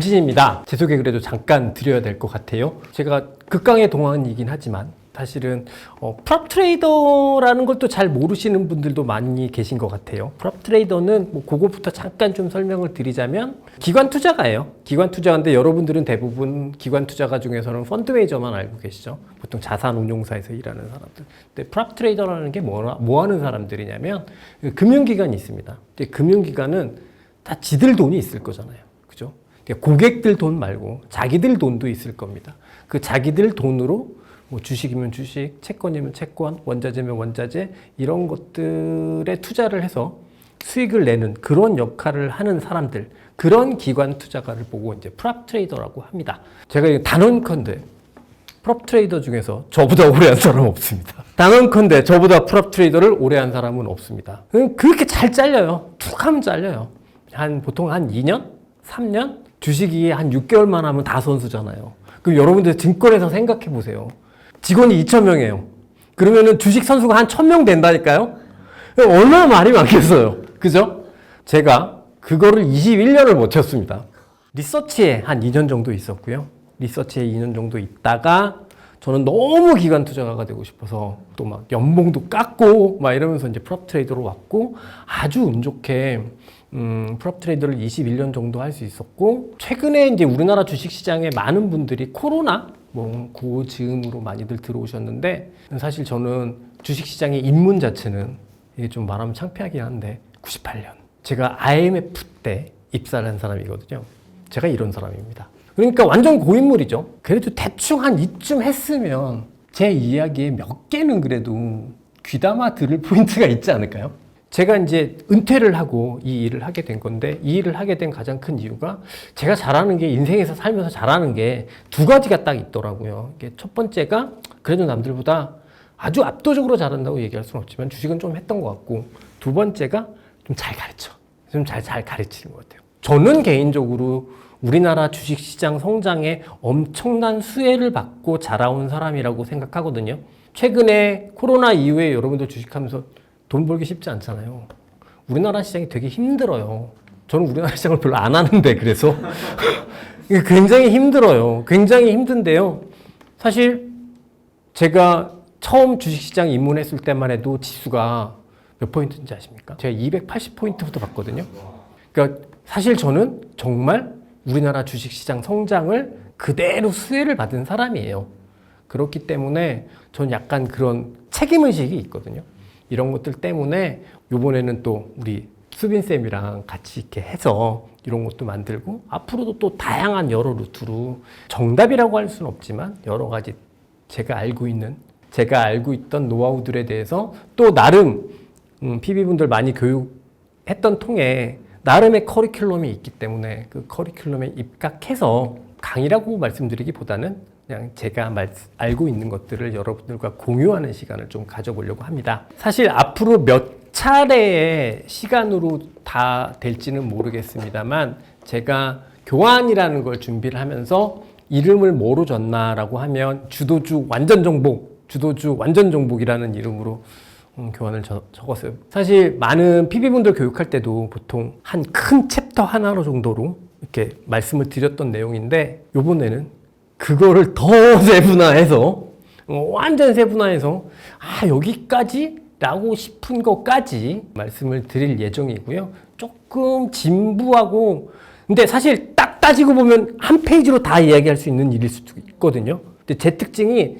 김진입니다. 제 소개 그래도 잠깐 드려야 될 것 같아요. 제가 극강의 동안이긴 하지만 사실은 프랍 트레이더라는 걸 또 잘 모르시는 분들도 많이 계신 것 같아요. 프랍 트레이더는 뭐 그거부터 잠깐 좀 설명을 드리자면 기관 투자가예요. 기관 투자인데 여러분들은 대부분 기관 투자가 중에서는 펀드 매니저만 알고 계시죠. 보통 자산 운용사에서 일하는 사람들. 근데 프랍 트레이더라는 게 뭐 하는 사람들이냐면 금융기관이 있습니다. 근데 금융기관은 다 지들 돈이 있을 거잖아요. 그죠? 고객들 돈 말고 자기들 돈도 있을 겁니다. 그 자기들 돈으로 뭐 주식이면 주식, 채권이면 채권, 원자재면 원자재 이런 것들에 투자를 해서 수익을 내는 그런 역할을 하는 사람들, 그런 기관 투자가를 보고 이제 프랍 트레이더라고 합니다. 제가 단언컨대 프랍 트레이더 중에서 저보다 오래 한 사람은 없습니다. 단언컨대 저보다 프랍 트레이더를 오래 한 사람은 없습니다. 그렇게 잘 잘려요. 툭 하면 잘려요. 보통 한 2년? 3년? 주식이 한 6개월만 하면 다 선수잖아요. 그럼 여러분들 증권회사 생각해 보세요. 직원이 2,000명이에요. 그러면은 주식 선수가 한 1,000명 된다니까요? 얼마나 말이 많겠어요. 그죠? 제가 그거를 21년을 버텼습니다. 리서치에 한 2년 정도 있었고요. 리서치에 2년 정도 있다가 저는 너무 기관 투자가가 되고 싶어서 또 막 연봉도 깎고 막 이러면서 이제 프랍 트레이더로 왔고 아주 운 좋게 프랍 트레이더를 21년 정도 할 수 있었고 최근에 이제 우리나라 주식시장에 많은 분들이 코로나 그 즈음으로 많이들 들어오셨는데 사실 저는 주식시장의 입문 자체는 이게 좀 말하면 창피하긴 한데 98년 제가 IMF 때 입사를 한 사람이거든요. 제가 이런 사람입니다. 그러니까 완전 고인물이죠. 그래도 대충 한 이쯤 했으면 제 이야기에 몇 개는 그래도 귀담아 들을 포인트가 있지 않을까요? 제가 이제 은퇴를 하고 이 일을 하게 된 건데 이 일을 하게 된 가장 큰 이유가 제가 잘하는 게 인생에서 살면서 잘하는 게 두 가지가 딱 있더라고요. 이게 첫 번째가 그래도 남들보다 아주 압도적으로 잘한다고 얘기할 수는 없지만 주식은 좀 했던 것 같고 두 번째가 좀 잘 가르쳐. 좀 잘 가르치는 것 같아요. 저는 개인적으로 우리나라 주식시장 성장에 엄청난 수혜를 받고 자라온 사람이라고 생각하거든요. 최근에 코로나 이후에 여러분들 주식하면서 돈 벌기 쉽지 않잖아요. 우리나라 시장이 되게 힘들어요. 저는 우리나라 시장을 별로 안 하는데 그래서 굉장히 힘들어요. 굉장히 힘든데요. 사실 제가 처음 주식시장 입문했을 때만 해도 지수가 몇 포인트인지 아십니까? 제가 280포인트부터 봤거든요. 그러니까 사실 저는 정말 우리나라 주식시장 성장을 그대로 수혜를 받은 사람이에요. 그렇기 때문에 저는 약간 그런 책임의식이 있거든요. 이런 것들 때문에 이번에는 또 우리 수빈쌤이랑 같이 이렇게 해서 이런 것도 만들고 앞으로도 또 다양한 여러 루트로 정답이라고 할 수는 없지만 여러 가지 제가 알고 있던 노하우들에 대해서 또 나름 PB분들 많이 교육했던 통에 나름의 커리큘럼이 있기 때문에 그 커리큘럼에 입각해서 강의라고 말씀드리기보다는 그냥 제가 알고 있는 것들을 여러분들과 공유하는 시간을 좀 가져보려고 합니다. 사실 앞으로 몇 차례의 시간으로 다 될지는 모르겠습니다만 제가 교환이라는 걸 준비를 하면서 이름을 뭐로 줬나라고 하면 주도주 완전 정복이라는 이름으로 교환을 적었어요. 사실 많은 PB분들 교육할 때도 보통 한 큰 챕터 하나 정도로 이렇게 말씀을 드렸던 내용인데 이번에는 그거를 더 세분화해서 완전 세분화해서 여기까지? 라고 싶은 것까지 말씀을 드릴 예정이고요. 조금 진부하고 근데 사실 딱 따지고 보면 한 페이지로 다 이야기할 수 있는 일일 수도 있거든요. 근데 제 특징이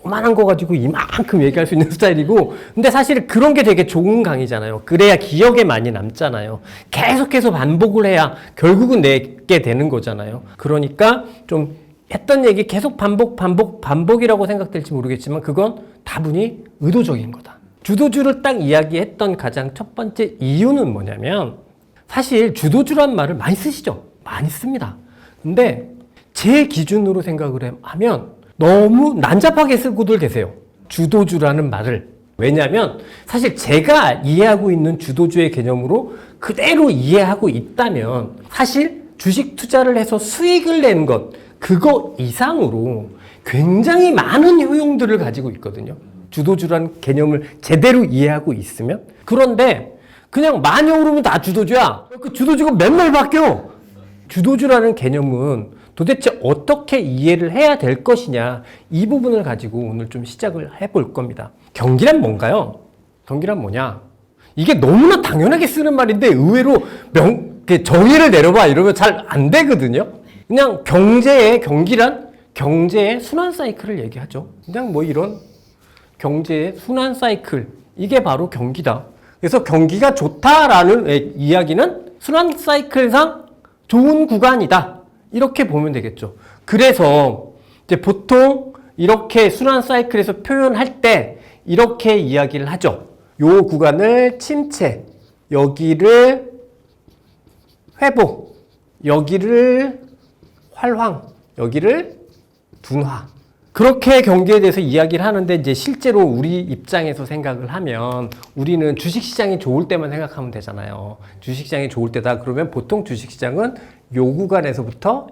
요만한 거 가지고 이만큼 얘기할 수 있는 스타일이고 근데 사실 그런 게 되게 좋은 강의잖아요. 그래야 기억에 많이 남잖아요. 계속해서 반복을 해야 결국은 내게 되는 거잖아요. 그러니까 좀 했던 얘기 계속 반복이라고 생각될지 모르겠지만 그건 다분히 의도적인 거다. 주도주를 딱 이야기했던 가장 첫 번째 이유는 뭐냐면 사실 주도주란 말을 많이 쓰시죠? 많이 씁니다. 근데 제 기준으로 생각을 하면 너무 난잡하게 쓰고들 계세요. 주도주라는 말을. 왜냐하면 사실 제가 이해하고 있는 주도주의 개념으로 그대로 이해하고 있다면 사실 주식 투자를 해서 수익을 낸 것 그거 이상으로 굉장히 많은 효용들을 가지고 있거든요. 주도주라는 개념을 제대로 이해하고 있으면. 그런데 그냥 많이 오르면 다 주도주야. 그 주도주가 맨날 바뀌어. 주도주라는 개념은 도대체 어떻게 이해를 해야 될 것이냐, 이 부분을 가지고 오늘 좀 시작을 해볼 겁니다. 경기란 뭔가요? 경기란 뭐냐? 이게 너무나 당연하게 쓰는 말인데 의외로 정의를 내려봐 이러면 잘 안 되거든요. 그냥 경기란 경제의 순환 사이클을 얘기하죠. 그냥 뭐 이런 경제의 순환 사이클, 이게 바로 경기다. 그래서 경기가 좋다라는 이야기는 순환 사이클상 좋은 구간이다. 이렇게 보면 되겠죠. 그래서 이제 보통 이렇게 순환 사이클에서 표현할 때 이렇게 이야기를 하죠. 요 구간을 침체, 여기를 회복, 여기를 활황, 여기를 둔화. 그렇게 경기에 대해서 이야기를 하는데 이제 실제로 우리 입장에서 생각을 하면 우리는 주식시장이 좋을 때만 생각하면 되잖아요. 주식시장이 좋을 때다 그러면 보통 주식시장은 요 구간에서부터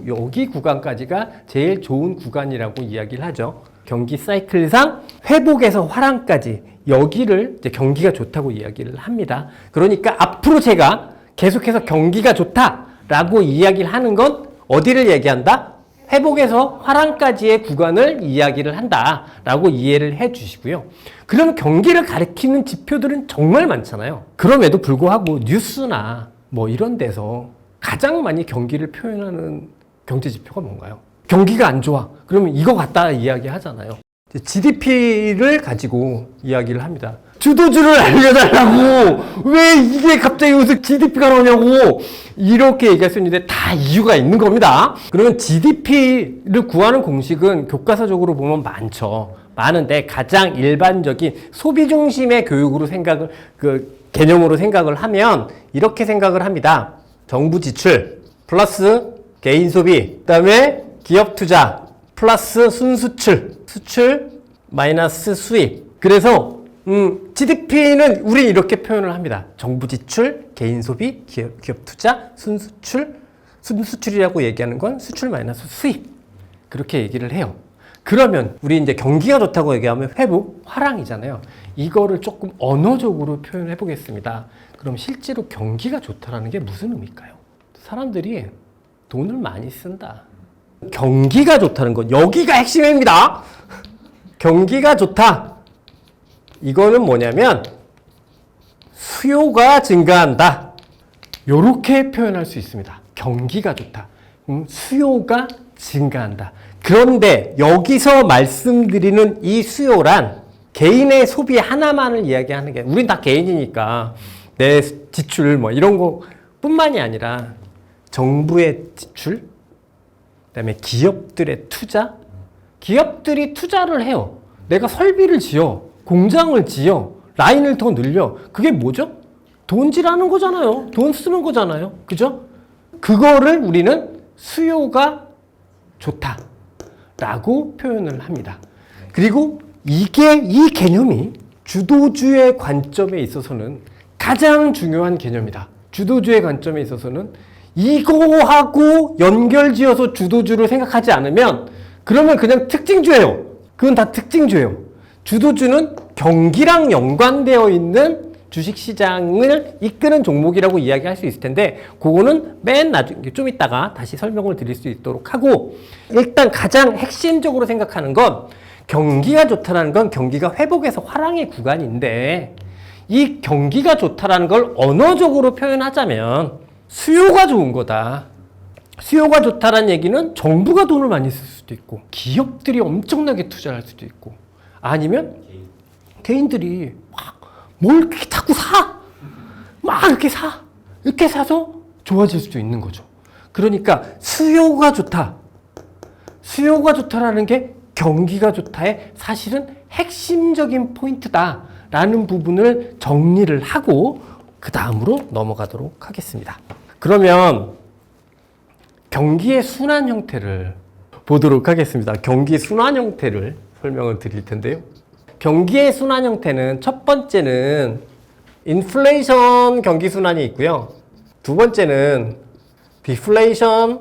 여기 구간까지가 제일 좋은 구간이라고 이야기를 하죠. 경기 사이클상 회복에서 활황까지 여기를 이제 경기가 좋다고 이야기를 합니다. 그러니까 앞으로 제가 계속해서 경기가 좋다라고 이야기를 하는 건 어디를 얘기한다? 회복에서 활황까지의 구간을 이야기를 한다라고 이해를 해 주시고요. 그럼 경기를 가리키는 지표들은 정말 많잖아요. 그럼에도 불구하고 뉴스나 뭐 이런 데서 가장 많이 경기를 표현하는 경제 지표가 뭔가요? 경기가 안 좋아. 그러면 이거 갖다 이야기하잖아요. GDP를 가지고 이야기를 합니다. 주도주를 알려달라고! 왜 이게 갑자기 여기서 GDP가 나오냐고! 이렇게 얘기할 수 있는데 다 이유가 있는 겁니다. 그러면 GDP를 구하는 공식은 교과서적으로 보면 많은데 가장 일반적인 소비 중심의 교육으로 개념으로 생각을 하면 이렇게 생각을 합니다. 정부 지출 플러스 개인 소비, 그 다음에 기업 투자 플러스 순수출, 수출 마이너스 수입. 그래서 GDP는 우리 이렇게 표현을 합니다. 정부 지출, 개인 소비, 기업 투자, 순수출이라고 얘기하는 건 수출 마이너스 수입. 그렇게 얘기를 해요. 그러면 우리 이제 경기가 좋다고 얘기하면 회복, 활황이잖아요. 이거를 조금 언어적으로 표현해 보겠습니다. 그럼 실제로 경기가 좋다라는 게 무슨 의미일까요? 사람들이 돈을 많이 쓴다. 경기가 좋다는 건 여기가 핵심입니다. 경기가 좋다. 이거는 뭐냐면 수요가 증가한다. 이렇게 표현할 수 있습니다. 경기가 좋다. 수요가 증가한다. 그런데 여기서 말씀드리는 이 수요란 개인의 소비 하나만을 이야기하는 게, 우린 다 개인이니까 내 지출 뭐 이런 거 뿐만이 아니라 정부의 지출, 그다음에 기업들의 투자, 기업들이 투자를 해요. 내가 설비를 지어, 공장을 지어, 라인을 더 늘려. 그게 뭐죠? 돈질하는 거잖아요. 돈 쓰는 거잖아요. 그죠? 그거를 우리는 수요가 좋다라고 표현을 합니다. 그리고 이 개념이 주도주의 관점에 있어서는 가장 중요한 개념이다. 주도주의 관점에 있어서는 이거하고 연결지어서 주도주를 생각하지 않으면 그러면 그냥 특징주예요. 그건 다 특징주예요. 주도주는 경기랑 연관되어 있는 주식시장을 이끄는 종목이라고 이야기할 수 있을 텐데 그거는 맨 나중에 좀 이따가 다시 설명을 드릴 수 있도록 하고, 일단 가장 핵심적으로 생각하는 건 경기가 좋다는 건 경기가 회복해서 활황의 구간인데, 이 경기가 좋다라는 걸 언어적으로 표현하자면 수요가 좋은 거다. 수요가 좋다라는 얘기는 정부가 돈을 많이 쓸 수도 있고 기업들이 엄청나게 투자할 수도 있고 아니면 개인들이 막 뭘 이렇게 자꾸 사! 막 이렇게 사! 이렇게 사서 좋아질 수도 있는 거죠. 그러니까 수요가 좋다. 수요가 좋다라는 게 경기가 좋다의 사실은 핵심적인 포인트다라는 부분을 정리를 하고 그 다음으로 넘어가도록 하겠습니다. 그러면 경기의 순환 형태를 보도록 하겠습니다. 경기 순환 형태를 설명을 드릴 텐데요. 경기의 순환 형태는 첫 번째는 인플레이션 경기 순환이 있고요. 두 번째는 디플레이션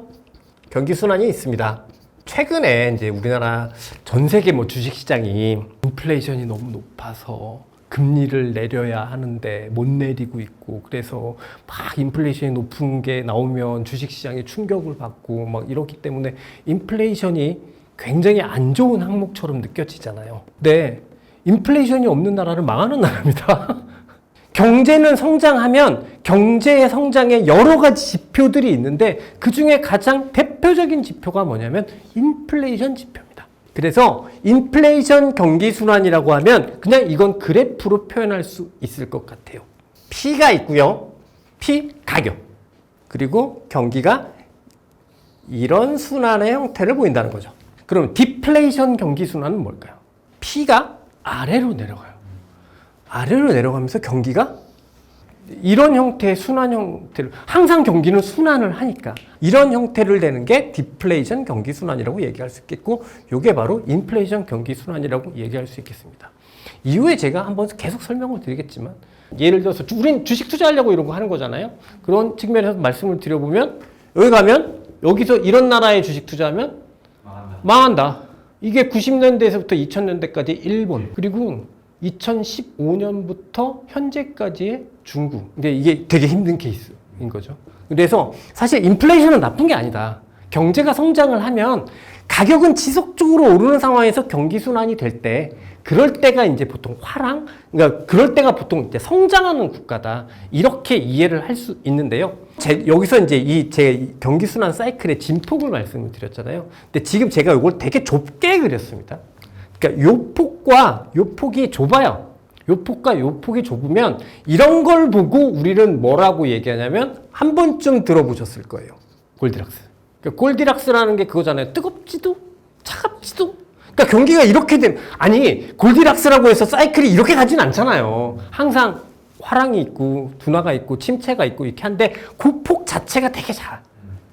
경기 순환이 있습니다. 최근에 이제 우리나라 전 세계 뭐 주식 시장이 인플레이션이 너무 높아서 금리를 내려야 하는데 못 내리고 있고, 그래서 막 인플레이션이 높은 게 나오면 주식시장에 충격을 받고 막 이렇기 때문에 인플레이션이 굉장히 안 좋은 항목처럼 느껴지잖아요. 근데 인플레이션이 없는 나라는 망하는 나라입니다. 경제는 성장하면 경제의 성장에 여러 가지 지표들이 있는데 그 중에 가장 대표적인 지표가 뭐냐면 인플레이션 지표입니다. 그래서 인플레이션 경기순환이라고 하면 그냥 이건 그래프로 표현할 수 있을 것 같아요. P가 있고요. P 가격. 그리고 경기가 이런 순환의 형태를 보인다는 거죠. 그럼 디플레이션 경기순환은 뭘까요? P가 아래로 내려가요. 아래로 내려가면서 경기가 이런 형태의 순환 형태를, 항상 경기는 순환을 하니까 이런 형태를 내는 게 디플레이션 경기순환이라고 얘기할 수 있겠고, 이게 바로 인플레이션 경기순환이라고 얘기할 수 있겠습니다. 이후에 제가 한번 계속 설명을 드리겠지만, 예를 들어서 우린 주식 투자하려고 이런 거 하는 거잖아요. 그런 측면에서 말씀을 드려보면, 여기 가면 여기서 이런 나라에 주식 투자하면 망한다. 이게 90년대에서부터 2000년대까지 일본, 그리고 2015년부터 현재까지의 중국. 근데 이게 되게 힘든 케이스인 거죠. 그래서 사실 인플레이션은 나쁜 게 아니다. 경제가 성장을 하면 가격은 지속적으로 오르는 상황에서 경기 순환이 될 때, 그럴 때가 이제 보통 화랑, 그러니까 그럴 때가 보통 이제 성장하는 국가다. 이렇게 이해를 할 수 있는데요. 여기서 이제 제 경기 순환 사이클의 진폭을 말씀을 드렸잖아요. 근데 지금 제가 이걸 되게 좁게 그렸습니다. 그러니까 요 폭과 요 폭이 좁아요. 요 폭과 요 폭이 좁으면 이런 걸 보고 우리는 뭐라고 얘기하냐면, 한 번쯤 들어보셨을 거예요. 골디락스. 그러니까 골디락스라는 게 그거잖아요. 뜨겁지도 차갑지도. 그러니까 경기가 이렇게 되면, 아니 골디락스라고 해서 사이클이 이렇게 가진 않잖아요. 항상 화랑이 있고 둔화가 있고 침체가 있고 이렇게 한데 그 폭 자체가 되게 작아.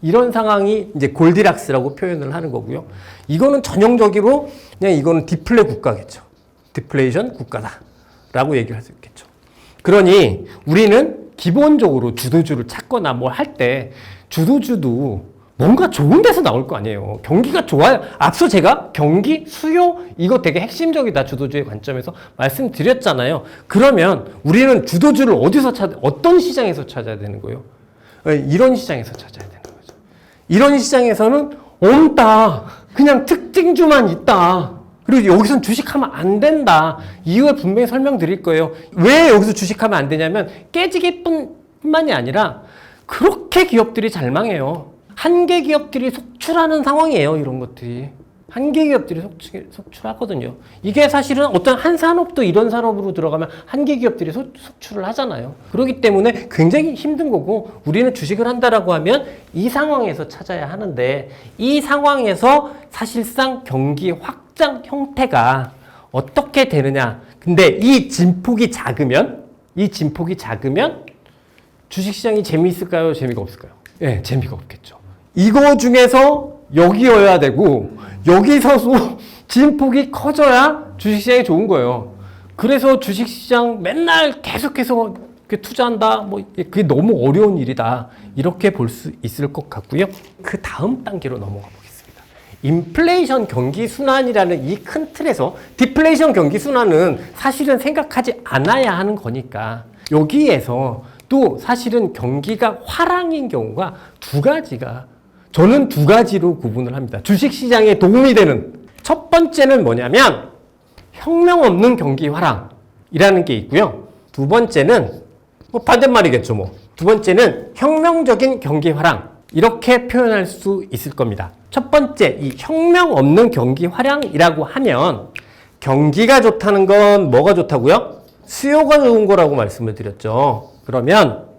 이런 상황이 이제 골디락스라고 표현을 하는 거고요. 이거는 전형적으로 그냥 이거는 디플레 국가겠죠. 디플레이션 국가다라고 얘기를 할 수 있겠죠. 그러니 우리는 기본적으로 주도주를 찾거나 뭘 할 때 주도주도 뭔가 좋은 데서 나올 거 아니에요. 경기가 좋아요. 앞서 제가 경기, 수요, 이거 되게 핵심적이다. 주도주의 관점에서 말씀드렸잖아요. 그러면 우리는 주도주를 어떤 시장에서 찾아야 되는 거예요? 이런 시장에서 찾아야 되는 거죠. 이런 시장에서는 없다. 그냥 특징주만 있다. 그리고 여기선 주식하면 안 된다. 이유에 분명히 설명드릴 거예요. 왜 여기서 주식하면 안 되냐면 깨지기 뿐만이 아니라 그렇게 기업들이 잘 망해요. 한계 기업들이 속출하는 상황이에요. 이런 것들이. 한계 기업들이 속출하거든요. 이게 사실은 어떤 한 산업도 이런 산업으로 들어가면 한계 기업들이 속출을 하잖아요. 그렇기 때문에 굉장히 힘든 거고, 우리는 주식을 한다라고 하면 이 상황에서 찾아야 하는데, 이 상황에서 사실상 경기 확장 형태가 어떻게 되느냐. 근데 이 진폭이 작으면 주식시장이 재미있을까요? 재미가 없을까요? 네, 재미가 없겠죠. 이거 중에서 여기여야 되고, 여기서도 진폭이 커져야 주식시장이 좋은 거예요. 그래서 주식시장 맨날 계속해서 투자한다, 그게 너무 어려운 일이다. 이렇게 볼 수 있을 것 같고요. 그 다음 단계로 넘어가 보겠습니다. 인플레이션 경기순환이라는 이 큰 틀에서 디플레이션 경기순환은 사실은 생각하지 않아야 하는 거니까, 여기에서 또 사실은 경기가 화랑인 경우가 저는 두 가지로 구분을 합니다. 주식시장에 도움이 되는. 첫 번째는 뭐냐면 혁명 없는 경기 화랑이라는 게 있고요. 두 번째는 반대말이겠죠. 두 번째는 혁명적인 경기 화랑. 이렇게 표현할 수 있을 겁니다. 첫 번째, 이 혁명 없는 경기 화랑이라고 하면 경기가 좋다는 건 뭐가 좋다고요? 수요가 좋은 거라고 말씀을 드렸죠. 그러면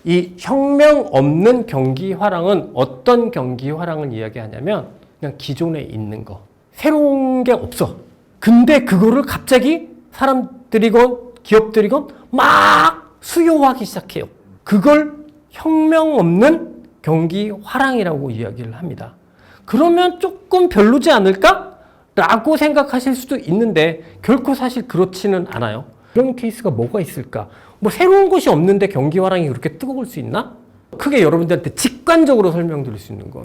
이 혁명 없는 경기 화랑은 어떤 경기 화랑을 이야기하냐면 그냥 기존에 있는 거. 새로운 게 없어. 근데 그거를 갑자기 사람들이건 기업들이건 막 수요하기 시작해요. 그걸 혁명 없는 경기 화랑이라고 이야기를 합니다. 그러면 조금 별로지 않을까? 라고 생각하실 수도 있는데 결코 사실 그렇지는 않아요. 이런 케이스가 뭐가 있을까? 새로운 것이 없는데 경기 화랑이 그렇게 뜨거울 수 있나? 크게 여러분들한테 직관적으로 설명드릴 수 있는 건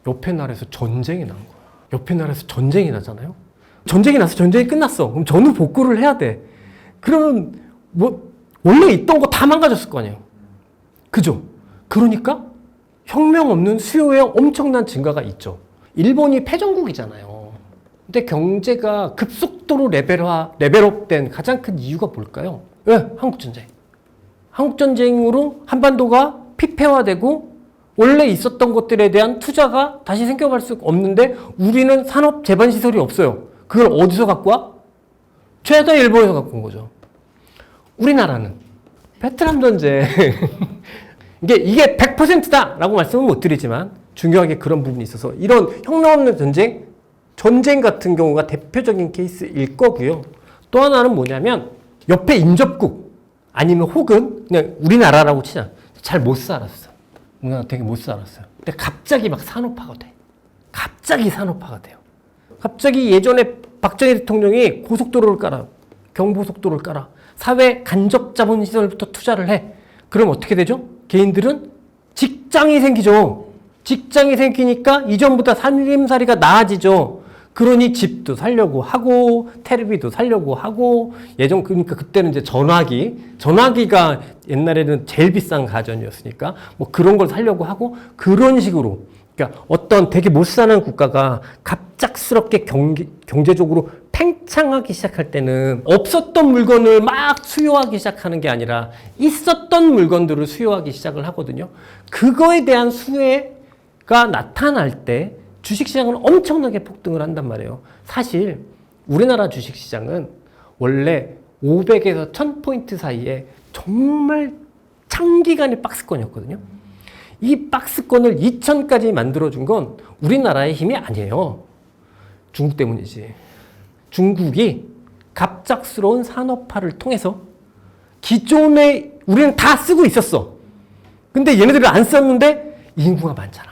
옆에 나라에서 전쟁이 난 거야. 옆에 나라에서 전쟁이 나잖아요. 전쟁이 나서 전쟁이 끝났어. 그럼 전후 복구를 해야 돼. 그러면 뭐 원래 있던 거 다 망가졌을 거 아니에요. 그죠? 그러니까 혁명 없는 수요에 엄청난 증가가 있죠. 일본이 패전국이잖아요. 근데 경제가 급속도로 레벨업된 가장 큰 이유가 뭘까요? 왜? 한국전쟁. 한국전쟁으로 한반도가 피폐화되고 원래 있었던 것들에 대한 투자가 다시 생겨갈 수 없는데 우리는 산업 제반 시설이 없어요. 그걸 어디서 갖고 와? 최다 일본에서 갖고 온 거죠. 우리나라는 베트남 전쟁 이게 100%다라고 말씀은 못 드리지만 중요하게 그런 부분이 있어서 이런 혁명 없는 전쟁 같은 경우가 대표적인 케이스일 거고요. 또 하나는 뭐냐면 옆에 인접국 아니면 혹은 그냥 우리나라라고 치자. 잘 못 살았어. 우리나라 되게 못 살았어요. 근데 갑자기 막 산업화가 돼. 갑자기 산업화가 돼요. 갑자기 예전에 박정희 대통령이 고속도로를 깔아. 경부속도로를 깔아. 사회 간접 자본 시설부터 투자를 해. 그럼 어떻게 되죠? 개인들은 직장이 생기죠. 직장이 생기니까 이전보다 살림살이가 나아지죠. 그러니 집도 살려고 하고 텔레비도 살려고 하고 그러니까 그때는 이제 전화기가 옛날에는 제일 비싼 가전이었으니까 뭐 그런 걸 살려고 하고 그런 식으로 그러니까 어떤 되게 못 사는 국가가 갑작스럽게 경제적으로 팽창하기 시작할 때는 없었던 물건을 막 수요하기 시작하는 게 아니라 있었던 물건들을 수요하기 시작을 하거든요. 그거에 대한 수혜가 나타날 때 주식시장은 엄청나게 폭등을 한단 말이에요. 사실 우리나라 주식시장은 원래 500에서 1000포인트 사이에 정말 장기간의 박스권이었거든요. 이 박스권을 2000까지 만들어준 건 우리나라의 힘이 아니에요. 중국 때문이지. 중국이 갑작스러운 산업화를 통해서 기존에 우리는 다 쓰고 있었어. 근데 얘네들은 안 썼는데 인구가 많잖아.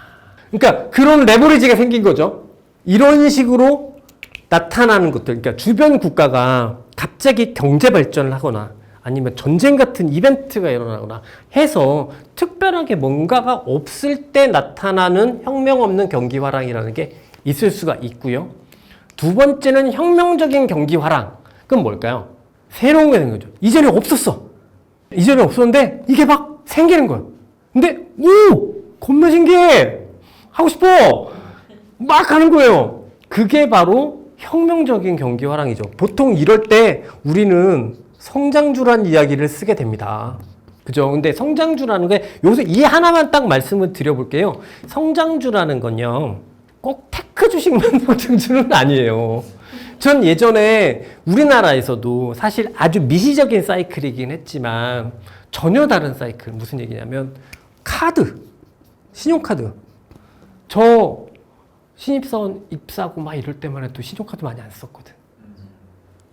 그러니까 그런 레버리지가 생긴 거죠. 이런 식으로 나타나는 것들, 그러니까 주변 국가가 갑자기 경제 발전을 하거나 아니면 전쟁 같은 이벤트가 일어나거나 해서 특별하게 뭔가가 없을 때 나타나는 혁명 없는 경기 화랑이라는 게 있을 수가 있고요. 두 번째는 혁명적인 경기 화랑. 그건 뭘까요? 새로운 게 생긴 거죠. 이전에 없었어. 이전에 없었는데 이게 막 생기는 거예요. 근데 겁나 신기해. 하고 싶어! 막 하는 거예요. 그게 바로 혁명적인 경기 화랑이죠. 보통 이럴 때 우리는 성장주란 이야기를 쓰게 됩니다. 그죠? 근데 성장주라는 게 여기서 이 하나만 딱 말씀을 드려볼게요. 성장주라는 건요, 꼭 테크 주식만 성장주는 아니에요. 전 예전에 우리나라에서도 사실 아주 미시적인 사이클이긴 했지만 전혀 다른 사이클. 무슨 얘기냐면 신용카드. 저 신입사원 입사하고 막 이럴 때만 해도 신용카드 많이 안 썼거든.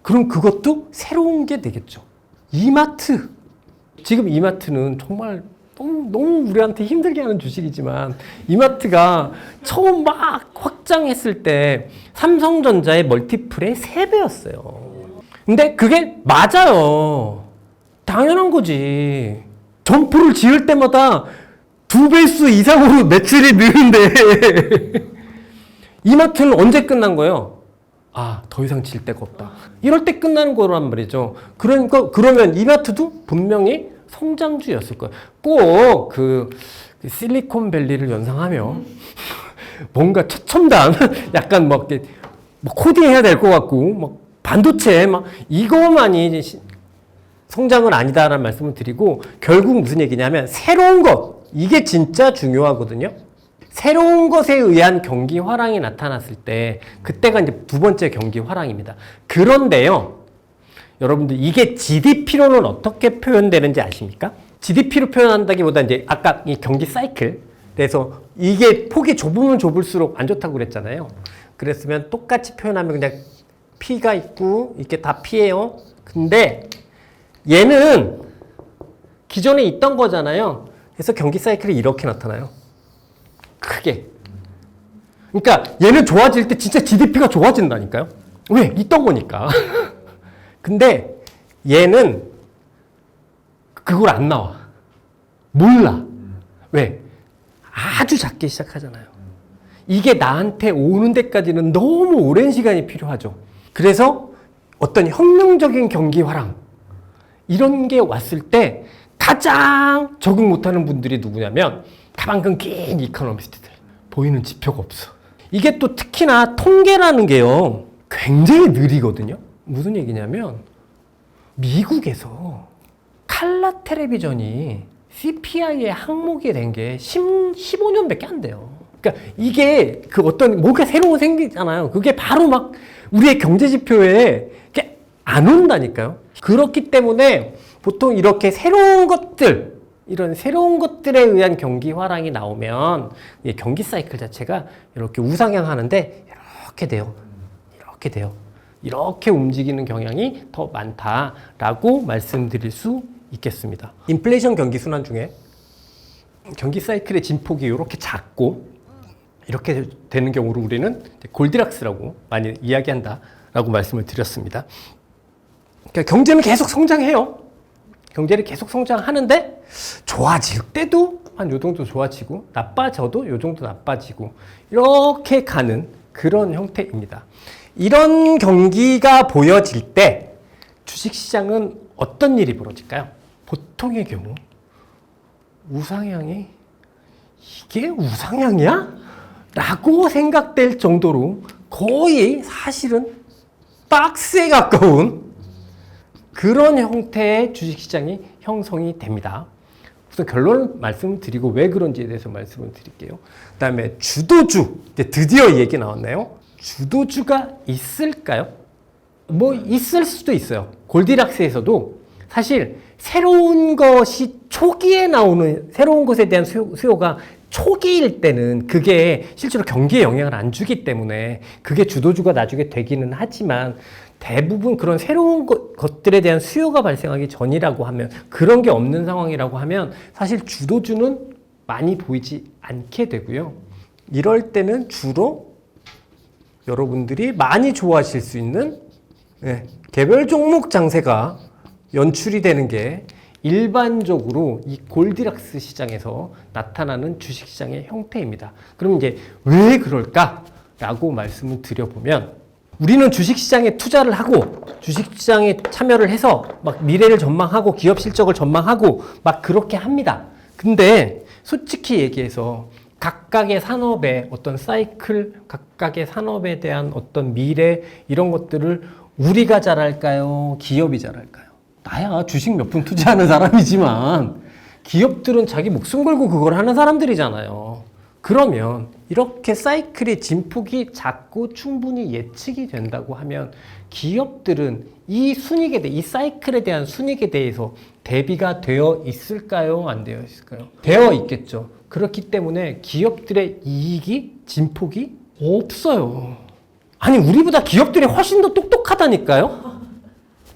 그럼 그것도 새로운 게 되겠죠. 이마트. 지금 이마트는 정말 너무 우리한테 힘들게 하는 주식이지만 이마트가 처음 막 확장했을 때 삼성전자의 멀티플의 3배였어요. 근데 그게 맞아요. 당연한 거지. 점포를 지을 때마다 2배수 이상으로 매출이 느는데 이마트는 언제 끝난 거예요? 더 이상 질 데가 없다. 이럴 때 끝나는 거란 말이죠. 그러니까 그러면 이마트도 분명히 성장주였을 거예요. 꼭 그 실리콘밸리를 연상하며 뭔가 최첨단 약간 막 코딩해야 될 것 같고 막 반도체 막 이거만이 성장은 아니다라는 말씀을 드리고 결국 무슨 얘기냐면 새로운 것 이게 진짜 중요하거든요. 새로운 것에 의한 경기 화랑이 나타났을 때 그때가 이제 두 번째 경기 화랑입니다. 그런데요, 여러분들 이게 GDP로는 어떻게 표현되는지 아십니까? GDP로 표현한다기보다 이제 아까 이 경기 사이클, 그래서 이게 폭이 좁으면 좁을수록 안 좋다고 그랬잖아요. 그랬으면 똑같이 표현하면 그냥 P가 있고 이게 다 P예요. 근데 얘는 기존에 있던 거잖아요. 그래서 경기 사이클이 이렇게 나타나요. 크게. 그러니까 얘는 좋아질 때 진짜 GDP가 좋아진다니까요. 왜? 있던 거니까. 근데 얘는 그걸 안 나와. 몰라. 왜? 아주 작게 시작하잖아요. 이게 나한테 오는 데까지는 너무 오랜 시간이 필요하죠. 그래서 어떤 혁명적인 경기 화랑, 이런 게 왔을 때 가장 적응 못하는 분들이 누구냐면 가방 긴 이코노미스트들. 보이는 지표가 없어. 이게 또 특히나 통계라는 게요, 굉장히 느리거든요. 무슨 얘기냐면 미국에서 칼라 텔레비전이 CPI의 항목이 된 게 15년밖에 안 돼요. 그러니까 이게 그 어떤 뭔가 새로운 거 생기잖아요. 그게 바로 막 우리의 경제 지표에 이렇게 안 온다니까요. 그렇기 때문에 보통 이렇게 새로운 것들, 이런 새로운 것들에 의한 경기 화랑이 나오면 경기 사이클 자체가 이렇게 우상향 하는데 이렇게 돼요. 이렇게 돼요. 이렇게 움직이는 경향이 더 많다라고 말씀드릴 수 있겠습니다. 인플레이션 경기 순환 중에 경기 사이클의 진폭이 이렇게 작고 이렇게 되는 경우를 우리는 골디락스라고 많이 이야기한다라고 말씀을 드렸습니다. 그러니까 경제는 계속 성장해요. 경제를 계속 성장하는데 좋아질 때도 한 요 정도 좋아지고 나빠져도 요 정도 나빠지고 이렇게 가는 그런 형태입니다. 이런 경기가 보여질 때 주식시장은 어떤 일이 벌어질까요? 보통의 경우 우상향이 이게 우상향이야? 라고 생각될 정도로 거의 사실은 박스에 가까운 그런 형태의 주식시장이 형성이 됩니다. 우선 결론을 말씀드리고 왜 그런지에 대해서 말씀을 드릴게요. 그 다음에 주도주, 이제 드디어 이 얘기 나왔나요? 주도주가 있을까요? 뭐 있을 수도 있어요. 골디락스에서도 사실 새로운 것이 초기에 나오는 새로운 것에 대한 수요가 초기일 때는 그게 실제로 경기에 영향을 안 주기 때문에 그게 주도주가 나중에 되기는 하지만 대부분 그런 새로운 것들에 대한 수요가 발생하기 전이라고 하면 그런 게 없는 상황이라고 하면 사실 주도주는 많이 보이지 않게 되고요. 이럴 때는 주로 여러분들이 많이 좋아하실 수 있는 개별 종목 장세가 연출이 되는 게 일반적으로 이 골디락스 시장에서 나타나는 주식시장의 형태입니다. 그럼 이게 왜 그럴까라고 말씀을 드려보면 우리는 주식시장에 투자를 하고 주식시장에 참여를 해서 막 미래를 전망하고 기업 실적을 전망하고 막 그렇게 합니다. 근데 솔직히 얘기해서 각각의 산업의 어떤 사이클, 각각의 산업에 대한 어떤 미래 이런 것들을 우리가 잘할까요? 기업이 잘할까요? 나야 주식 몇 푼 투자하는 사람이지만 기업들은 자기 목숨 걸고 그걸 하는 사람들이잖아요. 그러면 이렇게 사이클의 진폭이 작고 충분히 예측이 된다고 하면 기업들은 이 순익에 대해, 이 사이클에 대한 순익에 대해서 대비가 되어 있을까요? 안 되어 있을까요? 되어 있겠죠. 그렇기 때문에 기업들의 이익이 진폭이 없어요. 아니 우리보다 기업들이 훨씬 더 똑똑하다니까요.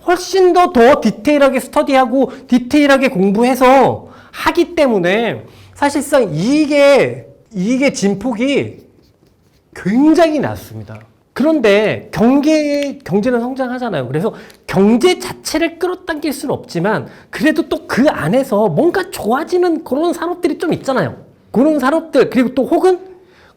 훨씬 더 디테일하게 스터디하고 디테일하게 공부해서 하기 때문에 사실상 이익의 진폭이 굉장히 낮습니다. 그런데 경제는 성장하잖아요. 그래서 경제 자체를 끌어당길 수는 없지만 그래도 또 그 안에서 뭔가 좋아지는 그런 산업들이 좀 있잖아요. 그런 산업들, 그리고 또 혹은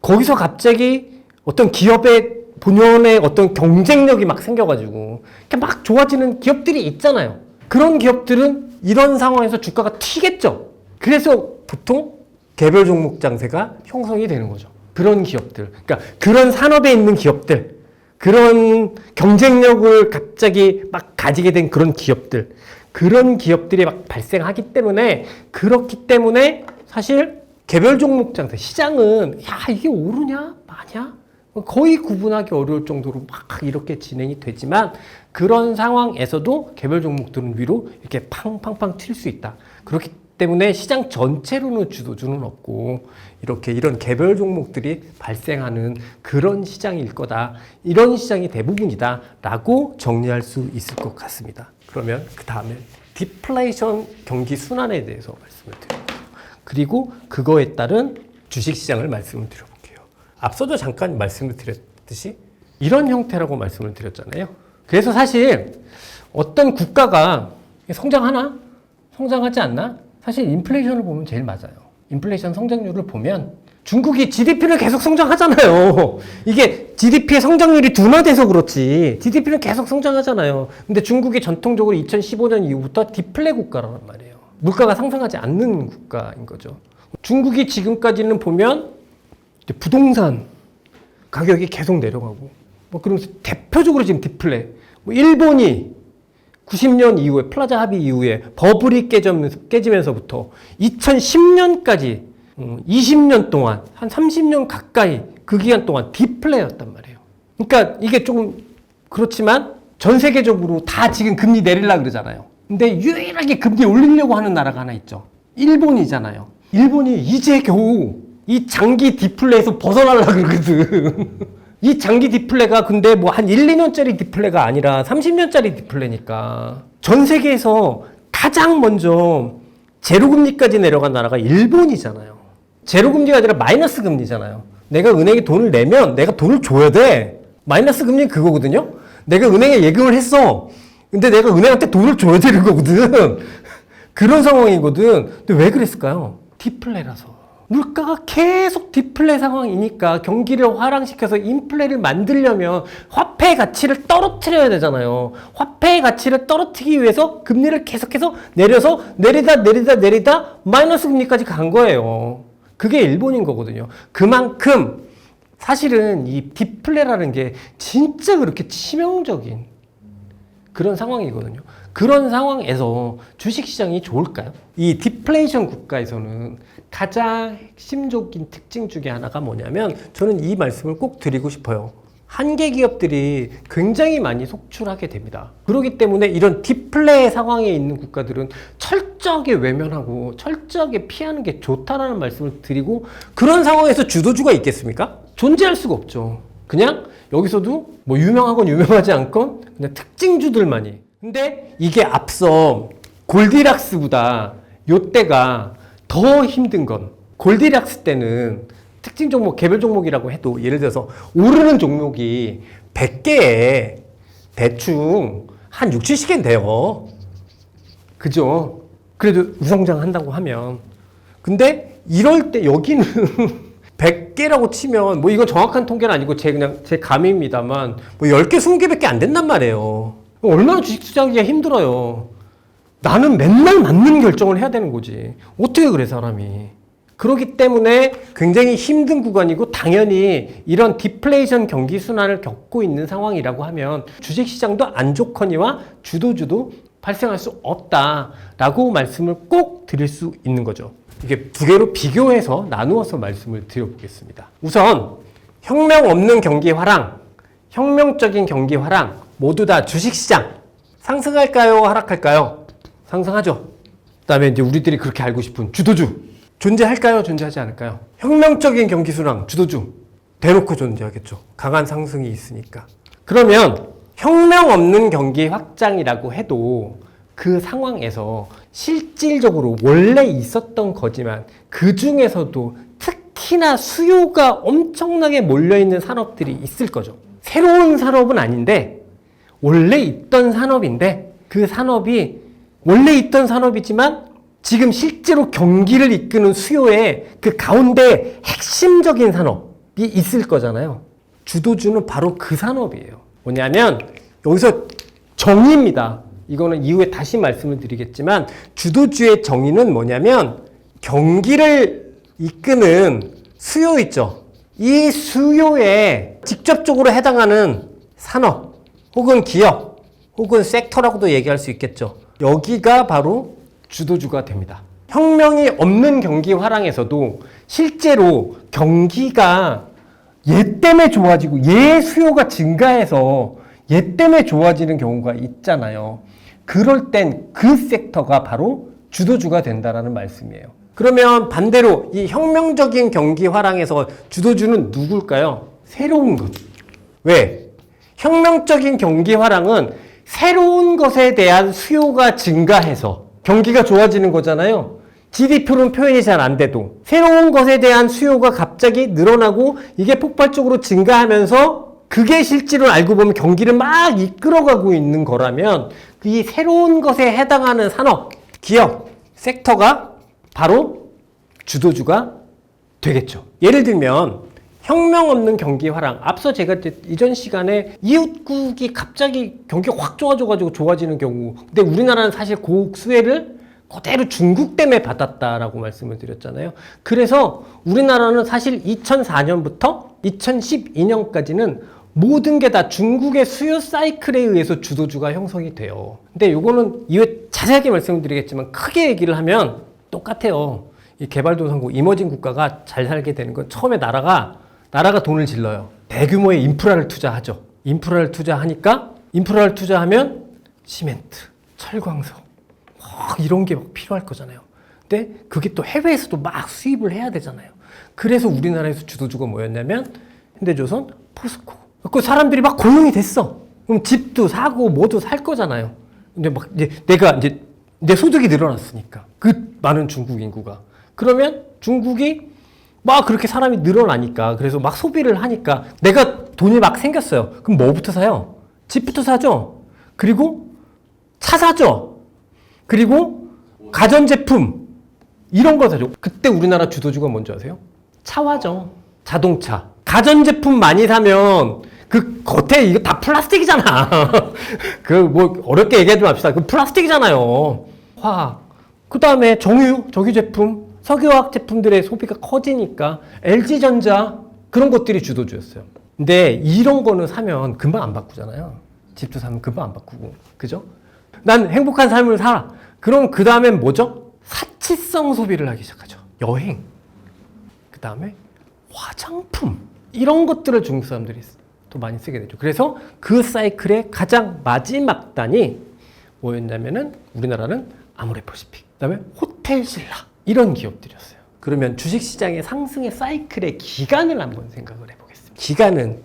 거기서 갑자기 어떤 기업의 본연의 어떤 경쟁력이 막 생겨가지고 이렇게 막 좋아지는 기업들이 있잖아요. 그런 기업들은 이런 상황에서 주가가 튀겠죠. 그래서 보통 개별 종목 장세가 형성이 되는 거죠. 그런 기업들, 그러니까 그런 산업에 있는 기업들, 그런 경쟁력을 갑자기 막 가지게 된 그런 기업들, 그런 기업들이 막 발생하기 때문에 그렇기 때문에 사실 개별 종목 장세 시장은 야 이게 오르냐 마냐 거의 구분하기 어려울 정도로 막 이렇게 진행이 되지만 그런 상황에서도 개별 종목들은 위로 이렇게 팡팡팡 튈 수 있다. 그렇기 때문에 시장 전체로는 주도주는 없고 이렇게 이런 개별 종목들이 발생하는 그런 시장일 거다. 이런 시장이 대부분이다 라고 정리할 수 있을 것 같습니다. 그러면 그 다음에 디플레이션 경기 순환에 대해서 말씀을 드릴게요. 그리고 그거에 따른 주식시장을 말씀을 드려볼게요. 앞서도 잠깐 말씀을 드렸듯이 이런 형태라고 말씀을 드렸잖아요. 그래서 사실 어떤 국가가 성장하나? 성장하지 않나? 사실 인플레이션을 보면 제일 맞아요. 인플레이션 성장률을 보면 중국이 GDP를 계속 성장하잖아요. 이게 GDP의 성장률이 둔화돼서 그렇지. GDP는 계속 성장하잖아요. 근데 중국이 전통적으로 2015년 이후부터 디플레 국가란 말이에요. 물가가 상승하지 않는 국가인 거죠. 중국이 지금까지는 보면 부동산 가격이 계속 내려가고 뭐 그러면서 대표적으로 지금 디플레. 뭐 일본이 90년 이후에 플라자 합의 이후에 버블이 깨지면서부터 2010년까지 20년 동안 한 30년 가까이 그 기간 동안 디플레였단 말이에요. 그러니까 이게 조금 그렇지만 전 세계적으로 다 지금 금리 내리려고 그러잖아요. 근데 유일하게 금리 올리려고 하는 나라가 하나 있죠. 일본이잖아요. 일본이 이제 겨우 이 장기 디플레에서 벗어나려고 그러거든. 이 장기 디플레가 근데 뭐 한 1, 2년짜리 디플레가 아니라 30년짜리 디플레니까 전 세계에서 가장 먼저 제로금리까지 내려간 나라가 일본이잖아요. 제로금리가 아니라 마이너스 금리잖아요. 내가 은행에 돈을 내면 내가 돈을 줘야 돼. 마이너스 금리는 그거거든요. 내가 은행에 예금을 했어. 근데 내가 은행한테 돈을 줘야 되는 거거든. 그런 상황이거든. 근데 왜 그랬을까요? 디플레라서. 물가가 계속 디플레 상황이니까 경기를 화랑시켜서 인플레를 만들려면 화폐의 가치를 떨어뜨려야 되잖아요. 화폐의 가치를 떨어뜨리기 위해서 금리를 계속해서 내려서 내리다 마이너스 금리까지 간 거예요. 그게 일본인 거거든요. 그만큼 사실은 이 디플레라는 게 진짜 그렇게 치명적인 그런 상황이거든요. 그런 상황에서 주식시장이 좋을까요? 이 디플레이션 국가에서는 가장 핵심적인 특징 중에 하나가 뭐냐면 저는 이 말씀을 꼭 드리고 싶어요. 한계 기업들이 굉장히 많이 속출하게 됩니다. 그렇기 때문에 이런 디플레 상황에 있는 국가들은 철저하게 외면하고 철저하게 피하는 게 좋다라는 말씀을 드리고 그런 상황에서 주도주가 있겠습니까? 존재할 수가 없죠. 그냥 여기서도 뭐 유명하건 유명하지 않건 그냥 특징주들만이. 근데 이게 앞서 골디락스보다 요때가 더 힘든 건 골디락스 때는 특징 종목, 개별 종목이라고 해도 예를 들어서 오르는 종목이 100개에 대충 한 6, 70개는 돼요. 그죠? 그래도 우성장 한다고 하면. 근데 이럴 때 여기는 100개라고 치면 뭐 이건 정확한 통계는 아니고 제 감입니다만 뭐 10개, 20개밖에 안 된단 말이에요. 얼마나 주식 투자하기가 힘들어요. 나는 맨날 맞는 결정을 해야 되는 거지. 어떻게 그래 사람이. 그렇기 때문에 굉장히 힘든 구간이고 당연히 이런 디플레이션 경기 순환을 겪고 있는 상황이라고 하면 주식시장도 안 좋거니와 주도주도 발생할 수 없다라고 말씀을 꼭 드릴 수 있는 거죠. 이게 두 개로 비교해서 나누어서 말씀을 드려보겠습니다. 우선 혁명 없는 경기 화랑, 혁명적인 경기 화랑 모두 다 주식시장 상승할까요? 하락할까요? 상승하죠. 그 다음에 이제 우리들이 그렇게 알고 싶은 주도주 존재할까요? 존재하지 않을까요? 혁명적인 경기 순환 주도주 대놓고 존재하겠죠. 강한 상승이 있으니까. 그러면 혁명 없는 경기 확장이라고 해도 그 상황에서 실질적으로 원래 있었던 거지만 그 중에서도 특히나 수요가 엄청나게 몰려있는 산업들이 있을 거죠. 새로운 산업은 아닌데 원래 있던 산업인데 그 산업이 원래 있던 산업이지만 지금 실제로 경기를 이끄는 수요의 그 가운데 핵심적인 산업이 있을 거잖아요. 주도주는 바로 그 산업이에요. 뭐냐면 여기서 정의입니다. 이거는 이후에 다시 말씀을 드리겠지만 주도주의 정의는 뭐냐면 경기를 이끄는 수요 있죠. 이 수요에 직접적으로 해당하는 산업 혹은 기업 혹은 섹터라고도 얘기할 수 있겠죠. 여기가 바로 주도주가 됩니다. 혁명이 없는 경기 화랑에서도 실제로 경기가 얘 때문에 좋아지고 얘 수요가 증가해서 얘 때문에 좋아지는 경우가 있잖아요. 그럴 땐 그 섹터가 바로 주도주가 된다는 말씀이에요. 그러면 반대로 이 혁명적인 경기 화랑에서 주도주는 누굴까요? 새로운 것. 왜? 혁명적인 경기 화랑은 새로운 것에 대한 수요가 증가해서 경기가 좋아지는 거잖아요. GDP로는 표현이 잘 안 돼도 새로운 것에 대한 수요가 갑자기 늘어나고 이게 폭발적으로 증가하면서 그게 실제로 알고 보면 경기를 막 이끌어가고 있는 거라면 이 새로운 것에 해당하는 산업, 기업, 섹터가 바로 주도주가 되겠죠. 예를 들면 혁명 없는 경기 화랑. 앞서 제가 이전 시간에 이웃국이 갑자기 경기가 확 좋아져가지고 좋아지는 경우. 근데 우리나라는 사실 그 수혜를 그대로 중국 때문에 받았다라고 말씀을 드렸잖아요. 그래서 우리나라는 사실 2004년부터 2012년까지는 모든 게 다 중국의 수요 사이클에 의해서 주도주가 형성이 돼요. 근데 이거는 이후에 자세하게 말씀을 드리겠지만 크게 얘기를 하면 똑같아요. 이 개발도상국, 이머징 국가가 잘 살게 되는 건 처음에 나라가 돈을 질러요. 대규모의 인프라를 투자하죠. 인프라를 투자하면 시멘트, 철광석 이런 게 막 필요할 거잖아요. 근데 그게 또 해외에서도 막 수입을 해야 되잖아요. 그래서 우리나라에서 주도주가 뭐였냐면 현대조선, 포스코. 그 사람들이 막 고용이 됐어. 그럼 집도 사고 뭐도 살 거잖아요. 근데 막 내가 내 소득이 늘어났으니까 그 많은 중국 인구가 그러면 중국이 막 그렇게 사람이 늘어나니까 그래서 막 소비를 하니까 내가 돈이 막 생겼어요. 그럼 뭐부터 사요? 집부터 사죠. 그리고 차 사죠. 그리고 가전제품 이런 거 사죠. 그때 우리나라 주도주가 뭔지 아세요? 차와죠. 자동차. 가전제품 많이 사면 그 겉에 이거 다 플라스틱이잖아. 그 뭐 어렵게 얘기하지 맙시다. 그 플라스틱이잖아요. 화학. 그 다음에 정유 제품, 석유화학 제품들의 소비가 커지니까 LG전자 그런 것들이 주도주였어요. 근데 이런 거는 사면 금방 안 바꾸잖아요. 집도 사면 금방 안 바꾸고. 그죠? 난 행복한 삶을 살아. 그럼 그 다음엔 뭐죠? 사치성 소비를 하기 시작하죠. 여행. 그 다음에 화장품. 이런 것들을 중국 사람들이 또 많이 쓰게 되죠. 그래서 그 사이클의 가장 마지막 단이 뭐였냐면은 우리나라는 아모레퍼시픽, 그 다음에 호텔신라 이런 기업들이었어요. 그러면 주식시장의 상승의 사이클의 기간을 한번 생각을 해보겠습니다. 기간은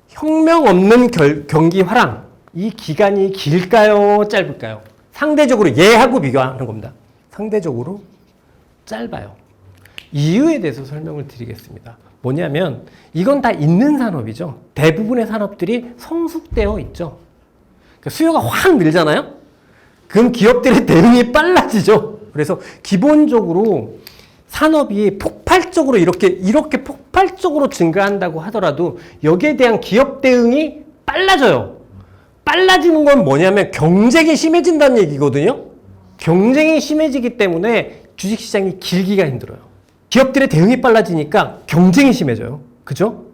혁명 없는 경기 화랑. 이 기간이 길까요? 짧을까요? 상대적으로 얘하고 비교하는 겁니다. 상대적으로 짧아요. 이유에 대해서 설명을 드리겠습니다. 뭐냐면 이건 다 있는 산업이죠. 대부분의 산업들이 성숙되어 있죠. 그러니까 수요가 확 늘잖아요. 그럼 기업들의 대응이 빨라지죠. 그래서 기본적으로 산업이 폭발적으로 이렇게 폭발적으로 증가한다고 하더라도 여기에 대한 기업 대응이 빨라져요. 빨라지는 건 뭐냐면 경쟁이 심해진다는 얘기거든요. 경쟁이 심해지기 때문에 주식시장이 길기가 힘들어요. 기업들의 대응이 빨라지니까 경쟁이 심해져요. 그죠?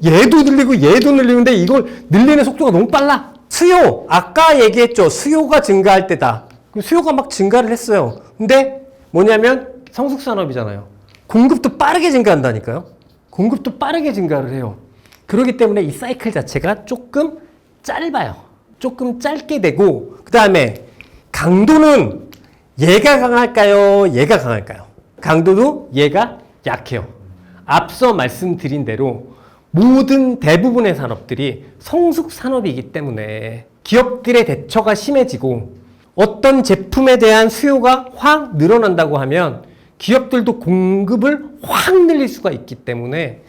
얘도 늘리는데 이걸 늘리는 속도가 너무 빨라. 수요! 아까 얘기했죠. 수요가 증가할 때다. 수요가 막 증가를 했어요. 근데 뭐냐면 성숙산업이잖아요. 공급도 빠르게 증가한다니까요. 공급도 빠르게 증가를 해요. 그렇기 때문에 이 사이클 자체가 조금 짧아요. 조금 짧게 되고 그 다음에 강도는 얘가 강할까요? 얘가 강할까요? 강도도 얘가 약해요. 앞서 말씀드린 대로 모든 대부분의 산업들이 성숙 산업이기 때문에 기업들의 대처가 심해지고 어떤 제품에 대한 수요가 확 늘어난다고 하면 기업들도 공급을 확 늘릴 수가 있기 때문에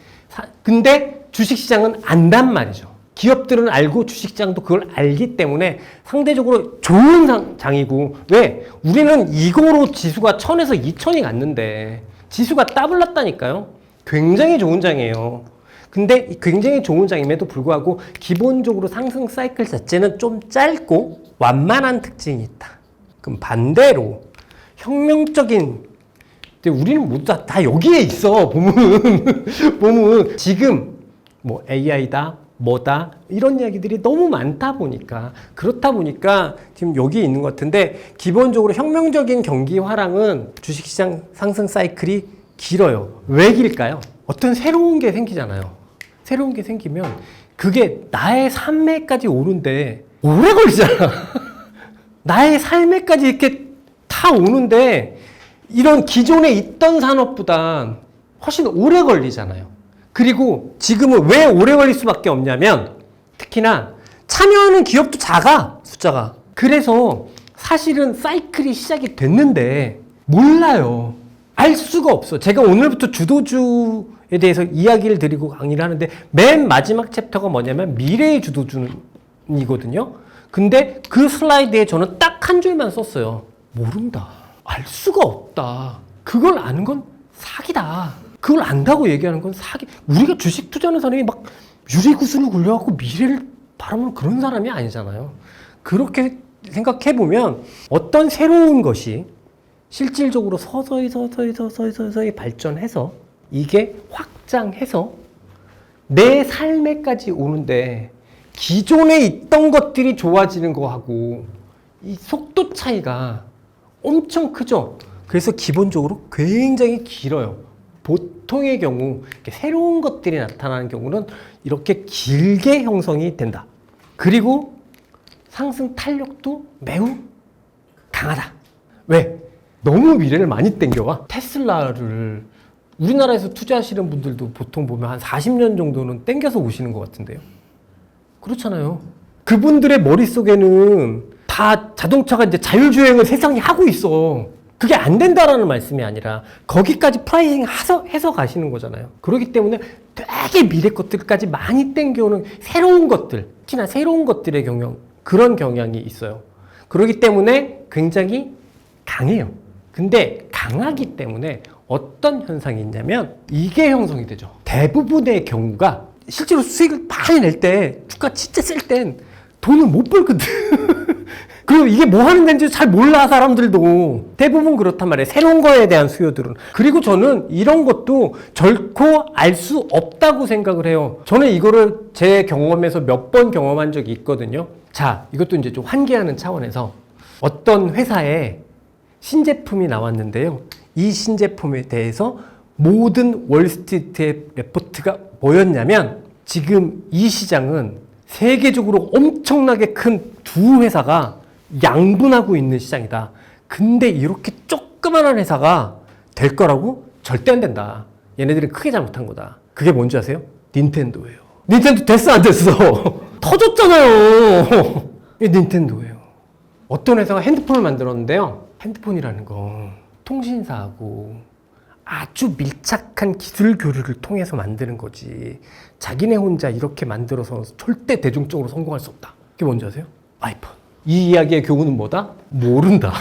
근데 주식시장은 안단 말이죠. 기업들은 알고 주식시장도 그걸 알기 때문에 상대적으로 좋은 장이고 왜? 우리는 이거로 지수가 1000에서 2000이 갔는데 지수가 더블 났다니까요. 굉장히 좋은 장이에요. 근데 굉장히 좋은 장임에도 불구하고 기본적으로 상승 사이클 자체는 좀 짧고 완만한 특징이 있다. 그럼 반대로 혁명적인 우리는 모두 다 여기에 있어. 보면 지금 뭐 AI다 뭐다 이런 이야기들이 너무 많다 보니까 그렇다 보니까 지금 여기 있는 것 같은데 기본적으로 혁명적인 경기 화랑은 주식시장 상승 사이클이 길어요. 왜 길까요? 어떤 새로운 게 생기잖아요. 새로운 게 생기면 그게 나의 삶에까지 오는데 오래 걸리잖아. 나의 삶에까지 이렇게 다 오는데 이런 기존에 있던 산업보다 훨씬 오래 걸리잖아요. 그리고 지금은 왜 오래 걸릴 수밖에 없냐면 특히나 참여하는 기업도 작아, 숫자가. 그래서 사실은 사이클이 시작이 됐는데 몰라요. 알 수가 없어. 제가 오늘부터 주도주에 대해서 이야기를 드리고 강의를 하는데 맨 마지막 챕터가 뭐냐면 미래의 주도주이거든요. 근데 그 슬라이드에 저는 딱 한 줄만 썼어요. 모른다. 알 수가 없다. 그걸 아는 건 사기다. 그걸 안다고 얘기하는 건 사기. 우리가 주식 투자하는 사람이 막 유리구슬을 굴려갖고 미래를 바라보는 그런 사람이 아니잖아요. 그렇게 생각해보면 어떤 새로운 것이 실질적으로 서서히 발전해서 이게 확장해서 내 삶에까지 오는데 기존에 있던 것들이 좋아지는 거하고 이 속도 차이가 엄청 크죠. 그래서 기본적으로 굉장히 길어요. 보통의 경우 새로운 것들이 나타나는 경우는 이렇게 길게 형성이 된다. 그리고 상승 탄력도 매우 강하다. 왜? 너무 미래를 많이 땡겨가. 테슬라를 우리나라에서 투자하시는 분들도 보통 보면 한 40년 정도는 땡겨서 오시는 것 같은데요. 그렇잖아요. 그분들의 머릿속에는 다 자동차가 이제 자율주행을 세상이 하고 있어. 그게 안 된다라는 말씀이 아니라 거기까지 프라이징 해서 가시는 거잖아요. 그렇기 때문에 되게 미래 것들까지 많이 땡겨오는 새로운 것들, 특히나 새로운 것들의 그런 경향이 있어요. 그렇기 때문에 굉장히 강해요. 근데 강하기 때문에 어떤 현상이 있냐면 이게 형성이 되죠. 대부분의 경우가 실제로 수익을 많이 낼 때, 주가 진짜 셀 땐 돈을 못 벌거든. 그리고 이게 뭐 하는 데인지 잘 몰라, 사람들도. 대부분 그렇단 말이에요. 새로운 거에 대한 수요들은. 그리고 저는 이런 것도 결코 알 수 없다고 생각을 해요. 저는 이거를 제 경험에서 몇 번 경험한 적이 있거든요. 자, 이것도 이제 좀 환기하는 차원에서 어떤 회사에 신제품이 나왔는데요. 이 신제품에 대해서 모든 월스트리트의 레포트가 뭐였냐면 지금 이 시장은 세계적으로 엄청나게 큰 두 회사가 양분하고 있는 시장이다. 근데 이렇게 조그만한 회사가 될 거라고 절대 안 된다. 얘네들은 크게 잘못한 거다. 그게 뭔지 아세요? 닌텐도예요. 닌텐도 됐어 안 됐어? 터졌잖아요. 이게 닌텐도예요. 어떤 회사가 핸드폰을 만들었는데요. 핸드폰이라는 건 통신사하고 아주 밀착한 기술 교류를 통해서 만드는 거지. 자기네 혼자 이렇게 만들어서 절대 대중적으로 성공할 수 없다. 그게 뭔지 아세요? 아이폰. 이 이야기의 교훈은 뭐다? 모른다.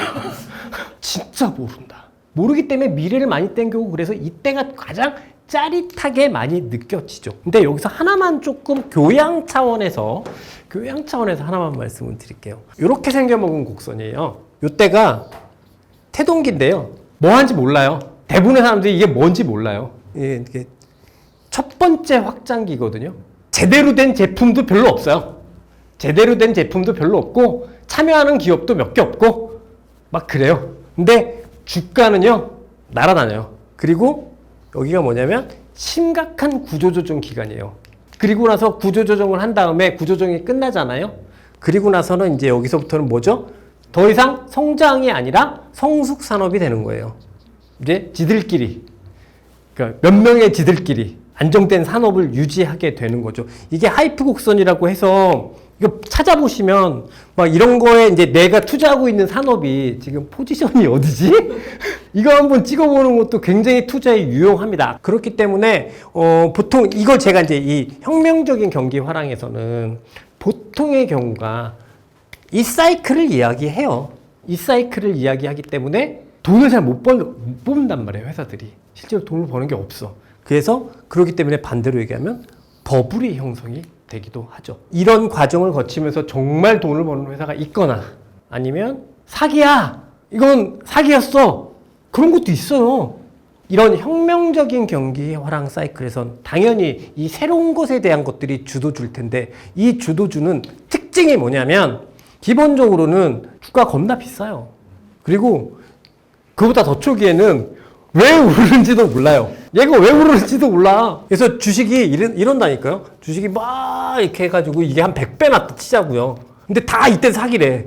진짜 모른다. 모르기 때문에 미래를 많이 땡겨오고 그래서 이때가 가장 짜릿하게 많이 느껴지죠. 근데 여기서 하나만 조금 교양 차원에서 하나만 말씀을 드릴게요. 이렇게 생겨먹은 곡선이에요. 이때가 태동기인데요. 뭐 하는지 몰라요. 대부분의 사람들이 이게 뭔지 몰라요. 이게 첫 번째 확장기거든요. 제대로 된 제품도 별로 없어요. 제대로 된 제품도 별로 없고 참여하는 기업도 몇 개 없고 막 그래요. 근데 주가는요 날아다녀요. 그리고 여기가 뭐냐면 심각한 구조조정 기간이에요. 그리고 나서 구조조정을 한 다음에 구조조정이 끝나잖아요. 그리고 나서는 이제 여기서부터는 뭐죠? 더 이상 성장이 아니라 성숙 산업이 되는 거예요. 이제 지들끼리, 그러니까 몇 명의 지들끼리 안정된 산업을 유지하게 되는 거죠. 이게 하이프 곡선이라고 해서 이거 찾아보시면 막 이런 거에 이제 내가 투자하고 있는 산업이 지금 포지션이 어디지? 이거 한번 찍어보는 것도 굉장히 투자에 유용합니다. 그렇기 때문에 보통 이걸 제가 이제 이 혁명적인 경기 화랑에서는 보통의 경우가 이 사이클을 이야기해요. 이 사이클을 이야기하기 때문에 돈을 잘 못 뽑는단 말이에요, 회사들이. 실제로 돈을 버는 게 없어. 그래서 그렇기 때문에 반대로 얘기하면 버블이 형성이 되기도 하죠. 이런 과정을 거치면서 정말 돈을 버는 회사가 있거나 아니면 사기야! 이건 사기였어! 그런 것도 있어요. 이런 혁명적인 경기 화랑 사이클에선 당연히 이 새로운 것에 대한 것들이 주도줄 텐데 이 주도주는 특징이 뭐냐면 기본적으로는 주가 겁나 비싸요. 그리고 그보다 더 초기에는 왜 오르는지도 몰라요. 얘가 왜 오르는지도 몰라. 그래서 주식이 이런다니까요. 주식이 막 이렇게 해가지고 이게 한 100배 났다 치자고요. 근데 다 이때 사기래.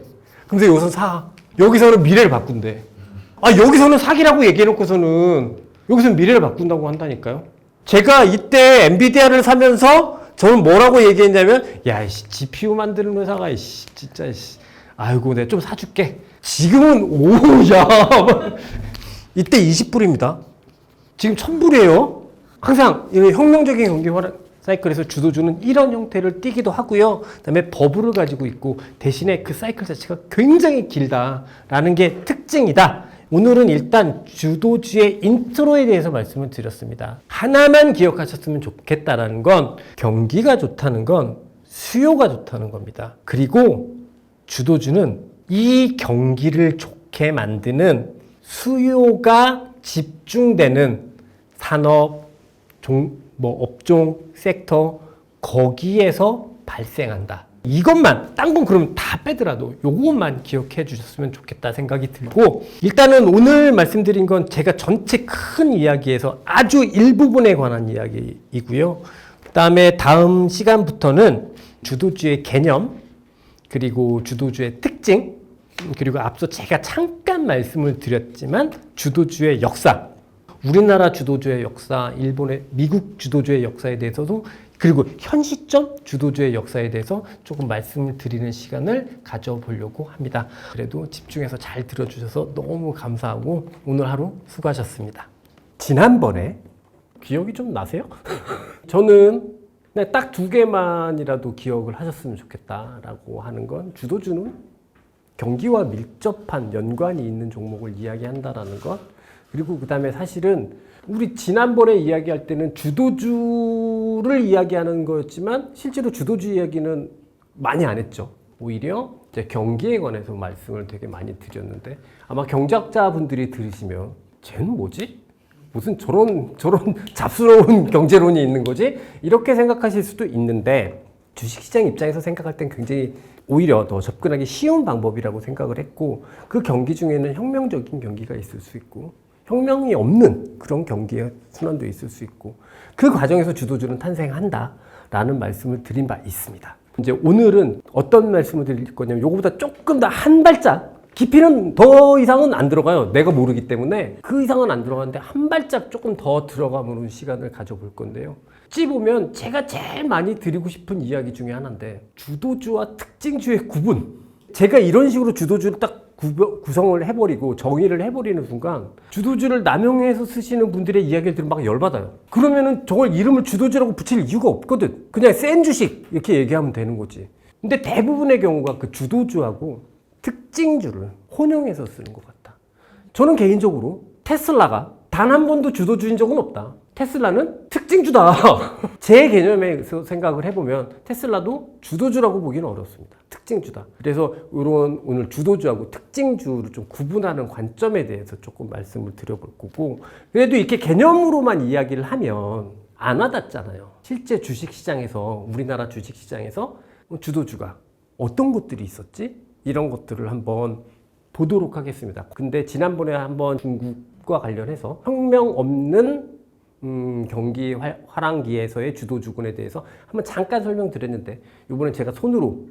근데 여기서 사. 여기서는 미래를 바꾼대. 아, 여기서는 사기라고 얘기해놓고서는 여기서는 미래를 바꾼다고 한다니까요. 제가 이때 엔비디아를 사면서 저는 뭐라고 얘기했냐면, 야, GPU 만드는 회사가, 진짜, 아이고, 내가 좀 사줄게. 지금은, 오, 야. 이때 20불입니다. 지금 1000불이에요. 항상 이런 혁명적인 경기 사이클에서 주도주는 이런 형태를 띠기도 하고요. 그다음에 버블을 가지고 있고 대신에 그 사이클 자체가 굉장히 길다라는 게 특징이다. 오늘은 일단 주도주의 인트로에 대해서 말씀을 드렸습니다. 하나만 기억하셨으면 좋겠다라는 건 경기가 좋다는 건 수요가 좋다는 겁니다. 그리고 주도주는 이 경기를 좋게 만드는 수요가 집중되는 산업, 업종, 섹터 거기에서 발생한다. 이것만, 딴 건 그러면 다 빼더라도 요것만 기억해 주셨으면 좋겠다 생각이 들고, 일단은 오늘 말씀드린 건 제가 전체 큰 이야기에서 아주 일부분에 관한 이야기이고요. 그다음에 다음 시간부터는 주도주의 개념, 그리고 주도주의 특징, 그리고 앞서 제가 잠깐 말씀을 드렸지만 주도주의 역사, 우리나라 주도주의 역사, 미국 주도주의 역사에 대해서도, 그리고 현 시점 주도주의 역사에 대해서 조금 말씀을 드리는 시간을 가져보려고 합니다. 그래도 집중해서 잘 들어주셔서 너무 감사하고 오늘 하루 수고하셨습니다. 지난번에 기억이 좀 나세요? 저는 딱 2개만이라도 기억을 하셨으면 좋겠다라고 하는 건, 주도주는 경기와 밀접한 연관이 있는 종목을 이야기한다라는 것, 그리고 그 다음에 사실은 우리 지난번에 이야기할 때는 주도주를 이야기하는 거였지만 실제로 주도주 이야기는 많이 안 했죠. 오히려 이제 경기에 관해서 말씀을 되게 많이 드렸는데, 아마 경제학자분들이 들으시면 쟤는 뭐지? 무슨 저런 잡스러운 경제론이 있는 거지? 이렇게 생각하실 수도 있는데, 주식시장 입장에서 생각할 땐 굉장히 오히려 더 접근하기 쉬운 방법이라고 생각을 했고, 그 경기 중에는 혁명적인 경기가 있을 수 있고 혁명이 없는 그런 경기의 순환도 있을 수 있고, 그 과정에서 주도주는 탄생한다라는 말씀을 드린 바 있습니다. 이제 오늘은 어떤 말씀을 드릴 거냐면, 요거보다 조금 더 한 발짝, 깊이는 더 이상은 안 들어가요. 내가 모르기 때문에 그 이상은 안 들어가는데 한 발짝 조금 더 들어가보는 시간을 가져볼 건데요. 어찌 보면 제가 제일 많이 드리고 싶은 이야기 중에 하나인데, 주도주와 특징주의 구분. 제가 이런 식으로 주도주를 딱 구성을 해버리고 정의를 해버리는 순간 주도주를 남용해서 쓰시는 분들의 이야기를 들으면 막 열받아요. 그러면은 저걸 이름을 주도주라고 붙일 이유가 없거든. 그냥 센 주식 이렇게 얘기하면 되는 거지. 근데 대부분의 경우가 그 주도주하고 특징주를 혼용해서 쓰는 것 같다. 저는 개인적으로 테슬라가 단 한 번도 주도주인 적은 없다. 테슬라는 특징주다. 제 개념에서 생각을 해보면 테슬라도 주도주라고 보기는 어렵습니다. 특징주다. 그래서 이런 오늘 주도주하고 특징주를 좀 구분하는 관점에 대해서 조금 말씀을 드려볼 거고, 그래도 이렇게 개념으로만 이야기를 하면 안 와닿잖아요. 실제 주식시장에서, 우리나라 주식시장에서 주도주가 어떤 것들이 있었지? 이런 것들을 한번 보도록 하겠습니다. 근데 지난번에 한번 중국과 관련해서 혁명 없는 경기 화랑기에서의 주도주군에 대해서 한번 잠깐 설명드렸는데, 이번엔 제가 손으로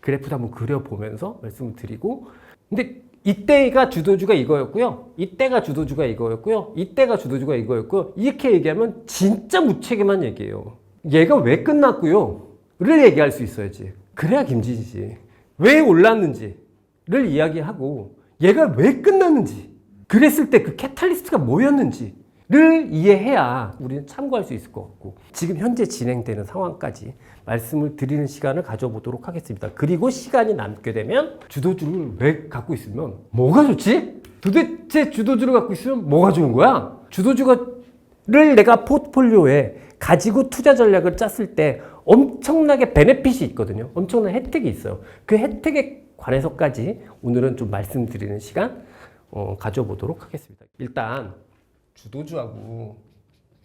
그래프도 한번 그려보면서 말씀을 드리고, 근데 이때가 주도주가 이거였고요, 이때가 주도주가 이거였고요, 이때가 주도주가 이거였고요, 이렇게 얘기하면 진짜 무책임한 얘기예요. 얘가 왜 끝났고요 를 얘기할 수 있어야지. 그래야 김진이지. 왜 올랐는지를 이야기하고, 얘가 왜 끝났는지, 그랬을 때 그 캐탈리스트가 뭐였는지 를 이해해야 우리는 참고할 수 있을 것 같고, 지금 현재 진행되는 상황까지 말씀을 드리는 시간을 가져보도록 하겠습니다. 그리고 시간이 남게 되면 주도주를 왜 갖고 있으면 뭐가 좋지? 도대체 주도주를 갖고 있으면 뭐가 좋은 거야? 주도주를 내가 포트폴리오에 가지고 투자 전략을 짰을 때 엄청나게 베네핏이 있거든요. 엄청난 혜택이 있어요. 그 혜택에 관해서까지 오늘은 좀 말씀드리는 시간 가져보도록 하겠습니다. 일단 주도주하고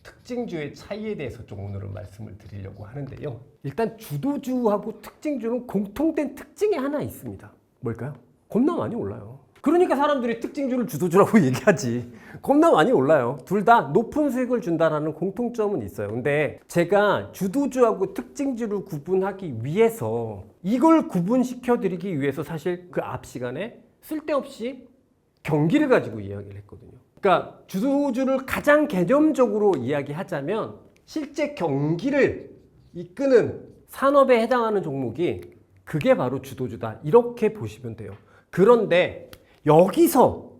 특징주의 차이에 대해서 좀 오늘은 말씀을 드리려고 하는데요. 일단 주도주하고 특징주는 공통된 특징이 하나 있습니다. 뭘까요? 겁나 많이 올라요. 그러니까 사람들이 특징주를 주도주라고 얘기하지. 겁나 많이 올라요. 둘 다 높은 수익을 준다라는 공통점은 있어요. 근데 제가 주도주하고 특징주를 구분하기 위해서, 이걸 구분시켜 드리기 위해서 사실 그 앞 시간에 쓸데없이 경기를 가지고 이야기를 했거든요. 그러니까 주도주를 가장 개념적으로 이야기하자면 실제 경기를 이끄는 산업에 해당하는 종목이 그게 바로 주도주다, 이렇게 보시면 돼요. 그런데 여기서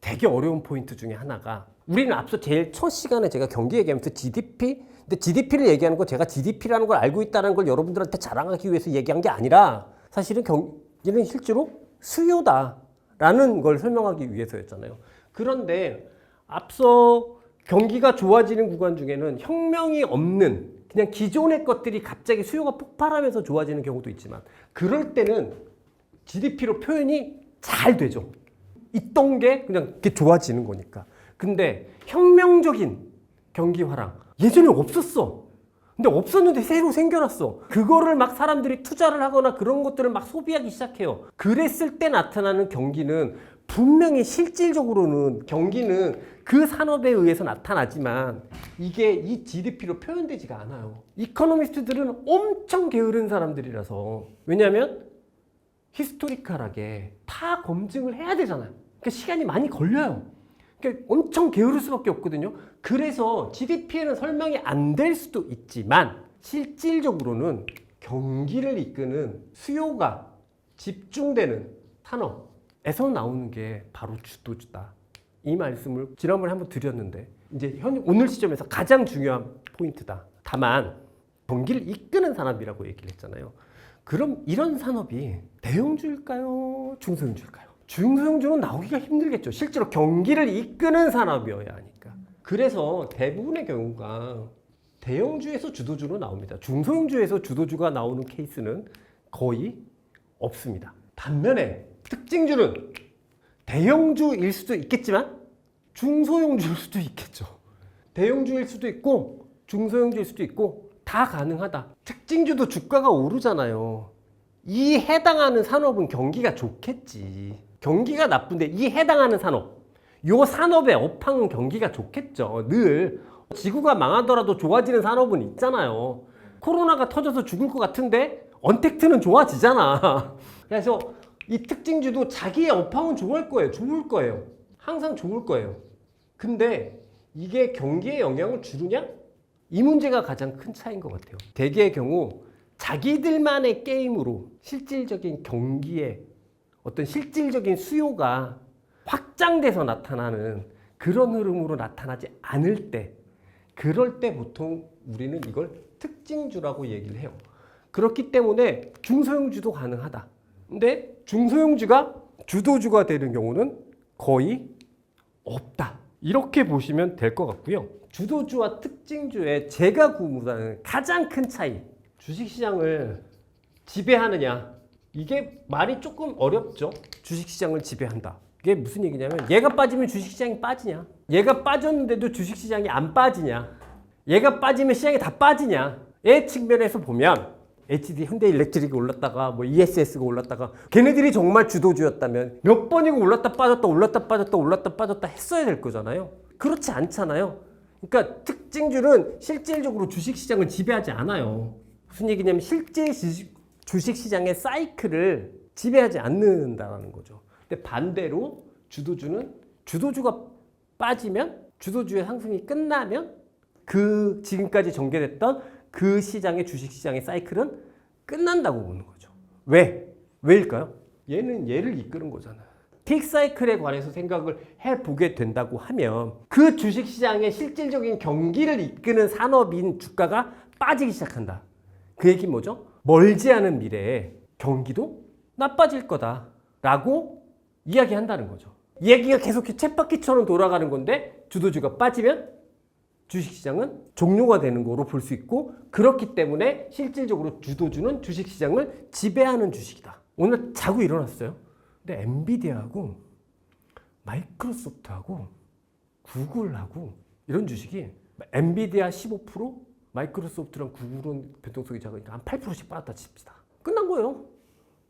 되게 어려운 포인트 중에 하나가, 우리는 앞서 제일 첫 시간에 제가 경기 얘기하면서 GDP, 근데 GDP를 얘기하는 거, 제가 GDP라는 걸 알고 있다는 걸 여러분들한테 자랑하기 위해서 얘기한 게 아니라, 사실은 경기는 실제로 수요다 라는 걸 설명하기 위해서였잖아요. 그런데 앞서 경기가 좋아지는 구간 중에는 혁명이 없는 그냥 기존의 것들이 갑자기 수요가 폭발하면서 좋아지는 경우도 있지만 그럴 때는 GDP로 표현이 잘 되죠. 있던 게 그냥 이렇게 좋아지는 거니까. 근데 혁명적인 경기 화랑 예전에 없었어. 근데 없었는데 새로 생겨났어. 그거를 막 사람들이 투자를 하거나 그런 것들을 막 소비하기 시작해요. 그랬을 때 나타나는 경기는 분명히 실질적으로는 경기는 그 산업에 의해서 나타나지만 이게 이 GDP로 표현되지가 않아요. 이코노미스트들은 엄청 게으른 사람들이라서. 왜냐하면 히스토리컬하게 다 검증을 해야 되잖아요. 그러니까 시간이 많이 걸려요. 그러니까 엄청 게으를 수밖에 없거든요. 그래서 GDP에는 설명이 안 될 수도 있지만 실질적으로는 경기를 이끄는 수요가 집중되는 산업에서 나오는 게 바로 주도주다. 이 말씀을 지난번에 한번 드렸는데 이제 오늘 시점에서 가장 중요한 포인트다. 다만 경기를 이끄는 산업이라고 얘기를 했잖아요. 그럼 이런 산업이 대형주일까요? 중소형주일까요? 중소형주는 나오기가 힘들겠죠. 실제로 경기를 이끄는 산업이어야 하니까. 그래서 대부분의 경우가 대형주에서 주도주로 나옵니다. 중소형주에서 주도주가 나오는 케이스는 거의 없습니다. 반면에 특징주는 대형주일 수도 있겠지만 중소형주일 수도 있겠죠. 대형주일 수도 있고 중소형주일 수도 있고 다 가능하다. 특징주도 주가가 오르잖아요. 이 해당하는 산업은 경기가 좋겠지. 경기가 나쁜데 이 해당하는 산업, 요 산업의 업황은 경기가 좋겠죠. 늘 지구가 망하더라도 좋아지는 산업은 있잖아요. 코로나가 터져서 죽을 것 같은데 언택트는 좋아지잖아. 그래서 이 특징주도 자기의 업황은 좋을 거예요. 좋을 거예요. 항상 좋을 거예요. 근데 이게 경기에 영향을 주느냐? 이 문제가 가장 큰 차이인 것 같아요. 대개의 경우 자기들만의 게임으로 실질적인 경기에 어떤 실질적인 수요가 확장돼서 나타나는 그런 흐름으로 나타나지 않을 때, 그럴 때 보통 우리는 이걸 특징주라고 얘기를 해요. 그렇기 때문에 중소형주도 가능하다. 근데 중소형주가 주도주가 되는 경우는 거의 없다. 이렇게 보시면 될 것 같고요. 주도주와 특징주의 제가 구분하는 가장 큰 차이, 주식시장을 지배하느냐, 이게 말이 조금 어렵죠. 주식시장을 지배한다. 이게 무슨 얘기냐면 얘가 빠지면 주식시장이 빠지냐, 얘가 빠졌는데도 주식시장이 안 빠지냐, 얘가 빠지면 시장이 다 빠지냐, 의 측면에서 보면 HD 현대일렉트릭이 올랐다가 뭐 ESS가 올랐다가 걔네들이 정말 주도주였다면 몇 번이고 올랐다 빠졌다 올랐다 빠졌다 올랐다 빠졌다 했어야 될 거잖아요. 그렇지 않잖아요. 그러니까 특징주는 실질적으로 주식시장을 지배하지 않아요. 무슨 얘기냐면 실제 주식시장의 사이클을 지배하지 않는다는 거죠. 근데 반대로 주도주는 주도주가 빠지면, 주도주의 상승이 끝나면 그 지금까지 전개됐던 그 시장의 주식시장의 사이클은 끝난다고 보는 거죠. 왜? 왜일까요? 얘는 얘를 이끄는 거잖아요. 틱 사이클에 관해서 생각을 해보게 된다고 하면 그 주식시장의 실질적인 경기를 이끄는 산업인 주가가 빠지기 시작한다. 그 얘기 뭐죠? 멀지 않은 미래에 경기도 나빠질 거다라고 이야기한다는 거죠. 얘기가 계속 쳇바퀴처럼 돌아가는 건데 주도주가 빠지면 주식시장은 종료가 되는 거로 볼 수 있고, 그렇기 때문에 실질적으로 주도주는 주식시장을 지배하는 주식이다. 오늘 자고 일어났어요. 근데 엔비디아하고 마이크로소프트하고 구글하고 이런 주식이 엔비디아 15%, 마이크로소프트랑 구글은 변동성이 작으니까 한 8%씩 빠졌다 칩시다. 끝난 거예요.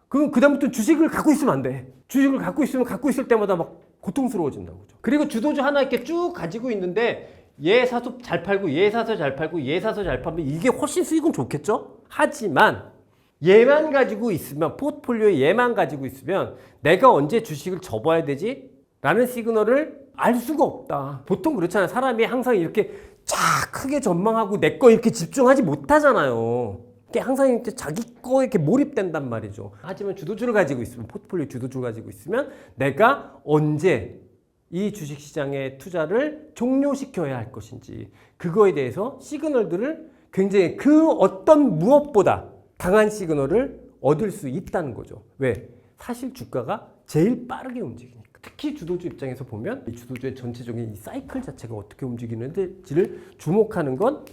그럼 그다음부터 주식을 갖고 있으면 안 돼. 주식을 갖고 있으면 갖고 있을 때마다 막 고통스러워진다는 거죠. 그리고 주도주 하나 이렇게 쭉 가지고 있는데 얘 사서 잘 팔고 얘 사서 잘 팔고 얘 사서 잘 팔면 이게 훨씬 수익은 좋겠죠? 하지만 얘만 가지고 있으면, 포트폴리오에 얘만 가지고 있으면 내가 언제 주식을 접어야 되지? 라는 시그널을 알 수가 없다. 보통 그렇잖아요. 사람이 항상 이렇게 쫙 크게 전망하고 내 거 이렇게 집중하지 못하잖아요. 항상 이렇게 자기 거에 이렇게 몰입된단 말이죠. 하지만 주도주를 가지고 있으면, 포트폴리오 주도주를 가지고 있으면 내가 언제 이 주식시장의 투자를 종료시켜야 할 것인지, 그거에 대해서 시그널들을 굉장히 그 어떤 무엇보다 강한 시그널을 얻을 수 있다는 거죠. 왜? 사실 주가가 제일 빠르게 움직이니까. 특히 주도주 입장에서 보면 이 주도주의 전체적인 이 사이클 자체가 어떻게 움직이는지를 주목하는 건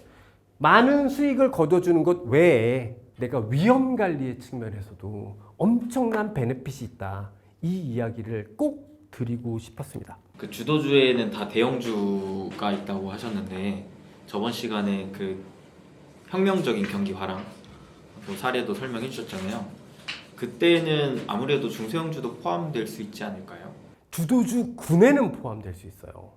많은 수익을 거둬주는 것 외에 내가 위험 관리의 측면에서도 엄청난 베네핏이 있다. 이 이야기를 꼭 드리고 싶었습니다. 그 주도주에는 다 대형주가 있다고 하셨는데 저번 시간에 그 혁명적인 경기 화랑 그 사례도 설명해 주셨잖아요. 그때는 아무래도 중소형주도 포함될 수 있지 않을까요? 주도주 군에는 포함될 수 있어요.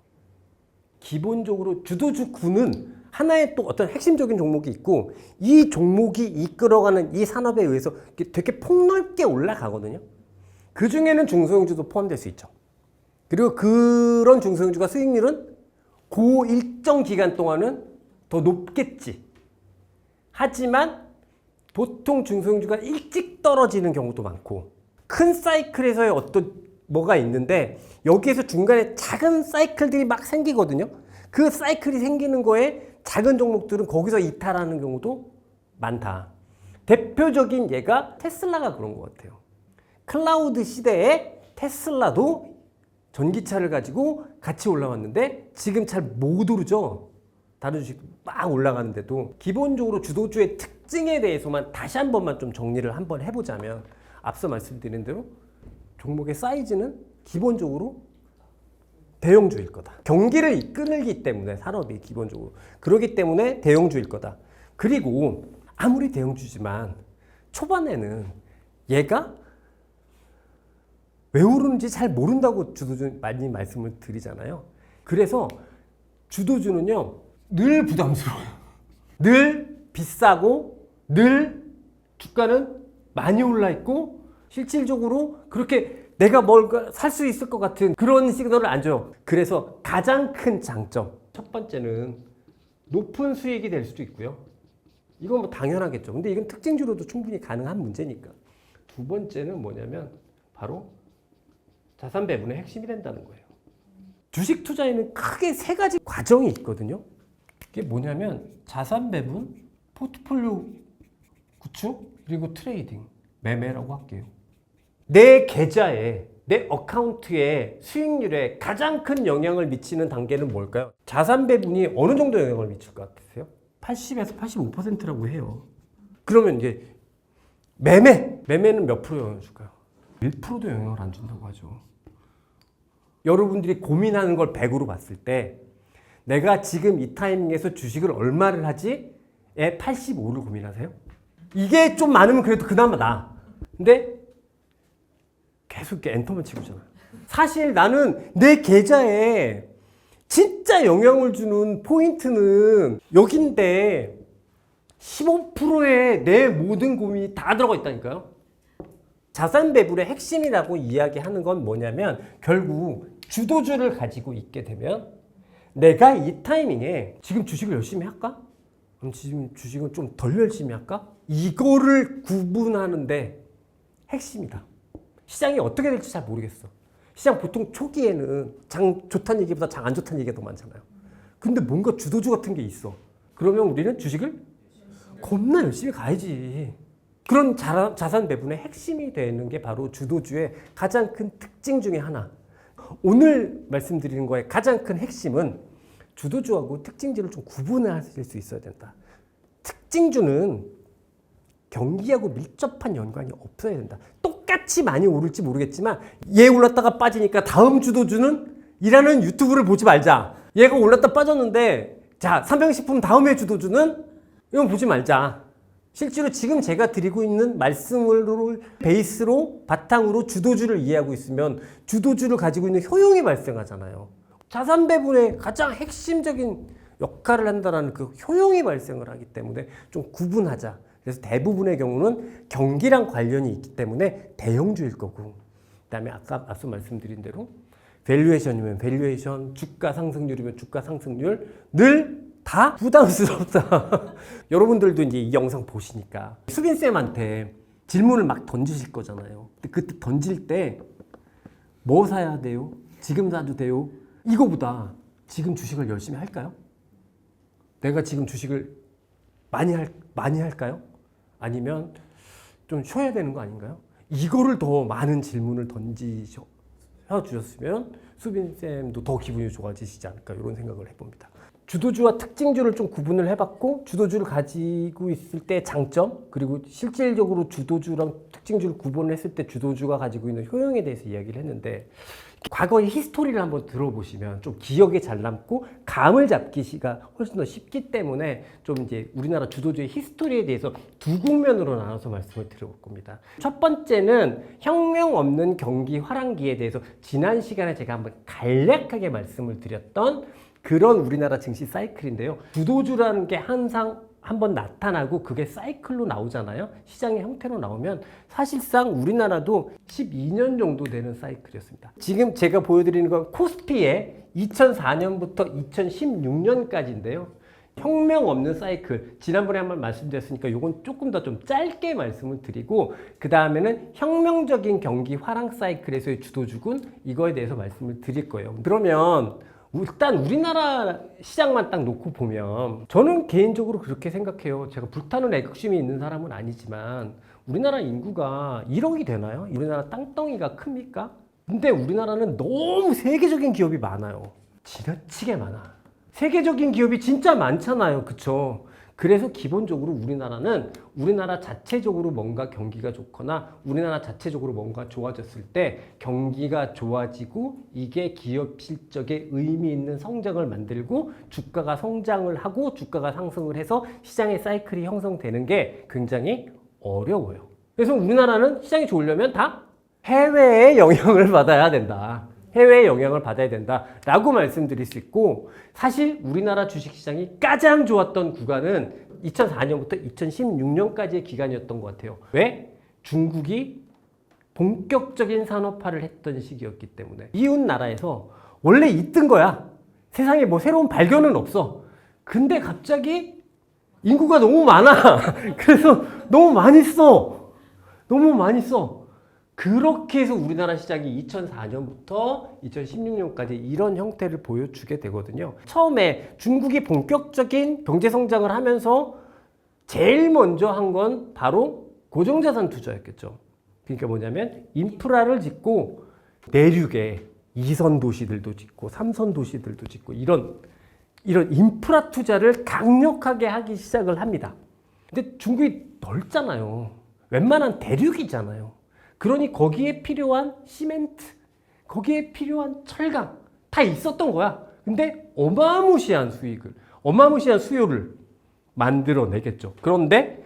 기본적으로 주도주 군은 하나의 또 어떤 핵심적인 종목이 있고 이 종목이 이끌어가는 이 산업에 의해서 되게 폭넓게 올라가거든요. 그 중에는 중소형주도 포함될 수 있죠. 그리고 그런 중소형주가 수익률은 그 일정 기간 동안은 더 높겠지. 하지만 보통 중소형주가 일찍 떨어지는 경우도 많고 큰 사이클에서의 어떤 뭐가 있는데 여기에서 중간에 작은 사이클들이 막 생기거든요. 그 사이클이 생기는 거에 작은 종목들은 거기서 이탈하는 경우도 많다. 대표적인 예가 테슬라가 그런 것 같아요. 클라우드 시대에 테슬라도 전기차를 가지고 같이 올라왔는데 지금 잘 못 오르죠. 다른 주식 막 올라가는데도 기본적으로 주도주의 특징에 대해서만 다시 한 번만 좀 정리를 한번 해보자면 앞서 말씀드린 대로 종목의 사이즈는 기본적으로 대형주일 거다. 경기를 이끌기 때문에 산업이 기본적으로 그러기 때문에 대형주일 거다. 그리고 아무리 대형주지만 초반에는 얘가 왜 오르는지 잘 모른다고 주도주 많이 말씀을 드리잖아요. 그래서 주도주는요 늘 부담스러워요. 늘 비싸고 늘 주가는 많이 올라 있고 실질적으로 그렇게 내가 뭘 살 수 있을 것 같은 그런 시그널을 안 줘요. 그래서 가장 큰 장점 첫 번째는 높은 수익이 될 수도 있고요. 이건 뭐 당연하겠죠. 근데 이건 특징주로도 충분히 가능한 문제니까. 두 번째는 뭐냐면 바로 자산 배분의 핵심이 된다는 거예요. 주식 투자에는 크게 세 가지 과정이 있거든요. 이게 뭐냐면 자산 배분, 포트폴리오 구축, 그리고 트레이딩, 매매라고 할게요. 내 계좌에, 내 어카운트에 수익률에 가장 큰 영향을 미치는 단계는 뭘까요? 자산 배분이 어느 정도 영향을 미칠 것 같으세요? 80에서 85%라고 해요. 그러면 이제 매매는 몇 프로 영향을 줄까요? 1%도 영향을 안 준다고 하죠. 여러분들이 고민하는 걸 100으로 봤을 때 내가 지금 이 타이밍에서 주식을 얼마를 하지? 에 85를 고민하세요? 이게 좀 많으면 그래도 그나마 나아. 근데 계속 이렇게 엔터만 치고 있잖아요. 사실 나는 내 계좌에 진짜 영향을 주는 포인트는 여긴데 15%에 내 모든 고민이 다 들어가 있다니까요. 자산 배분의 핵심이라고 이야기하는 건 뭐냐면 결국 주도주를 가지고 있게 되면 내가 이 타이밍에 지금 주식을 열심히 할까? 그럼 지금 주식은 좀 덜 열심히 할까? 이거를 구분하는데 핵심이다. 시장이 어떻게 될지 잘 모르겠어. 시장 보통 초기에는 장 좋다는 얘기보다 장 안 좋다는 얘기가 더 많잖아요. 근데 뭔가 주도주 같은 게 있어. 그러면 우리는 주식을 겁나 열심히 가야지. 그런 자산 배분의 핵심이 되는 게 바로 주도주의 가장 큰 특징 중에 하나. 오늘 말씀드리는 거의 가장 큰 핵심은 주도주하고 특징주를 좀 구분하실 수 있어야 된다. 특징주는 경기하고 밀접한 연관이 없어야 된다. 똑같이 많이 오를지 모르겠지만 얘 올랐다가 빠지니까 다음 주도주는 이라는 유튜브를 보지 말자. 얘가 올랐다 빠졌는데 자 삼성식품 다음에 주도주는 이건 보지 말자. 실제로 지금 제가 드리고 있는 말씀을 베이스로 바탕으로 주도주를 이해하고 있으면 주도주를 가지고 있는 효용이 발생하잖아요. 자산 배분의 가장 핵심적인 역할을 한다는 그 효용이 발생을 하기 때문에 좀 구분하자. 그래서 대부분의 경우는 경기랑 관련이 있기 때문에 대형주일 거고 그다음에 앞서 말씀드린 대로 밸류에이션이면 밸류에이션, 주가 상승률이면 주가 상승률 늘 다 부담스럽다. 여러분들도 이제 이 영상 보시니까 수빈쌤한테 질문을 막 던지실 거잖아요. 근데 그때 던질 때 뭐 사야 돼요? 지금 사도 돼요? 이거보다 지금 주식을 열심히 할까요? 내가 지금 주식을 많이 할까요? 아니면 좀 쉬어야 되는 거 아닌가요? 이거를 더 많은 질문을 던지셔주셨으면 수빈쌤도 더 기분이 좋아지시지 않을까 이런 생각을 해봅니다. 주도주와 특징주를 좀 구분을 해봤고 주도주를 가지고 있을 때 장점 그리고 실질적으로 주도주랑 특징주를 구분을 했을 때 주도주가 가지고 있는 효용에 대해서 이야기를 했는데 과거의 히스토리를 한번 들어보시면 좀 기억에 잘 남고 감을 잡기가 훨씬 더 쉽기 때문에 좀 이제 우리나라 주도주의 히스토리에 대해서 두 국면으로 나눠서 말씀을 드려볼 겁니다. 첫 번째는 혁명 없는 경기 화랑기에 대해서 지난 시간에 제가 한번 간략하게 말씀을 드렸던 그런 우리나라 증시 사이클인데요. 주도주라는 게 항상 한번 나타나고 그게 사이클로 나오잖아요. 시장의 형태로 나오면 사실상 우리나라도 12년 정도 되는 사이클이었습니다. 지금 제가 보여드리는 건 코스피의 2004년부터 2016년까지인데요. 혁명 없는 사이클, 지난번에 한번 말씀드렸으니까 이건 조금 더 좀 짧게 말씀을 드리고 그 다음에는 혁명적인 경기 화랑 사이클에서의 주도주군 이거에 대해서 말씀을 드릴 거예요. 그러면 일단 우리나라 시장만 딱 놓고 보면 저는 개인적으로 그렇게 생각해요. 제가 불타는 애국심이 있는 사람은 아니지만 우리나라 인구가 1억이 되나요? 우리나라 땅덩이가 큽니까? 근데 우리나라는 너무 세계적인 기업이 많아요. 지나치게 많아. 세계적인 기업이 진짜 많잖아요. 그쵸? 그래서 기본적으로 우리나라는 우리나라 자체적으로 뭔가 경기가 좋거나 우리나라 자체적으로 뭔가 좋아졌을 때 경기가 좋아지고 이게 기업 실적에 의미 있는 성장을 만들고 주가가 성장을 하고 주가가 상승을 해서 시장의 사이클이 형성되는 게 굉장히 어려워요. 그래서 우리나라는 시장이 좋으려면 다 해외의 영향을 받아야 된다. 해외의 영향을 받아야 된다라고 말씀드릴 수 있고 사실 우리나라 주식시장이 가장 좋았던 구간은 2004년부터 2016년까지의 기간이었던 것 같아요. 왜? 중국이 본격적인 산업화를 했던 시기였기 때문에 이웃 나라에서 원래 있던 거야. 세상에 뭐 새로운 발견은 없어. 근데 갑자기 인구가 너무 많아. 그래서 너무 많이 써. 너무 많이 써. 그렇게 해서 우리나라 시장이 2004년부터 2016년까지 이런 형태를 보여주게 되거든요. 처음에 중국이 본격적인 경제성장을 하면서 제일 먼저 한 건 바로 고정자산 투자였겠죠. 그러니까 뭐냐면 인프라를 짓고 내륙에 2선 도시들도 짓고 3선 도시들도 짓고 이런 인프라 투자를 강력하게 하기 시작을 합니다. 근데 중국이 넓잖아요. 웬만한 대륙이잖아요. 그러니 거기에 필요한 시멘트, 거기에 필요한 철강 다 있었던 거야. 근데 어마무시한 수익을, 어마무시한 수요를 만들어내겠죠. 그런데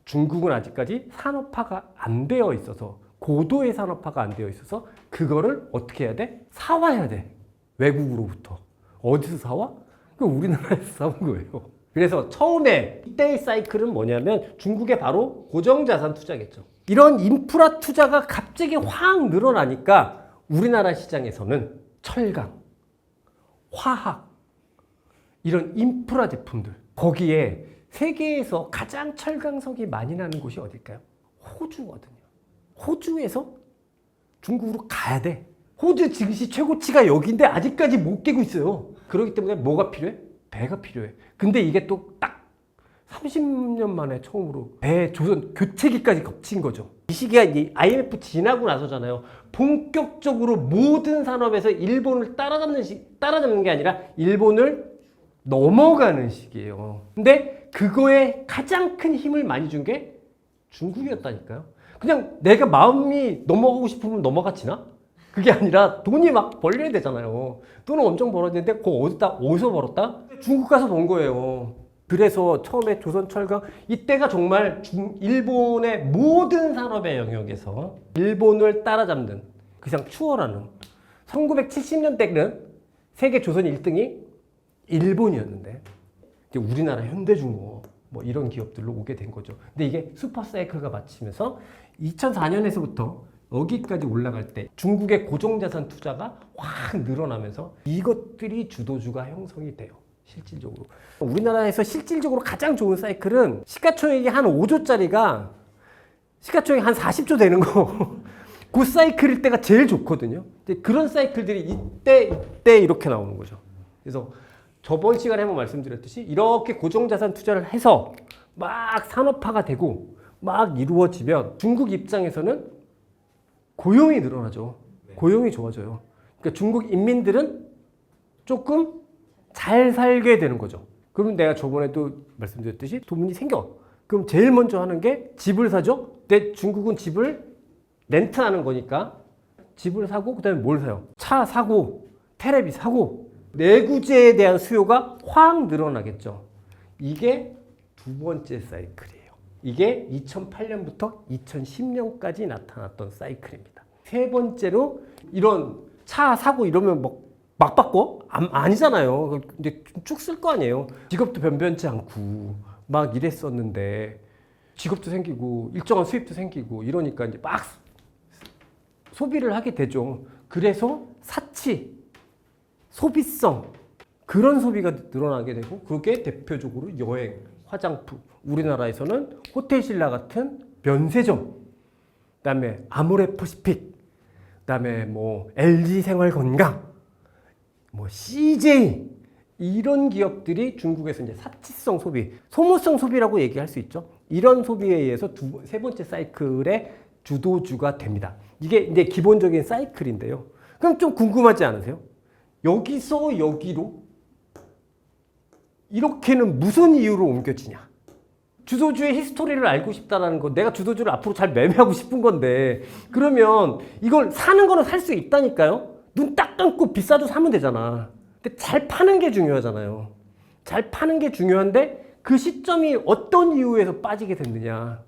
중국은 아직까지 산업화가 안 되어 있어서 고도의 산업화가 안 되어 있어서 그거를 어떻게 해야 돼? 사와야 돼. 외국으로부터. 어디서 사와? 그 우리나라에서 사온 거예요. 그래서 처음에 이때의 사이클은 뭐냐면 중국의 바로 고정자산 투자겠죠. 이런 인프라 투자가 갑자기 확 늘어나니까 우리나라 시장에서는 철강, 화학, 이런 인프라 제품들 거기에 세계에서 가장 철강석이 많이 나는 곳이 어딜까요? 호주거든요. 호주에서 중국으로 가야 돼. 호주 증시 최고치가 여기인데 아직까지 못 깨고 있어요. 그렇기 때문에 뭐가 필요해? 배가 필요해. 근데 이게 또 딱 30년 만에 처음으로 배 조선 교체기까지 겹친 거죠. 이 시기가 이제 IMF 지나고 나서잖아요. 본격적으로 모든 산업에서 일본을 따라잡는 게 아니라 일본을 넘어가는 시기예요. 근데 그거에 가장 큰 힘을 많이 준 게 중국이었다니까요. 그냥 내가 마음이 넘어가고 싶으면 넘어가지나? 그게 아니라 돈이 막 벌려야 되잖아야 돈을 엄청 벌어야 되는데 그거 어디서 벌었다? 중국 가서 번 거예요. 그래서 처음에 조선철강 이때가 정말 일본의 모든 산업의 영역에서 일본을 따라잡는 그냥 추월하는 1970년대는 세계 조선 1등이 일본이었는데 이제 우리나라 현대중공업 뭐 이런 기업들로 오게 된 거죠. 근데 이게 슈퍼사이클과 맞추면서 2004년에서부터 여기까지 올라갈 때 중국의 고정자산 투자가 확 늘어나면서 이것들이 주도주가 형성이 돼요. 실질적으로. 우리나라에서 실질적으로 가장 좋은 사이클은 시가총액이 한 5조짜리가 시가총액 한 40조 되는 거. 그 사이클일 때가 제일 좋거든요. 그런 사이클들이 이때 이렇게 나오는 거죠. 그래서 저번 시간에 한번 말씀드렸듯이 이렇게 고정자산 투자를 해서 막 산업화가 되고 막 이루어지면 중국 입장에서는 고용이 늘어나죠. 고용이 좋아져요. 그러니까 중국 인민들은 조금 잘 살게 되는 거죠. 그럼 내가 저번에도 말씀드렸듯이 돈이 생겨. 그럼 제일 먼저 하는 게 집을 사죠. 근데 중국은 집을 렌트하는 거니까 집을 사고 그다음에 뭘 사요? 차 사고 테레비 사고 내구재에 대한 수요가 확 늘어나겠죠. 이게 두 번째 사이클이에요. 이게 2008년부터 2010년까지 나타났던 사이클입니다. 세 번째로 이런 차 사고 이러면 막 바꿔? 아니잖아요. 근데 쭉 쓸 거 아니에요. 직업도 변변치 않고 막 이랬었는데 직업도 생기고 일정한 수입도 생기고 이러니까 이제 막 소비를 하게 되죠. 그래서 사치, 소비성 그런 소비가 늘어나게 되고 그게 대표적으로 여행, 화장품, 우리나라에서는 호텔신라 같은 면세점, 그다음에 아모레퍼시픽, 그다음에 뭐 LG 생활건강, 뭐 CJ 이런 기업들이 중국에서 이제 사치성 소비, 소모성 소비라고 얘기할 수 있죠. 이런 소비에 의해서 세 번째 사이클의 주도주가 됩니다. 이게 이제 기본적인 사이클인데요. 그럼 좀 궁금하지 않으세요? 여기서 여기로 이렇게는 무슨 이유로 옮겨지냐? 주도주의 히스토리를 알고 싶다는 거, 내가 주도주를 앞으로 잘 매매하고 싶은 건데 그러면 이걸 사는 거는 살 수 있다니까요. 눈 딱 감고 비싸도 사면 되잖아. 근데 잘 파는 게 중요하잖아요. 잘 파는 게 중요한데 그 시점이 어떤 이유에서 빠지게 됐느냐.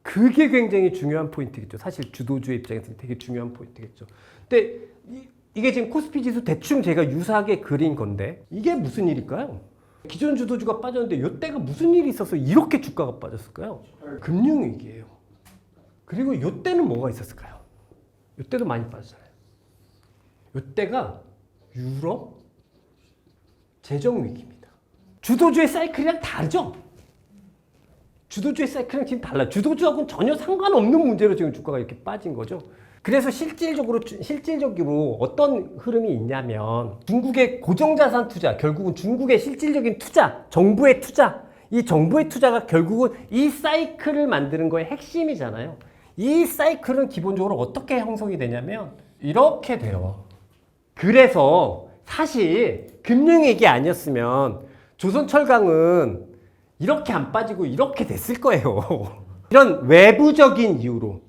그게 굉장히 중요한 포인트겠죠. 사실 주도주의 입장에서는 되게 중요한 포인트겠죠. 근데 이게 지금 코스피 지수 대충 제가 유사하게 그린 건데 이게 무슨 일일까요? 기존 주도주가 빠졌는데 이때가 무슨 일이 있어서 이렇게 주가가 빠졌을까요? 금융위기예요. 그리고 이때는 뭐가 있었을까요? 이때도 많이 빠졌잖아요. 이때가 유럽 재정위기입니다. 주도주의 사이클이랑 다르죠? 주도주의 사이클은 지금 달라요. 주도주하고는 전혀 상관없는 문제로 지금 주가가 이렇게 빠진 거죠. 그래서 실질적으로 어떤 흐름이 있냐면 중국의 고정자산 투자, 결국은 중국의 실질적인 투자, 정부의 투자, 이 정부의 투자가 결국은 이 사이클을 만드는 거의 핵심이잖아요. 이 사이클은 기본적으로 어떻게 형성이 되냐면 이렇게 돼요. 그래서 사실 금융위기 아니었으면 조선철강은 이렇게 안 빠지고 이렇게 됐을 거예요. 이런 외부적인 이유로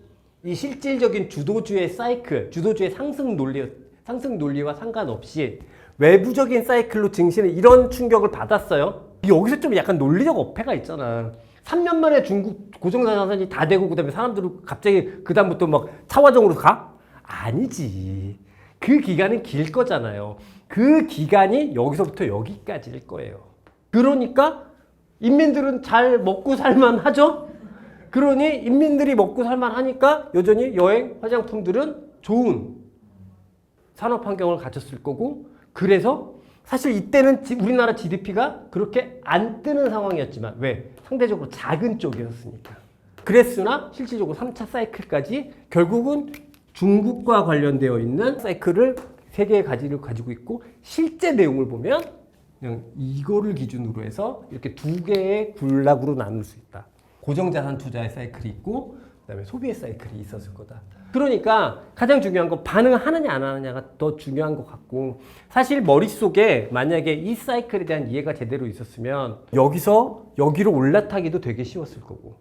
이 실질적인 주도주의 사이클, 주도주의 상승 논리와 상관없이 외부적인 사이클로 증시는 이런 충격을 받았어요. 여기서 좀 약간 논리적 어폐가 있잖아. 3년 만에 중국 고정자산이 다 되고 그다음에 사람들은 갑자기 그다음부터 막 차화정으로 가? 아니지. 그 기간은 길 거잖아요. 그 기간이 여기서부터 여기까지일 거예요. 그러니까 인민들은 잘 먹고 살만 하죠? 그러니 인민들이 먹고 살만 하니까 여전히 여행, 화장품들은 좋은 산업 환경을 가졌을 거고 그래서 사실 이때는 우리나라 GDP가 그렇게 안 뜨는 상황이었지만 왜? 상대적으로 작은 쪽이었으니까. 그랬으나 실질적으로 3차 사이클까지 결국은 중국과 관련되어 있는 사이클을 세 개의 가지를 가지고 있고 실제 내용을 보면 그냥 이거를 기준으로 해서 이렇게 두 개의 군락으로 나눌 수 있다. 고정자산 투자의 사이클이 있고 그다음에 소비의 사이클이 있었을 거다. 그러니까 가장 중요한 건 반응하느냐 안 하느냐가 더 중요한 것 같고 사실 머릿속에 만약에 이 사이클에 대한 이해가 제대로 있었으면 여기서 여기로 올라타기도 되게 쉬웠을 거고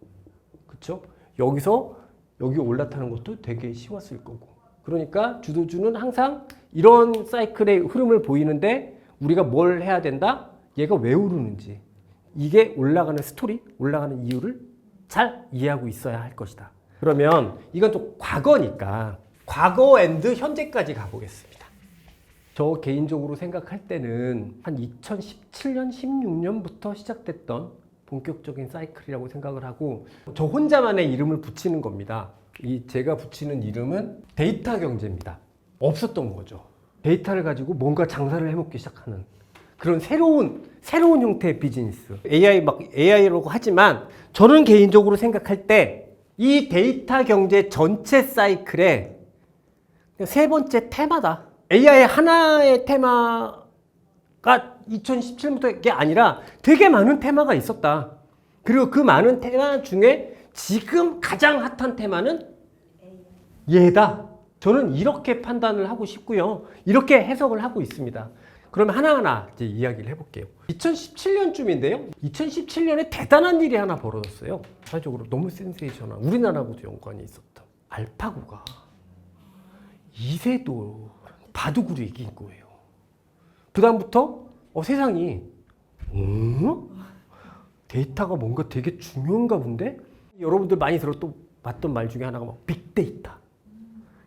그렇죠? 여기서 여기 올라타는 것도 되게 쉬웠을 거고 그러니까 주도주는 항상 이런 사이클의 흐름을 보이는데 우리가 뭘 해야 된다? 얘가 왜 오르는지 이게 올라가는 스토리, 올라가는 이유를 잘 이해하고 있어야 할 것이다. 그러면 이건 또 과거니까 과거 앤드 현재까지 가보겠습니다. 저 개인적으로 생각할 때는 한 2017년, 16년부터 시작됐던 본격적인 사이클이라고 생각을 하고 저 혼자만의 이름을 붙이는 겁니다. 제가 붙이는 이름은 데이터 경제입니다. 없었던 거죠. 데이터를 가지고 뭔가 장사를 해먹기 시작하는 그런 새로운 형태의 비즈니스. AI라고 하지만 저는 개인적으로 생각할 때 이 데이터 경제 전체 사이클의 세 번째 테마다. AI 하나의 테마가 2017부터 게 아니라 되게 많은 테마가 있었다. 그리고 그 많은 테마 중에 지금 가장 핫한 테마는 얘다. 저는 이렇게 판단을 하고 싶고요. 이렇게 해석을 하고 있습니다. 그러면 하나하나 이제 이야기를 해볼게요. 2017년쯤인데요. 2017년에 대단한 일이 하나 벌어졌어요. 사회적으로 너무 센세이션한 우리나라하고도 연관이 있었던 알파고가 2세도 바둑으로 이긴 거예요. 그 다음부터 세상이 데이터가 뭔가 되게 중요한가 본데? 여러분들 많이 봤던 말 중에 하나가 막 빅데이터.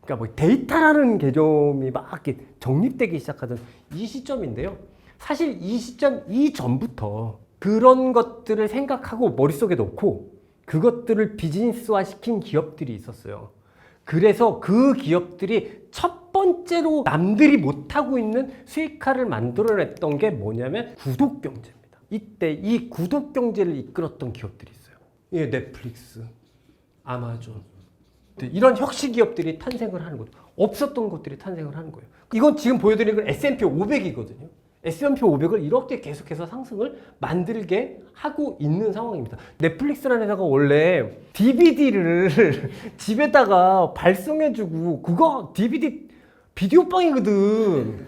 그러니까 뭐 데이터라는 개념이 막 이렇게 정립되기 시작하던 이 시점인데요. 사실 이 시점 이전부터 그런 것들을 생각하고 머릿속에 넣고 그것들을 비즈니스화 시킨 기업들이 있었어요. 그래서 그 기업들이 첫 번째로 남들이 못하고 있는 수익화를 만들어냈던 게 뭐냐면 구독경제입니다. 이때 이 구독경제를 이끌었던 기업들이 있어요. 예, 넷플릭스, 아마존, 이런 혁신 기업들이 탄생을 하는 거죠. 없었던 것들이 탄생을 하는 거예요. 이건 지금 보여드리는 건 S&P 500이거든요. S&P 500을 이렇게 계속해서 상승을 만들게 하고 있는 상황입니다. 넷플릭스라는 회사가 원래 DVD를 집에다가 발송해주고 그거 DVD 비디오방이거든.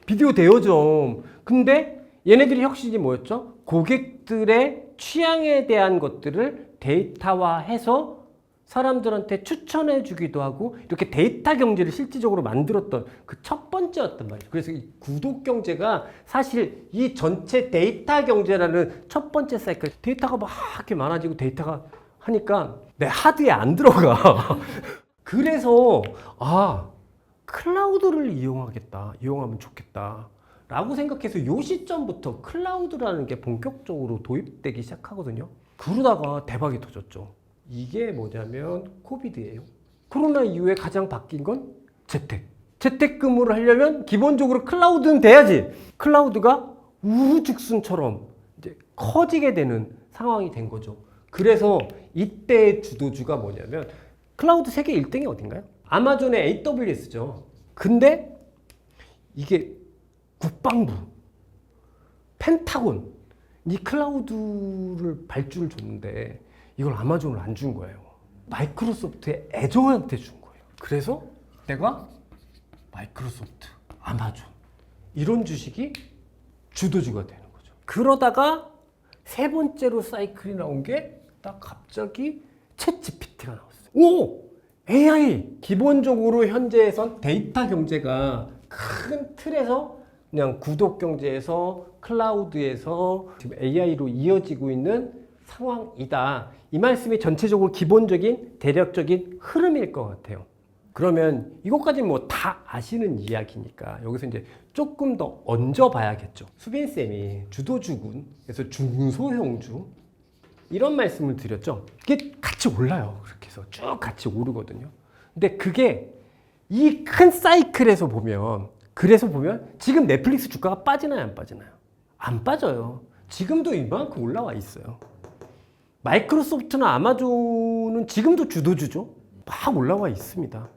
비디오 대여점. 근데 얘네들이 혁신이 뭐였죠? 고객들의 취향에 대한 것들을 데이터화해서 사람들한테 추천해 주기도 하고 이렇게 데이터 경제를 실질적으로 만들었던 그 첫 번째였단 말이죠. 그래서 이 구독 경제가 사실 이 전체 데이터 경제라는 첫 번째 사이클, 데이터가 막 이렇게 많아지고 데이터가 하니까 내 하드에 안 들어가. 그래서 클라우드를 이용하면 좋겠다 라고 생각해서 이 시점부터 클라우드라는 게 본격적으로 도입되기 시작하거든요. 그러다가 대박이 터졌죠. 이게 뭐냐면 코비드예요. 코로나 이후에 가장 바뀐 건 재택근무를 하려면 기본적으로 클라우드는 돼야지. 클라우드가 우후죽순처럼 이제 커지게 되는 상황이 된 거죠. 그래서 이때의 주도주가 뭐냐면 클라우드 세계 1등이 어딘가요? 아마존의 AWS죠. 근데 이게 국방부, 펜타곤 이 클라우드를 발주를 줬는데 이걸 아마존을 안 준 거예요. 마이크로소프트의 애저한테 준 거예요. 그래서 내가 마이크로소프트, 아마존 이런 주식이 주도주가 되는 거죠. 그러다가 세 번째로 사이클이 나온 게 딱 갑자기 챗GPT가 나왔어요. 오! AI! 기본적으로 현재에선 데이터 경제가 큰 틀에서 그냥 구독 경제에서 클라우드에서 지금 AI로 이어지고 있는 상황이다. 이 말씀이 전체적으로 기본적인 대략적인 흐름일 것 같아요. 그러면 이것까지 뭐 다 아시는 이야기니까 여기서 이제 조금 더 얹어봐야겠죠. 수빈쌤이 주도주군, 그래서 중소형주 이런 말씀을 드렸죠. 이게 같이 올라요. 그렇게 해서 쭉 같이 오르거든요. 근데 그게 이 큰 사이클에서 보면 지금 넷플릭스 주가가 빠지나요? 안 빠지나요? 안 빠져요. 지금도 이만큼 올라와 있어요. 마이크로소프트나 아마존은 지금도 주도주죠. 막 올라와 있습니다.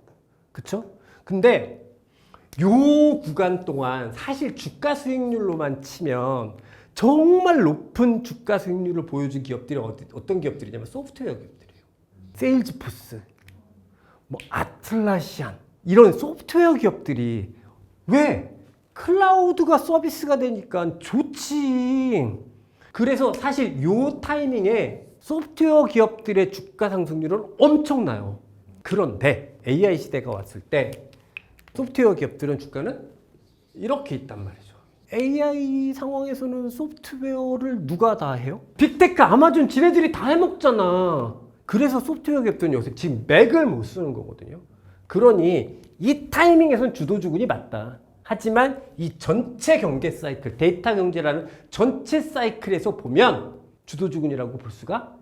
그쵸? 근데 요 구간 동안 사실 주가 수익률로만 치면 정말 높은 주가 수익률을 보여준 기업들이 어떤 기업들이냐면 소프트웨어 기업들이에요. 세일즈포스, 뭐 아틀라시안 이런 소프트웨어 기업들이 왜? 클라우드가 서비스가 되니까 좋지. 그래서 사실 요 타이밍에 소프트웨어 기업들의 주가 상승률은 엄청나요. 그런데 AI 시대가 왔을 때 소프트웨어 기업들은 주가는 이렇게 있단 말이죠. AI 상황에서는 소프트웨어를 누가 다 해요? 빅테크, 아마존 지네들이 다 해먹잖아. 그래서 소프트웨어 기업들은 요새 지금 맥을 못 쓰는 거거든요. 그러니 이 타이밍에선 주도주군이 맞다. 하지만 이 전체 경제 사이클, 데이터 경제라는 전체 사이클에서 보면 주도주군이라고 볼 수가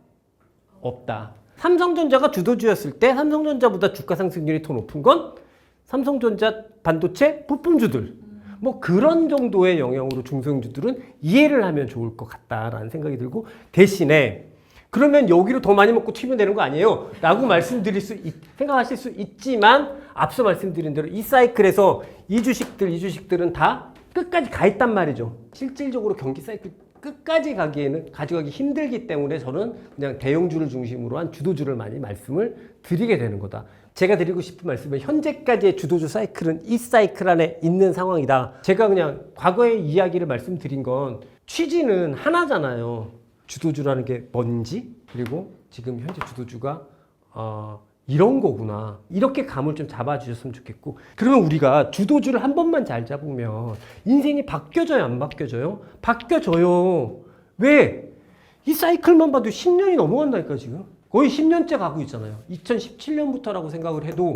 없다. 삼성전자가 주도주였을 때 삼성전자보다 주가 상승률이 더 높은 건 삼성전자 반도체 부품주들. 뭐 그런 정도의 영향으로 중소형주들은 이해를 하면 좋을 것 같다라는 생각이 들고, 대신에 그러면 여기로 더 많이 먹고 튀면 되는 거 아니에요? 라고 생각하실 수 있지만 앞서 말씀드린 대로 이 사이클에서 이 주식들은 다 끝까지 가 있단 말이죠. 실질적으로 경기 사이클 끝까지 가져가기 힘들기 때문에 저는 그냥 대형주를 중심으로 한 주도주를 많이 말씀을 드리게 되는 거다. 제가 드리고 싶은 말씀은 현재까지의 주도주 사이클은 이 사이클 안에 있는 상황이다. 제가 그냥 과거의 이야기를 말씀드린 건 취지는 하나잖아요. 주도주라는 게 뭔지, 그리고 지금 현재 주도주가 이런 거구나. 이렇게 감을 좀 잡아주셨으면 좋겠고, 그러면 우리가 주도주를 한 번만 잘 잡으면 인생이 바뀌어져요, 안 바뀌어져요? 바뀌어져요. 왜? 이 사이클만 봐도 10년이 넘어간다니까 지금. 거의 10년째 가고 있잖아요. 2017년부터라고 생각을 해도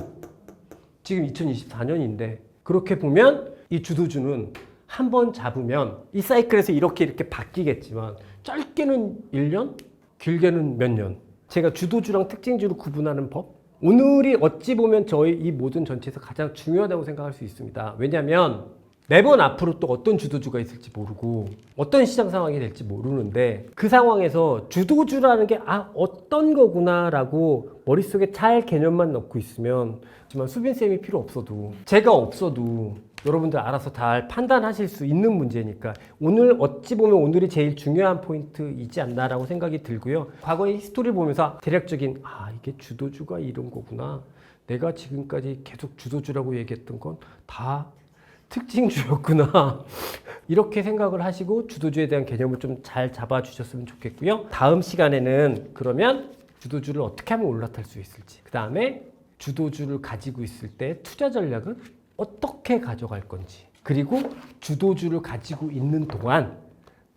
지금 2024년인데, 그렇게 보면 이 주도주는 한 번 잡으면 이 사이클에서 이렇게 바뀌겠지만 짧게는 1년, 길게는 몇 년. 제가 주도주랑 특징주를 구분하는 법, 오늘이 어찌 보면 저희 이 모든 전체에서 가장 중요하다고 생각할 수 있습니다. 왜냐하면 매번 앞으로 또 어떤 주도주가 있을지 모르고 어떤 시장 상황이 될지 모르는데, 그 상황에서 주도주라는 게 어떤 거구나 라고 머릿속에 잘 개념만 넣고 있으면, 하지만 수빈쌤이 필요 없어도, 제가 없어도 여러분들 알아서 잘 판단하실 수 있는 문제니까, 오늘 어찌 보면 오늘이 제일 중요한 포인트이지 않나라고 생각이 들고요. 과거의 히스토리를 보면서 대략적인 이게 주도주가 이런 거구나, 내가 지금까지 계속 주도주라고 얘기했던 건 다 특징주였구나 이렇게 생각을 하시고 주도주에 대한 개념을 좀 잘 잡아주셨으면 좋겠고요. 다음 시간에는 그러면 주도주를 어떻게 하면 올라탈 수 있을지, 그 다음에 주도주를 가지고 있을 때 투자 전략은 어떻게 가져갈 건지, 그리고 주도주를 가지고 있는 동안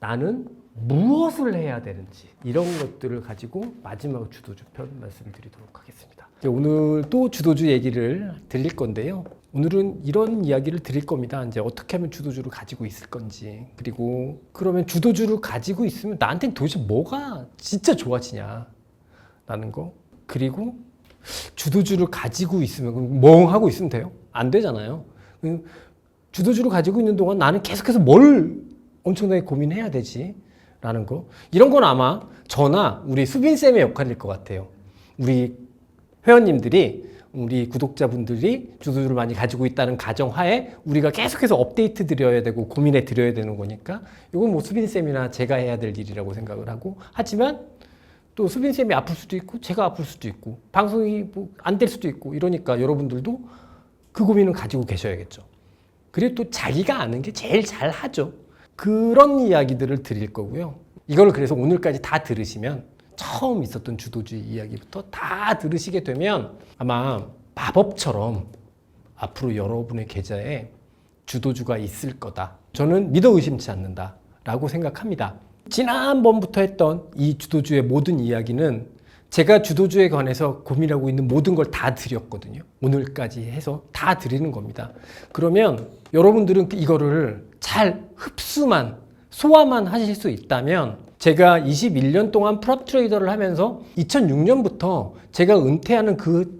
나는 무엇을 해야 되는지, 이런 것들을 가지고 마지막 주도주 편 말씀드리도록 하겠습니다. 오늘 또 주도주 얘기를 드릴 건데요. 오늘은 이런 이야기를 드릴 겁니다. 이제 어떻게 하면 주도주를 가지고 있을 건지, 그리고 그러면 주도주를 가지고 있으면 나한테는 도대체 뭐가 진짜 좋아지냐 라는 거, 그리고 주도주를 가지고 있으면 멍하고 있으면 돼요? 안 되잖아요. 주도주를 가지고 있는 동안 나는 계속해서 뭘 엄청나게 고민해야 되지 라는 거, 이런 건 아마 저나 우리 수빈쌤의 역할일 것 같아요. 우리 회원님들이, 우리 구독자분들이 주도주를 많이 가지고 있다는 가정하에 우리가 계속해서 업데이트 드려야 되고 고민해 드려야 되는 거니까, 이건 뭐 수빈쌤이나 제가 해야 될 일이라고 생각을 하고, 하지만 또 수빈쌤이 아플 수도 있고 제가 아플 수도 있고 방송이 뭐 안 될 수도 있고, 이러니까 여러분들도 그 고민은 가지고 계셔야겠죠. 그리고 또 자기가 아는 게 제일 잘 하죠. 그런 이야기들을 드릴 거고요. 이걸 그래서 오늘까지 다 들으시면, 처음 있었던 주도주의 이야기부터 다 들으시게 되면 아마 마법처럼 앞으로 여러분의 계좌에 주도주가 있을 거다. 저는 믿어 의심치 않는다 라고 생각합니다. 지난번부터 했던 이 주도주의 모든 이야기는 제가 주도주에 관해서 고민하고 있는 모든 걸 다 드렸거든요. 오늘까지 해서 다 드리는 겁니다. 그러면 여러분들은 이거를 잘 흡수만, 소화만 하실 수 있다면, 제가 21년 동안 프랍 트레이더를 하면서 2006년부터 제가 은퇴하는 그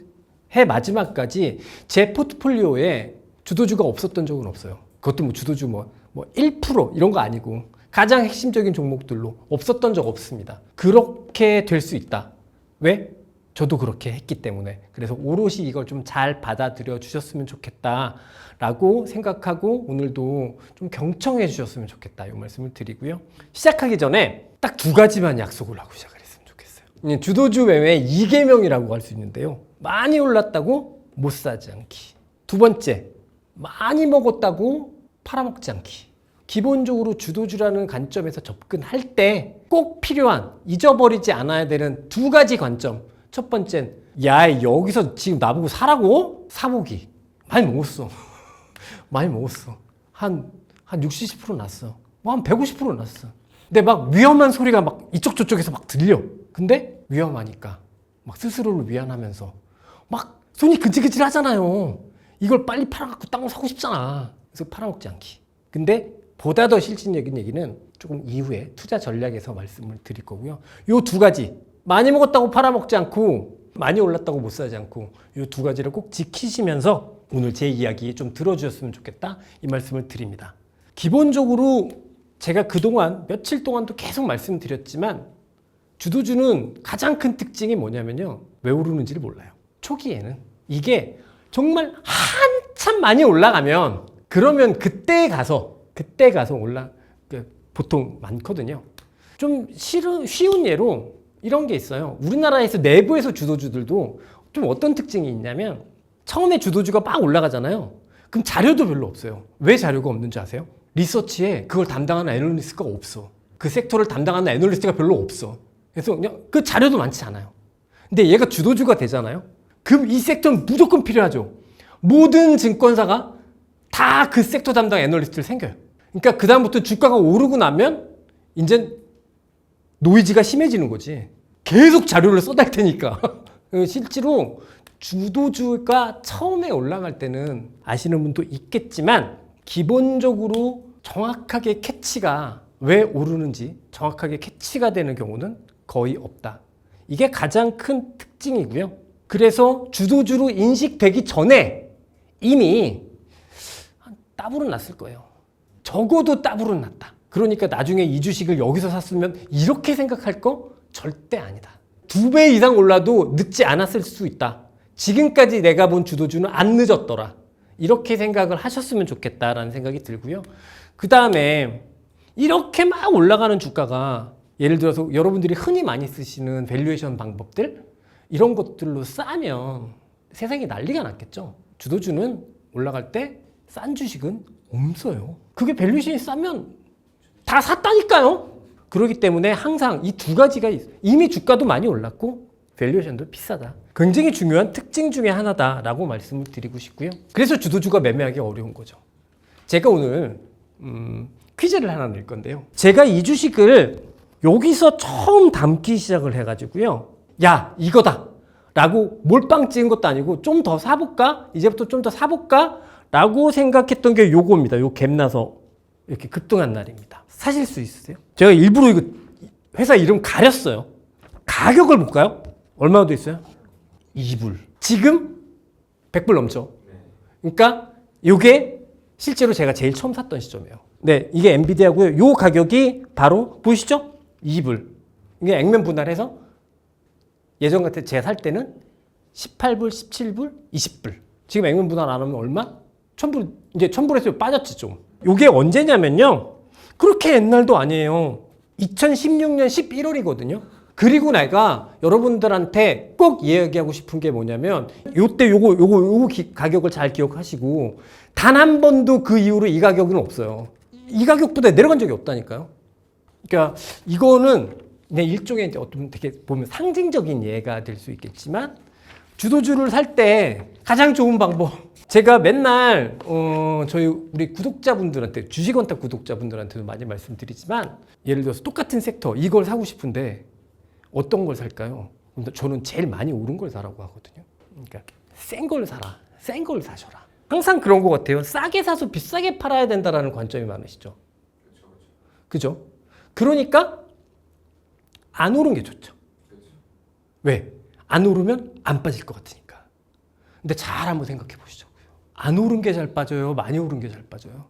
해 마지막까지 제 포트폴리오에 주도주가 없었던 적은 없어요. 그것도 뭐 주도주 뭐 1% 이런 거 아니고 가장 핵심적인 종목들로 없었던 적 없습니다. 그렇게 될 수 있다. 왜? 저도 그렇게 했기 때문에. 그래서 오롯이 이걸 좀 잘 받아들여 주셨으면 좋겠다 라고 생각하고, 오늘도 좀 경청해 주셨으면 좋겠다 이 말씀을 드리고요. 시작하기 전에 딱 두 가지만 약속을 하고 시작을 했으면 좋겠어요. 주도주 매매 2계명이라고 할 수 있는데요. 많이 올랐다고 못 사지 않기. 두 번째, 많이 먹었다고 팔아먹지 않기. 기본적으로 주도주라는 관점에서 접근할 때 꼭 필요한, 잊어버리지 않아야 되는 두 가지 관점. 첫 번째는, 야, 여기서 지금 나보고 사라고? 사보기. 많이 먹었어. 많이 먹었어. 한 60, 70% 났어. 뭐 한 150% 났어. 근데 막 위험한 소리가 막 이쪽 저쪽에서 막 들려. 근데 위험하니까 막 스스로를 위안하면서 막 손이 근질근질 하잖아요. 이걸 빨리 팔아갖고 딴 거 사고 싶잖아. 그래서 팔아먹지 않기. 근데 보다 더 실질적인 얘기는 조금 이후에 투자 전략에서 말씀을 드릴 거고요. 요 두 가지, 많이 먹었다고 팔아먹지 않고 많이 올랐다고 못 사지 않고, 요 두 가지를 꼭 지키시면서 오늘 제 이야기 좀 들어주셨으면 좋겠다 이 말씀을 드립니다. 기본적으로 제가 그동안 며칠 동안도 계속 말씀드렸지만, 주도주는 가장 큰 특징이 뭐냐면요, 왜 오르는지를 몰라요. 초기에는 이게 정말 한참 많이 올라가면, 그러면 그때 가서 보통 많거든요. 좀 쉬운 예로 이런 게 있어요. 우리나라에서 내부에서 주도주들도 좀 어떤 특징이 있냐면 처음에 주도주가 막 올라가잖아요. 그럼 자료도 별로 없어요. 왜 자료가 없는지 아세요? 리서치에 그걸 담당하는 애널리스트가 없어. 그 섹터를 담당하는 애널리스트가 별로 없어. 그래서 그냥 그 자료도 많지 않아요. 근데 얘가 주도주가 되잖아요. 그럼 이 섹터는 무조건 필요하죠. 모든 증권사가 다 그 섹터 담당 애널리스트를 생겨요. 그러니까 그다음부터 주가가 오르고 나면 이제 노이즈가 심해지는 거지. 계속 자료를 쏟을 테니까. 실제로 주도주가 처음에 올라갈 때는 아시는 분도 있겠지만 기본적으로 정확하게 캐치가 왜 오르는지 정확하게 캐치가 되는 경우는 거의 없다. 이게 가장 큰 특징이고요. 그래서 주도주로 인식되기 전에 이미 따블은 났을 거예요. 적어도 따블은 났다. 그러니까 나중에 이 주식을 여기서 샀으면 이렇게 생각할 거 절대 아니다. 2배 이상 올라도 늦지 않았을 수 있다. 지금까지 내가 본 주도주는 안 늦었더라. 이렇게 생각을 하셨으면 좋겠다라는 생각이 들고요. 그 다음에 이렇게 막 올라가는 주가가 예를 들어서 여러분들이 흔히 많이 쓰시는 밸류에이션 방법들 이런 것들로 싸면 세상이 난리가 났겠죠. 주도주는 올라갈 때 싼 주식은 없어요. 그게 밸류에이션이 싸면 다 샀다니까요. 그렇기 때문에 항상 이 두 가지가 이미 주가도 많이 올랐고 밸류에이션도 비싸다. 굉장히 중요한 특징 중에 하나다라고 말씀을 드리고 싶고요. 그래서 주도주가 매매하기 어려운 거죠. 제가 오늘 퀴즈를 하나 낼 건데요. 제가 이 주식을 여기서 처음 담기 시작을 해가지고요. 야, 이거다! 라고 몰빵 찍은 것도 아니고 좀 더 사볼까? 이제부터 좀 더 사볼까? 라고 생각했던 게 요겁니다. 요 갭 나서 이렇게 급등한 날입니다. 사실 수 있으세요? 제가 일부러 이거 회사 이름 가렸어요. 가격을 볼까요? 얼마나 돼 있어요? 2불. 지금 100불 넘죠? 그러니까 이게 실제로 제가 제일 처음 샀던 시점이에요. 네, 이게 엔비디아고요. 요 가격이 바로 보이시죠? 2불. 이게 액면 분할해서 예전 같은 제가 살 때는 18불, 17불, 20불. 지금 액면 분할 안 하면 얼마? 1000불. 이제 1000불에서 빠졌지 좀. 요게 언제냐면요. 그렇게 옛날도 아니에요. 2016년 11월이거든요. 그리고 내가 여러분들한테 꼭 이야기하고 싶은 게 뭐냐면 요때 요거 가격을 잘 기억하시고 단 한 번도 그 이후로 이 가격은 없어요. 이 가격보다 내려간 적이 없다니까요. 그러니까 이거는 그냥 일종의 이제 어떤 되게 보면 상징적인 예가 될 수 있겠지만 주도주를 살 때 가장 좋은 방법 제가 맨날 저희 우리 구독자분들한테 주식원탁 구독자분들한테도 많이 말씀드리지만 예를 들어서 똑같은 섹터 이걸 사고 싶은데 어떤 걸 살까요? 저는 제일 많이 오른 걸 사라고 하거든요. 그러니까 센 걸 사라. 센 걸 사셔라. 항상 그런 것 같아요. 싸게 사서 비싸게 팔아야 된다라는 관점이 많으시죠. 그죠? 그러니까 안 오른 게 좋죠. 왜? 안 오르면 안 빠질 것 같으니까. 근데 잘 한번 생각해 보시죠. 안 오른 게 잘 빠져요? 많이 오른 게 잘 빠져요?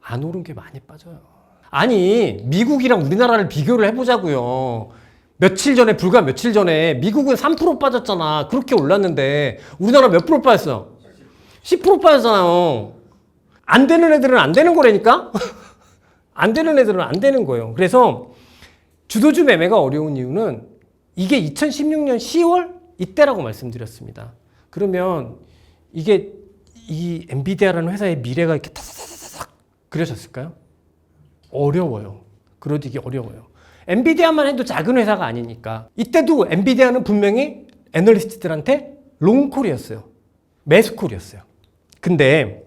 안 오른 게 많이 빠져요. 아니, 미국이랑 우리나라를 비교를 해보자고요. 불과 며칠 전에 미국은 3% 빠졌잖아. 그렇게 올랐는데 우리나라 몇 프로 빠졌어요? 10% 빠졌잖아요. 안 되는 애들은 안 되는 거라니까? 안 되는 애들은 안 되는 거예요. 그래서 주도주 매매가 어려운 이유는 이게 2016년 10월 이때라고 말씀드렸습니다. 그러면 이게 이 엔비디아라는 회사의 미래가 이렇게 타사사삭 그려졌을까요? 어려워요. 그러기 어려워요. 엔비디아만 해도 작은 회사가 아니니까. 이때도 엔비디아는 분명히 애널리스트들한테 롱콜이었어요. 매수콜이었어요. 근데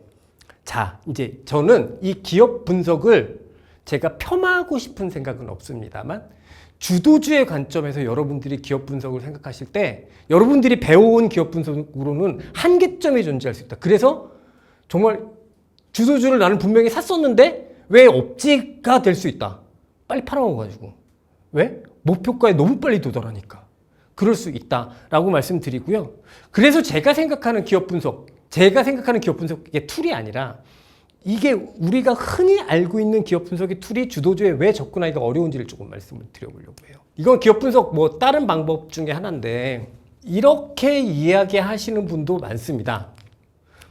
자, 이제 저는 이 기업 분석을 제가 폄하하고 싶은 생각은 없습니다만 주도주의 관점에서 여러분들이 기업 분석을 생각하실 때 여러분들이 배워온 기업 분석으로는 한계점이 존재할 수 있다. 그래서 정말 주도주를 나는 분명히 샀었는데 왜 업지가 될 수 있다. 빨리 팔아먹어가지고. 왜? 목표가에 너무 빨리 도달하니까. 그럴 수 있다라고 말씀드리고요. 그래서 제가 생각하는 기업 분석의 툴이 아니라 이게 우리가 흔히 알고 있는 기업 분석의 툴이 주도주에 왜 접근하기가 어려운지를 조금 말씀을 드려보려고 해요. 이건 기업 분석 뭐 다른 방법 중에 하나인데 이렇게 이야기하시는 분도 많습니다.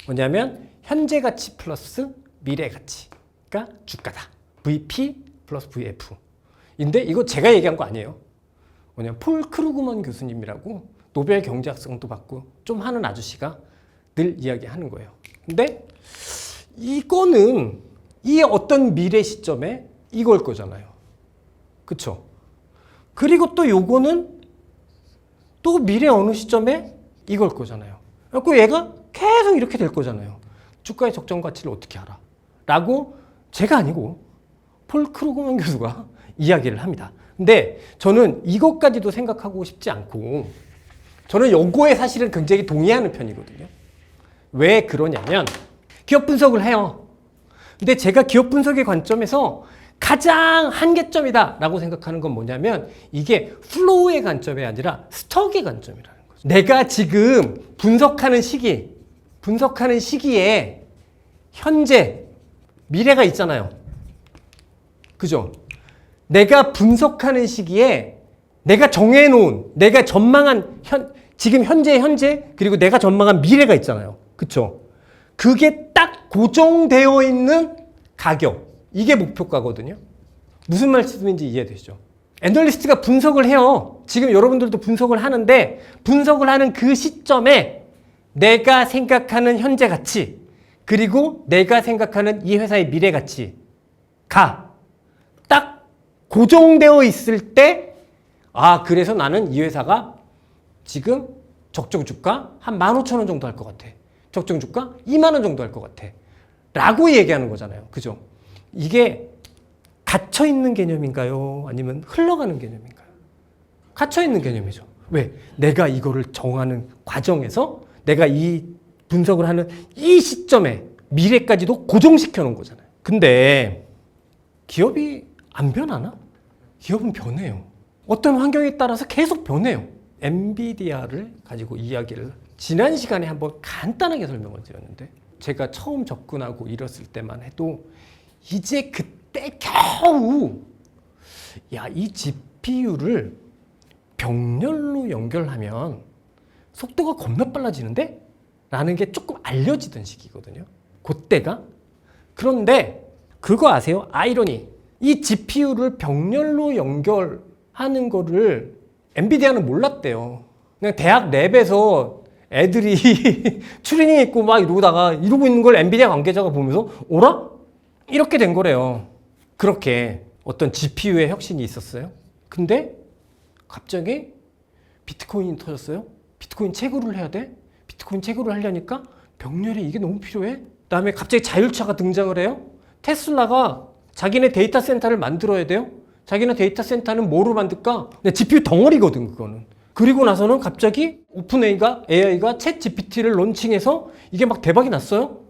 뭐냐면 현재 가치 플러스 미래 가치가 주가다. VP 플러스 VF. 인데 이거 제가 얘기한 거 아니에요. 뭐냐면 폴 크루그먼 교수님이라고 노벨 경제학상도 받고 좀 하는 아저씨가 늘 이야기하는 거예요. 근데 이거는 이 어떤 미래 시점에 이걸 거잖아요. 그쵸? 그리고 또 요거는 또 미래 어느 시점에 이걸 거잖아요. 그리고 얘가 계속 이렇게 될 거잖아요. 주가의 적정 가치를 어떻게 알아? 라고 제가 아니고 폴 크루그만 교수가 이야기를 합니다. 근데 저는 이것까지도 생각하고 싶지 않고 저는 요거에 사실은 굉장히 동의하는 편이거든요. 왜 그러냐면 기업 분석을 해요. 근데 제가 기업 분석의 관점에서 가장 한계점이다 라고 생각하는 건 뭐냐면 이게 플로우의 관점이 아니라 스톡의 관점이라는 거죠. 내가 지금 분석하는 시기에 현재 미래가 있잖아요. 그죠? 내가 분석하는 시기에 내가 정해놓은 내가 전망한 지금 현재 그리고 내가 전망한 미래가 있잖아요. 그쵸? 그게 딱 고정되어 있는 가격 이게 목표가거든요. 무슨 말씀인지 이해되시죠? 애널리스트가 분석을 해요. 지금 여러분들도 분석을 하는데 분석을 하는 그 시점에 내가 생각하는 현재 가치 그리고 내가 생각하는 이 회사의 미래 가치가 딱 고정되어 있을 때 그래서 나는 이 회사가 지금 적정 주가 한 15,000원 정도 할 것 같아. 적정 주가 2만 원 정도 할 것 같아. 라고 얘기하는 거잖아요. 그죠? 이게 갇혀있는 개념인가요? 아니면 흘러가는 개념인가요? 갇혀있는 개념이죠. 왜? 내가 이거를 정하는 과정에서 내가 이 분석을 하는 이 시점에 미래까지도 고정시켜 놓은 거잖아요. 근데 기업이 안 변하나? 기업은 변해요. 어떤 환경에 따라서 계속 변해요. 엔비디아를 가지고 이야기를 지난 시간에 한번 간단하게 설명을 드렸는데 제가 처음 접근하고 이랬을 때만 해도 이제 그때 겨우 이 GPU를 병렬로 연결하면 속도가 겁나 빨라지는데? 라는 게 조금 알려지던 시기거든요. 그때가. 그런데 그거 아세요? 아이러니. 이 GPU를 병렬로 연결하는 거를 엔비디아는 몰랐대요. 그냥 대학 랩에서 애들이 추리닝 입고 막 이러고 있는 걸 엔비디아 관계자가 보면서 오라? 이렇게 된 거래요. 그렇게 어떤 GPU의 혁신이 있었어요. 근데 갑자기 비트코인이 터졌어요. 비트코인 채굴을 해야 돼. 비트코인 채굴을 하려니까 병렬에 이게 너무 필요해. 그다음에 갑자기 자율차가 등장을 해요. 테슬라가 자기네 데이터 센터를 만들어야 돼요. 자기네 데이터 센터는 뭐로 만들까? GPU 덩어리거든 그거는. 그리고 나서는 갑자기 오픈AI가 챗 GPT를 론칭해서 이게 막 대박이 났어요.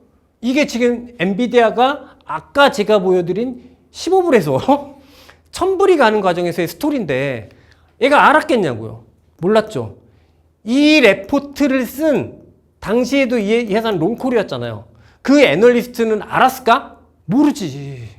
이게 지금 엔비디아가 아까 제가 보여드린 15불에서 1000불이 가는 과정에서의 스토리인데 얘가 알았겠냐고요. 몰랐죠. 이 레포트를 쓴 당시에도 이 회사는 롱콜이었잖아요. 그 애널리스트는 알았을까? 모르지.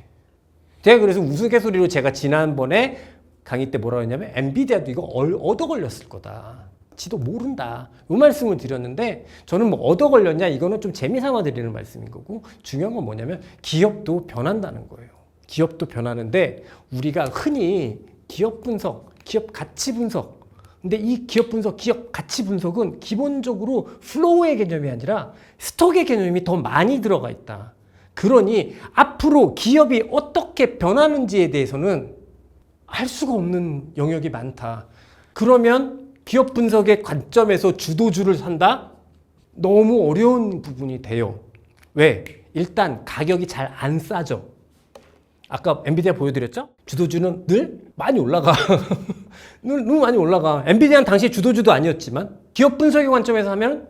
제가 그래서 우스갯소리로 제가 지난번에 강의 때 뭐라고 했냐면 엔비디아도 이거 얻어 걸렸을 거다. 지도 모른다. 이 말씀을 드렸는데 저는 뭐 얻어 걸렸냐 이거는 좀 재미삼아 드리는 말씀인 거고 중요한 건 뭐냐면 기업도 변한다는 거예요. 기업도 변하는데 우리가 흔히 기업 분석, 기업 가치 분석 근데 이 기업 분석, 기업 가치 분석은 기본적으로 플로우의 개념이 아니라 스톡의 개념이 더 많이 들어가 있다. 그러니 앞으로 기업이 어떻게 변하는지에 대해서는 알 수가 없는 영역이 많다. 그러면 기업 분석의 관점에서 주도주를 산다? 너무 어려운 부분이 돼요. 왜? 일단 가격이 잘 안 싸져. 아까 엔비디아 보여드렸죠? 주도주는 늘 많이 올라가. 늘 많이 올라가. 엔비디아는 당시 주도주도 아니었지만 기업 분석의 관점에서 하면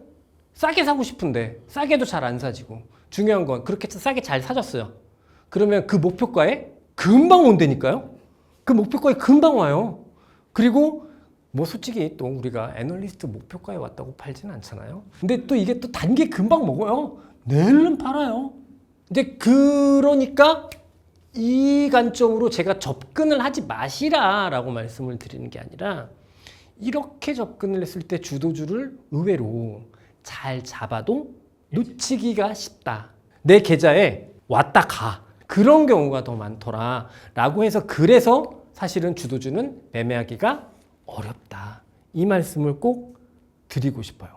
싸게 사고 싶은데 싸게도 잘 안 사지고 중요한 건 그렇게 싸게 잘 사졌어요. 그러면 그 목표가에 금방 온다니까요? 그 목표가에 금방 와요. 그리고 뭐 솔직히 또 우리가 애널리스트 목표가에 왔다고 팔지는 않잖아요. 근데 또 이게 또 단계 금방 먹어요. 내일은 팔아요. 근데 그러니까 이 관점으로 제가 접근을 하지 마시라라고 말씀을 드리는 게 아니라 이렇게 접근을 했을 때 주도주를 의외로 잘 잡아도 놓치기가 쉽다. 내 계좌에 왔다 가. 그런 경우가 더 많더라. 라고 해서 그래서 사실은 주도주는 매매하기가 어렵다. 이 말씀을 꼭 드리고 싶어요.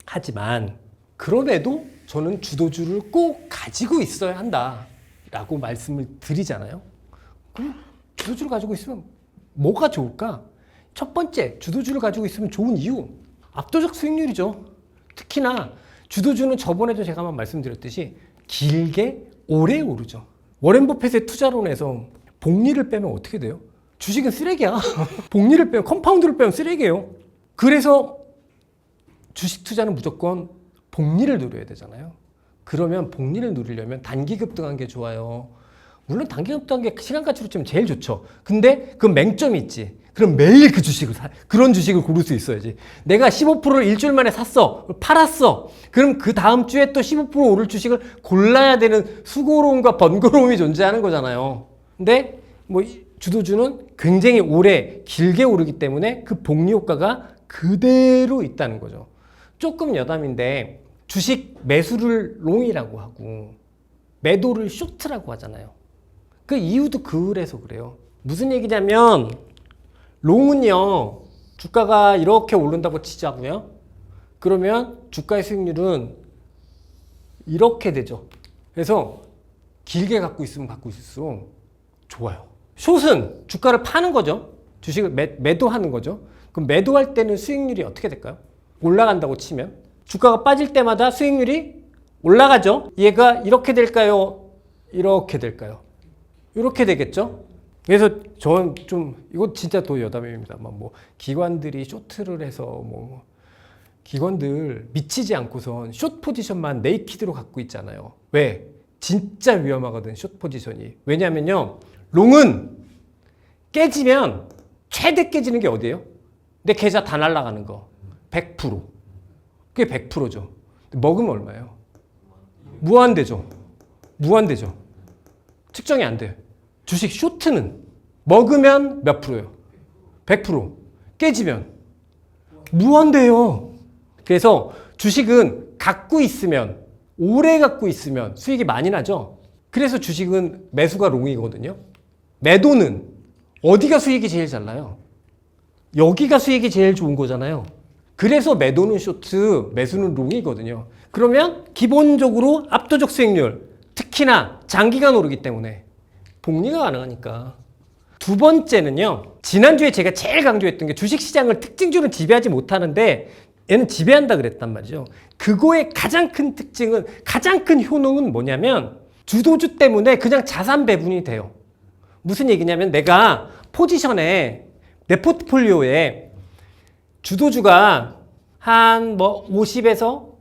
하지만 그럼에도 저는 주도주를 꼭 가지고 있어야 한다라고 말씀을 드리잖아요. 그럼 주도주를 가지고 있으면 뭐가 좋을까? 첫 번째, 주도주를 가지고 있으면 좋은 이유, 압도적 수익률이죠. 특히나 주도주는 저번에도 제가 한번 말씀드렸듯이 길게 오래 오르죠. 워렌 버핏의 투자론에서 복리를 빼면 어떻게 돼요? 주식은 쓰레기야. 복리를 빼면, 컴파운드를 빼면 쓰레기예요. 그래서 주식 투자는 무조건 복리를 누려야 되잖아요. 그러면 복리를 누리려면 단기 급등한 게 좋아요. 물론 단기 급등한 게 시간 가치로 치면 제일 좋죠. 근데 그 맹점이 있지. 그럼 매일 그 주식을 그런 주식을 고를 수 있어야지. 내가 15%를 일주일 만에 샀어. 팔았어. 그럼 그 다음 주에 또 15% 오를 주식을 골라야 되는 수고로움과 번거로움이 존재하는 거잖아요. 근데 뭐 주도주는 굉장히 오래 길게 오르기 때문에 그 복리 효과가 그대로 있다는 거죠. 조금 여담인데 주식 매수를 롱이라고 하고 매도를 숏라고 하잖아요. 그 이유도 그래서 그래요. 무슨 얘기냐면 롱은요, 주가가 이렇게 오른다고 치자고요. 그러면 주가의 수익률은 이렇게 되죠. 그래서 길게 갖고 있으면 갖고 있을수록 좋아요. 숏은 주가를 파는 거죠. 주식을 매도하는 거죠. 그럼 매도할 때는 수익률이 어떻게 될까요? 올라간다고 치면 주가가 빠질 때마다 수익률이 올라가죠. 얘가 이렇게 될까요? 이렇게 될까요? 이렇게 되겠죠. 그래서 저는 좀 이거 진짜 또 여담입니다만 뭐 기관들이 쇼트를 해서 뭐 기관들 미치지 않고선 숏 포지션만 네이키드로 갖고 있잖아요. 왜? 진짜 위험하거든 숏 포지션이. 왜냐면요, 롱은 깨지면 최대 깨지는 게 어디예요? 내 계좌 다 날아가는 거 100%. 그게 100%죠. 먹으면 얼마예요? 무한대죠. 무한대죠. 측정이 안 돼요. 주식 쇼트는 먹으면 몇 프로예요? 100%. 깨지면 무한대예요. 그래서 주식은 갖고 있으면, 오래 갖고 있으면 수익이 많이 나죠. 그래서 주식은 매수가 롱이거든요. 매도는 어디가 수익이 제일 잘 나요? 여기가 수익이 제일 좋은 거잖아요. 그래서 매도는 쇼트, 매수는 롱이거든요. 그러면 기본적으로 압도적 수익률, 특히나 장기간 오르기 때문에 복리가 가능하니까. 두 번째는요, 지난주에 제가 제일 강조했던 게 주식시장을 특징주는 지배하지 못하는데 얘는 지배한다 그랬단 말이죠. 그거의 가장 큰 특징은, 가장 큰 효능은 뭐냐면 주도주 때문에 그냥 자산 배분이 돼요. 무슨 얘기냐면 내가 포지션에, 내 포트폴리오에 주도주가 한 뭐 50에서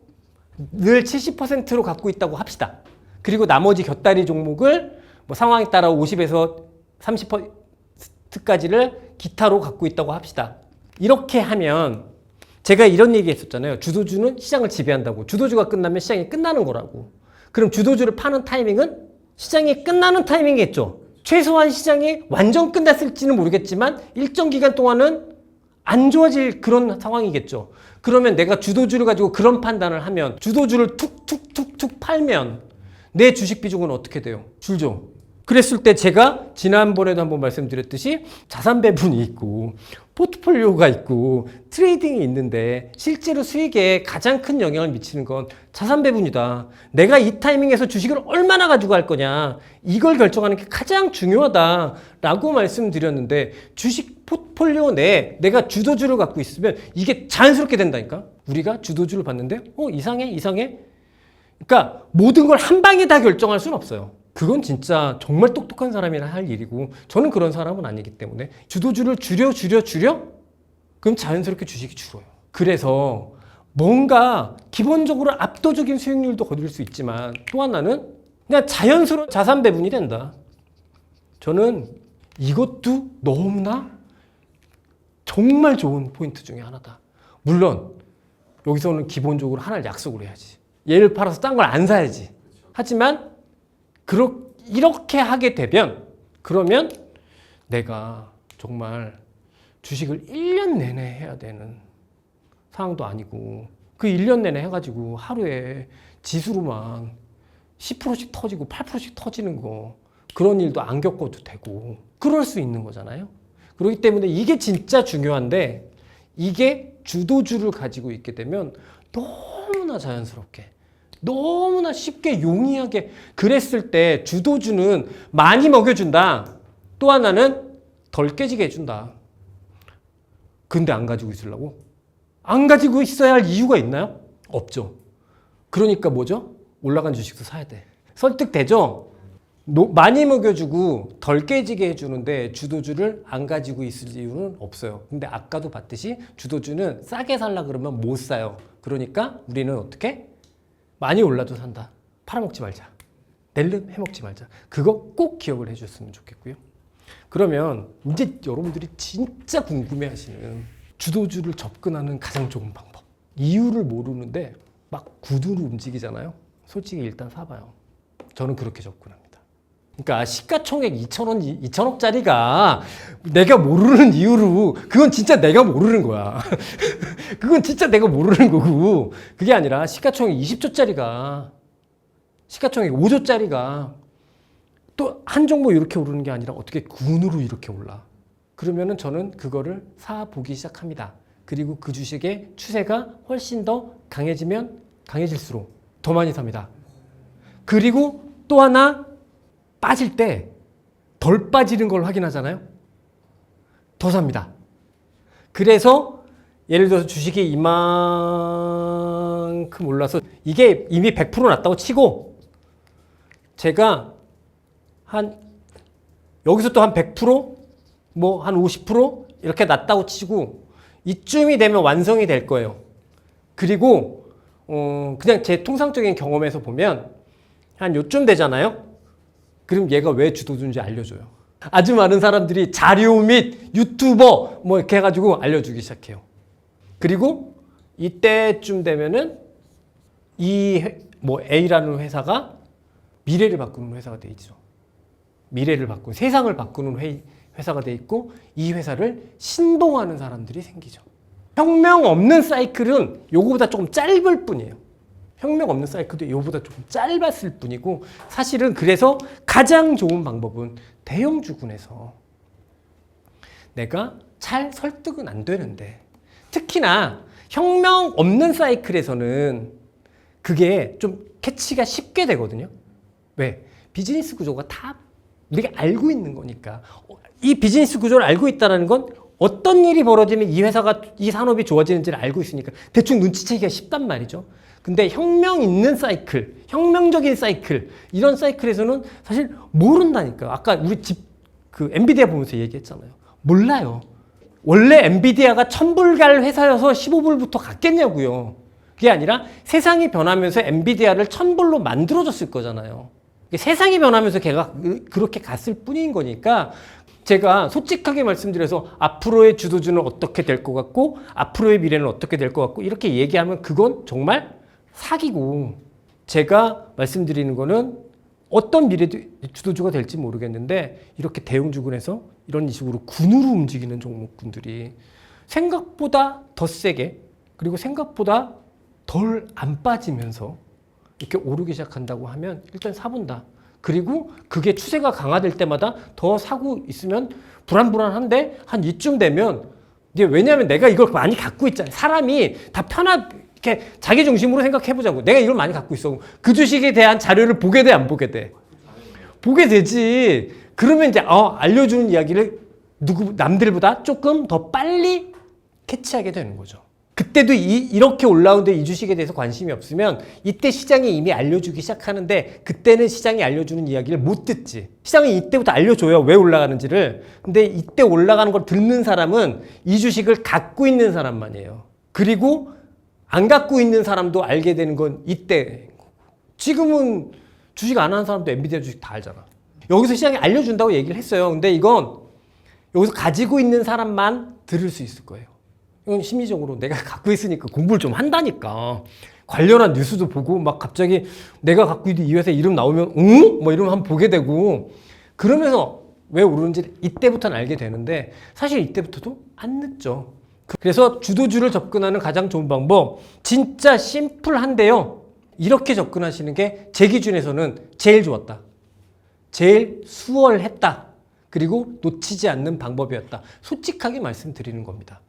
늘 70%로 갖고 있다고 합시다. 그리고 나머지 곁다리 종목을 뭐 상황에 따라 50에서 30%까지를 기타로 갖고 있다고 합시다. 이렇게 하면 제가 이런 얘기 했었잖아요. 주도주는 시장을 지배한다고. 주도주가 끝나면 시장이 끝나는 거라고. 그럼 주도주를 파는 타이밍은 시장이 끝나는 타이밍이겠죠. 최소한 시장이 완전 끝났을지는 모르겠지만 일정 기간 동안은 안 좋아질 그런 상황이겠죠. 그러면 내가 주도주를 가지고 그런 판단을 하면, 주도주를 툭툭툭툭 팔면 내 주식 비중은 어떻게 돼요? 줄죠. 그랬을 때 제가 지난번에도 한번 말씀드렸듯이 자산 배분이 있고 포트폴리오가 있고 트레이딩이 있는데 실제로 수익에 가장 큰 영향을 미치는 건 자산 배분이다. 내가 이 타이밍에서 주식을 얼마나 가지고 갈 거냐, 이걸 결정하는 게 가장 중요하다라고 말씀드렸는데, 주식 포트폴리오 내에 내가 주도주를 갖고 있으면 이게 자연스럽게 된다니까. 우리가 주도주를 봤는데 이상해. 그러니까 모든 걸 한 방에 다 결정할 수는 없어요. 그건 진짜 정말 똑똑한 사람이나 할 일이고, 저는 그런 사람은 아니기 때문에 주도주를 줄여 그럼 자연스럽게 주식이 줄어요. 그래서 뭔가 기본적으로 압도적인 수익률도 거둘 수 있지만 또 하나는 그냥 자연스러운 자산 배분이 된다. 저는 이것도 너무나 정말 좋은 포인트 중에 하나다. 물론 여기서는 기본적으로 하나를 약속을 해야지. 얘를 팔아서 딴 걸 안 사야지. 하지만 이렇게 하게 되면, 그러면 내가 정말 주식을 1년 내내 해야 되는 상황도 아니고, 그 1년 내내 해가지고 하루에 지수로만 10%씩 터지고 8%씩 터지는 거, 그런 일도 안 겪어도 되고 그럴 수 있는 거잖아요. 그렇기 때문에 이게 진짜 중요한데, 이게 주도주를 가지고 있게 되면 너무나 자연스럽게, 너무나 쉽게 용이하게 그랬을 때 주도주는 많이 먹여준다. 또 하나는 덜 깨지게 해준다. 근데 안 가지고 있으려고? 안 가지고 있어야 할 이유가 있나요? 없죠. 그러니까 뭐죠? 올라간 주식도 사야 돼. 설득되죠? 많이 먹여주고 덜 깨지게 해주는데 주도주를 안 가지고 있을 이유는 없어요. 근데 아까도 봤듯이 주도주는 싸게 살라 그러면 못 사요. 그러니까 우리는 어떻게? 많이 올라도 산다. 팔아먹지 말자. 낼름 해먹지 말자. 그거 꼭 기억을 해줬으면 좋겠고요. 그러면 이제 여러분들이 진짜 궁금해하시는 주도주를 접근하는 가장 좋은 방법. 이유를 모르는데 막 구두로 움직이잖아요. 솔직히 일단 사봐요. 저는 그렇게 접근합니다. 그러니까 시가총액 2천원, 2천억짜리가 내가 모르는 이유로 그건 진짜 내가 모르는 거야. 그건 진짜 내가 모르는 거고 그게 아니라 시가총액 20조짜리가 시가총액 5조짜리가 또 한 종목 이렇게 오르는 게 아니라 어떻게 군으로 이렇게 올라. 그러면은 저는 그거를 사보기 시작합니다. 그리고 그 주식의 추세가 훨씬 더 강해지면 강해질수록 더 많이 삽니다. 그리고 또 하나 빠질 때 덜 빠지는 걸 확인하잖아요. 더 삽니다. 그래서 예를 들어서 주식이 이만큼 올라서 이게 이미 100% 났다고 치고 제가 여기서 또 한 100%? 뭐 한 50% 이렇게 났다고 치고 이쯤이 되면 완성이 될 거예요. 그리고 그냥 제 통상적인 경험에서 보면 한 요쯤 되잖아요. 그럼 얘가 왜 주도주인지 알려줘요. 아주 많은 사람들이 자료 및 유튜버 뭐 이렇게 해가지고 알려주기 시작해요. 그리고 이때쯤 되면은 뭐 A라는 회사가 미래를 바꾸는 회사가 돼 있죠. 미래를 바꾸는, 세상을 바꾸는 회사가 돼 있고 이 회사를 신봉하는 사람들이 생기죠. 혁명 없는 사이클은 요거보다 조금 짧을 뿐이에요. 혁명 없는 사이클도 요거보다 조금 짧았을 뿐이고 사실은 그래서 가장 좋은 방법은 대형주군에서 내가 잘 설득은 안 되는데 특히나 혁명 없는 사이클에서는 그게 좀 캐치가 쉽게 되거든요. 왜? 비즈니스 구조가 다 우리가 알고 있는 거니까. 이 비즈니스 구조를 알고 있다는 건 어떤 일이 벌어지면 이 회사가, 이 산업이 좋아지는지를 알고 있으니까 대충 눈치채기가 쉽단 말이죠. 근데 혁명 있는 사이클, 혁명적인 사이클, 이런 사이클에서는 사실 모른다니까. 아까 우리 엔비디아 보면서 얘기했잖아요. 몰라요. 원래 엔비디아가 1000불 갈 회사여서 15불부터 갔겠냐고요. 그게 아니라 세상이 변하면서 엔비디아를 1000불로 만들어줬을 거잖아요. 세상이 변하면서 걔가 그렇게 갔을 뿐인 거니까 제가 솔직하게 말씀드려서 앞으로의 주도주는 어떻게 될 것 같고 앞으로의 미래는 어떻게 될 것 같고 이렇게 얘기하면 그건 정말 사기고 제가 말씀드리는 거는 어떤 미래 주도주가 될지 모르겠는데 이렇게 대형주군에서 이런 식으로 군으로 움직이는 종목군들이 생각보다 더 세게 그리고 생각보다 덜 안 빠지면서 이렇게 오르기 시작한다고 하면 일단 사본다. 그리고 그게 추세가 강화될 때마다 더 사고 있으면 불안불안한데 한 이쯤 되면 이게 왜냐하면 내가 이걸 많이 갖고 있잖아요. 사람이 다 이렇게 자기 중심으로 생각해 보자고. 내가 이걸 많이 갖고 있어. 그 주식에 대한 자료를 보게 돼, 안 보게 돼? 보게 되지. 그러면 이제 알려주는 이야기를 남들보다 조금 더 빨리 캐치하게 되는 거죠. 그때도 이렇게 올라오는데 이 주식에 대해서 관심이 없으면 이때 시장이 이미 알려주기 시작하는데 그때는 시장이 알려주는 이야기를 못 듣지. 시장이 이때부터 알려줘요. 왜 올라가는지를. 근데 이때 올라가는 걸 듣는 사람은 이 주식을 갖고 있는 사람만이에요. 그리고 안 갖고 있는 사람도 알게 되는 건 이때. 지금은 주식 안 하는 사람도 엔비디아 주식 다 알잖아. 여기서 시장이 알려준다고 얘기를 했어요. 근데 이건 여기서 가지고 있는 사람만 들을 수 있을 거예요. 이건 심리적으로 내가 갖고 있으니까 공부를 좀 한다니까. 관련한 뉴스도 보고 막 갑자기 내가 갖고 있는 이 회사 이름 나오면 응? 뭐 이러면 한번 보게 되고 그러면서 왜 오르는지 이때부터는 알게 되는데 사실 이때부터도 안 늦죠. 그래서 주도주를 접근하는 가장 좋은 방법 진짜 심플한데요. 이렇게 접근하시는 게 제 기준에서는 제일 좋았다. 제일 수월했다. 그리고 놓치지 않는 방법이었다. 솔직하게 말씀드리는 겁니다.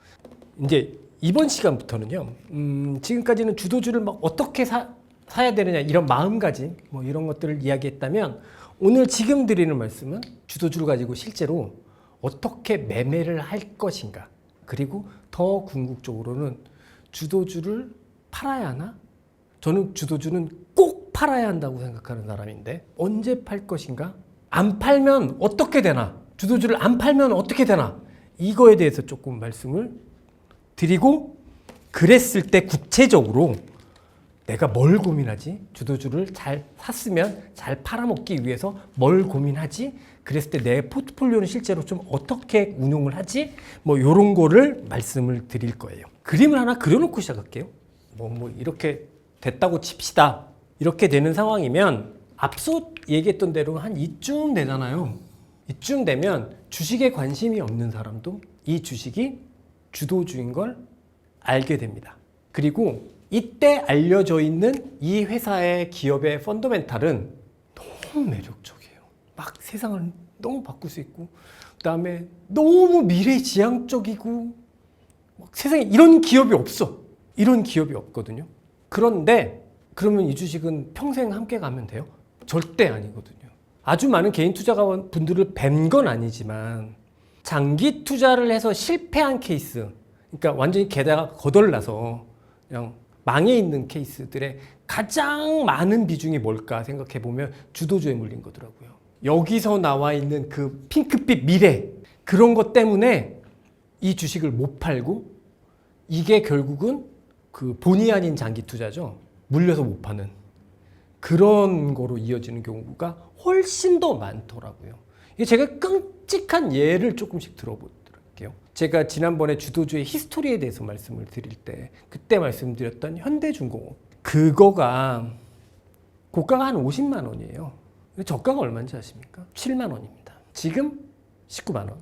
이제 이번 시간부터는요. 지금까지는 주도주를 막 어떻게 사야 되느냐 이런 마음가짐 뭐 이런 것들을 이야기했다면 오늘 지금 드리는 말씀은 주도주를 가지고 실제로 어떻게 매매를 할 것인가 그리고 더 궁극적으로는 주도주를 팔아야 하나? 저는 주도주는 꼭 팔아야 한다고 생각하는 사람인데 언제 팔 것인가? 안 팔면 어떻게 되나? 주도주를 안 팔면 어떻게 되나? 이거에 대해서 조금 말씀을 드리고 그랬을 때 구체적으로 내가 뭘 고민하지? 주도주를 잘 샀으면 잘 팔아먹기 위해서 뭘 고민하지? 그랬을 때 내 포트폴리오는 실제로 좀 어떻게 운용을 하지? 뭐 이런 거를 말씀을 드릴 거예요. 그림을 하나 그려놓고 시작할게요. 뭐 이렇게 됐다고 칩시다. 이렇게 되는 상황이면 앞서 얘기했던 대로 한 이쯤 되잖아요. 이쯤 되면 주식에 관심이 없는 사람도 이 주식이 주도주인 걸 알게 됩니다. 그리고 이때 알려져 있는 이 회사의 기업의 펀더멘탈은 너무 매력적이에요. 막 세상을 너무 바꿀 수 있고 그다음에 너무 미래지향적이고 세상에 이런 기업이 없어. 이런 기업이 없거든요. 그런데 그러면 이 주식은 평생 함께 가면 돼요? 절대 아니거든요. 아주 많은 개인 투자가 분들을 뵌 건 아니지만 장기 투자를 해서 실패한 케이스, 그러니까 완전히 게다가 거덜나서 그냥 망해 있는 케이스들의 가장 많은 비중이 뭘까 생각해 보면 주도주에 물린 거더라고요. 여기서 나와 있는 그 핑크빛 미래 그런 것 때문에 이 주식을 못 팔고 이게 결국은 그 본의 아닌 장기 투자죠. 물려서 못 파는 그런 거로 이어지는 경우가 훨씬 더 많더라고요. 이게 제가 끔찍한 예를 조금씩 들어볼게요. 제가 지난번에 주도주의 히스토리에 대해서 말씀을 드릴 때 그때 말씀드렸던 현대중공업 그거가 고가가 한 50만 원이에요. 저가가 얼마인지 아십니까? 7만 원입니다. 지금 19만 원.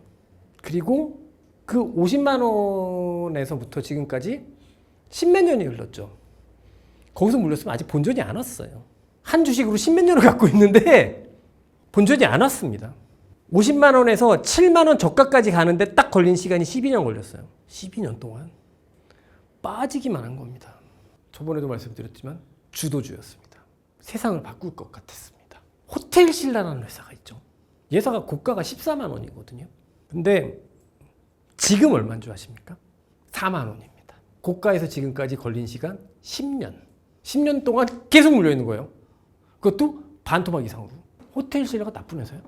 그리고 그 50만 원에서부터 지금까지 10몇 년이 흘렀죠. 거기서 물렸으면 아직 본전이 안 왔어요. 한 주식으로 10몇 년을 갖고 있는데 본전이 안 왔습니다. 50만 원에서 7만 원 저가까지 가는데 딱 걸린 시간이 12년 걸렸어요. 12년 동안 빠지기만 한 겁니다. 저번에도 말씀드렸지만 주도주였습니다. 세상을 바꿀 것 같았습니다. 호텔신라라는 회사가 있죠. 이 회사가 고가가 14만 원이거든요. 근데 지금 얼마인 줄 아십니까? 4만 원입니다. 고가에서 지금까지 걸린 시간 10년. 10년 동안 계속 물려있는 거예요. 그것도 반토막 이상으로. 호텔신라가 나쁜 회사예요?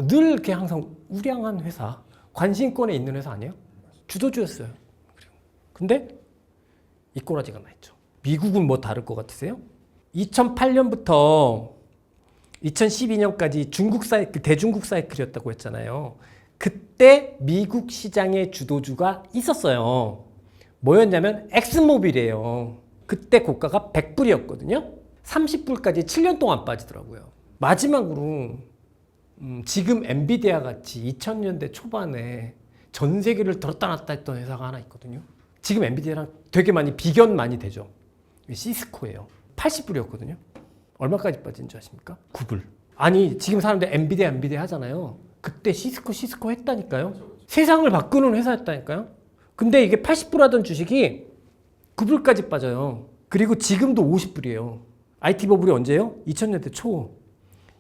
늘 이렇게 항상 우량한 회사, 관심권에 있는 회사 아니에요? 주도주였어요. 근데 이 꼬라지가 나 있죠. 미국은 뭐 다를 것 같으세요? 2008년부터 2012년까지 중국 사이클, 대중국 사이클이었다고 했잖아요. 그때 미국 시장의 주도주가 있었어요. 뭐였냐면 엑슨모빌이에요. 그때 고가가 100불이었거든요. 30불까지 7년 동안 빠지더라고요. 마지막으로 지금 엔비디아 같이 2000년대 초반에 전 세계를 들었다 놨다 했던 회사가 하나 있거든요. 지금 엔비디아랑 되게 많이 비견 많이 되죠. 시스코예요. 80불이었거든요. 얼마까지 빠진 줄 아십니까? 9불. 아니 지금 사람들 엔비디아 하잖아요. 그때 시스코 했다니까요. 세상을 바꾸는 회사였다니까요. 근데 이게 80불 하던 주식이 9불까지 빠져요. 그리고 지금도 50불이에요. IT 버블이 언제예요? 2000년대 초.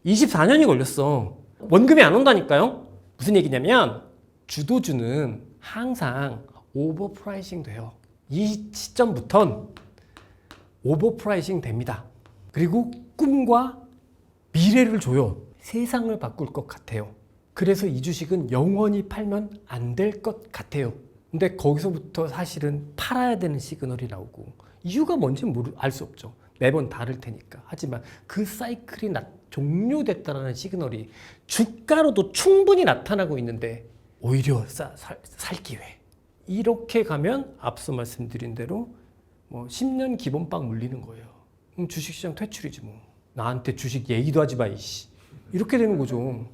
24년이 걸렸어. 원금이 안 온다니까요. 무슨 얘기냐면 주도주는 항상 오버프라이싱 돼요. 이 시점부터는 오버프라이싱 됩니다. 그리고 꿈과 미래를 줘요. 세상을 바꿀 것 같아요. 그래서 이 주식은 영원히 팔면 안 될 것 같아요. 근데 거기서부터 사실은 팔아야 되는 시그널이 나오고 이유가 뭔지는 알 수 없죠. 매번 다를 테니까. 하지만 그 사이클이 종료됐다는 시그널이 주가로도 충분히 나타나고 있는데 오히려 살 기회. 이렇게 가면 앞서 말씀드린 대로 뭐 10년 기본빵 물리는 거예요. 그럼 주식시장 퇴출이지 뭐. 나한테 주식 얘기도 하지 마 이씨. 이렇게 되는 거죠.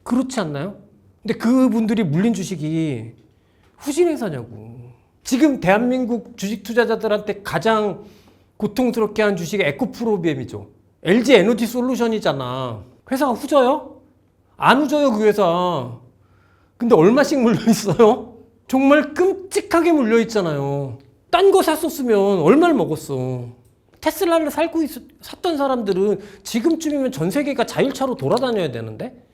그렇지 않나요? 근데 그분들이 물린 주식이 후진회사냐고. 지금 대한민국 주식 투자자들한테 가장 고통스럽게 한 주식이 에코프로비엠이죠. LG 에너지 솔루션이잖아. 회사가 후져요? 안 후져요 그 회사. 근데 얼마씩 물려 있어요? 정말 끔찍하게 물려 있잖아요. 딴 거 샀었으면 얼마를 먹었어. 테슬라를 샀던 사람들은 지금쯤이면 전 세계가 자율차로 돌아다녀야 되는데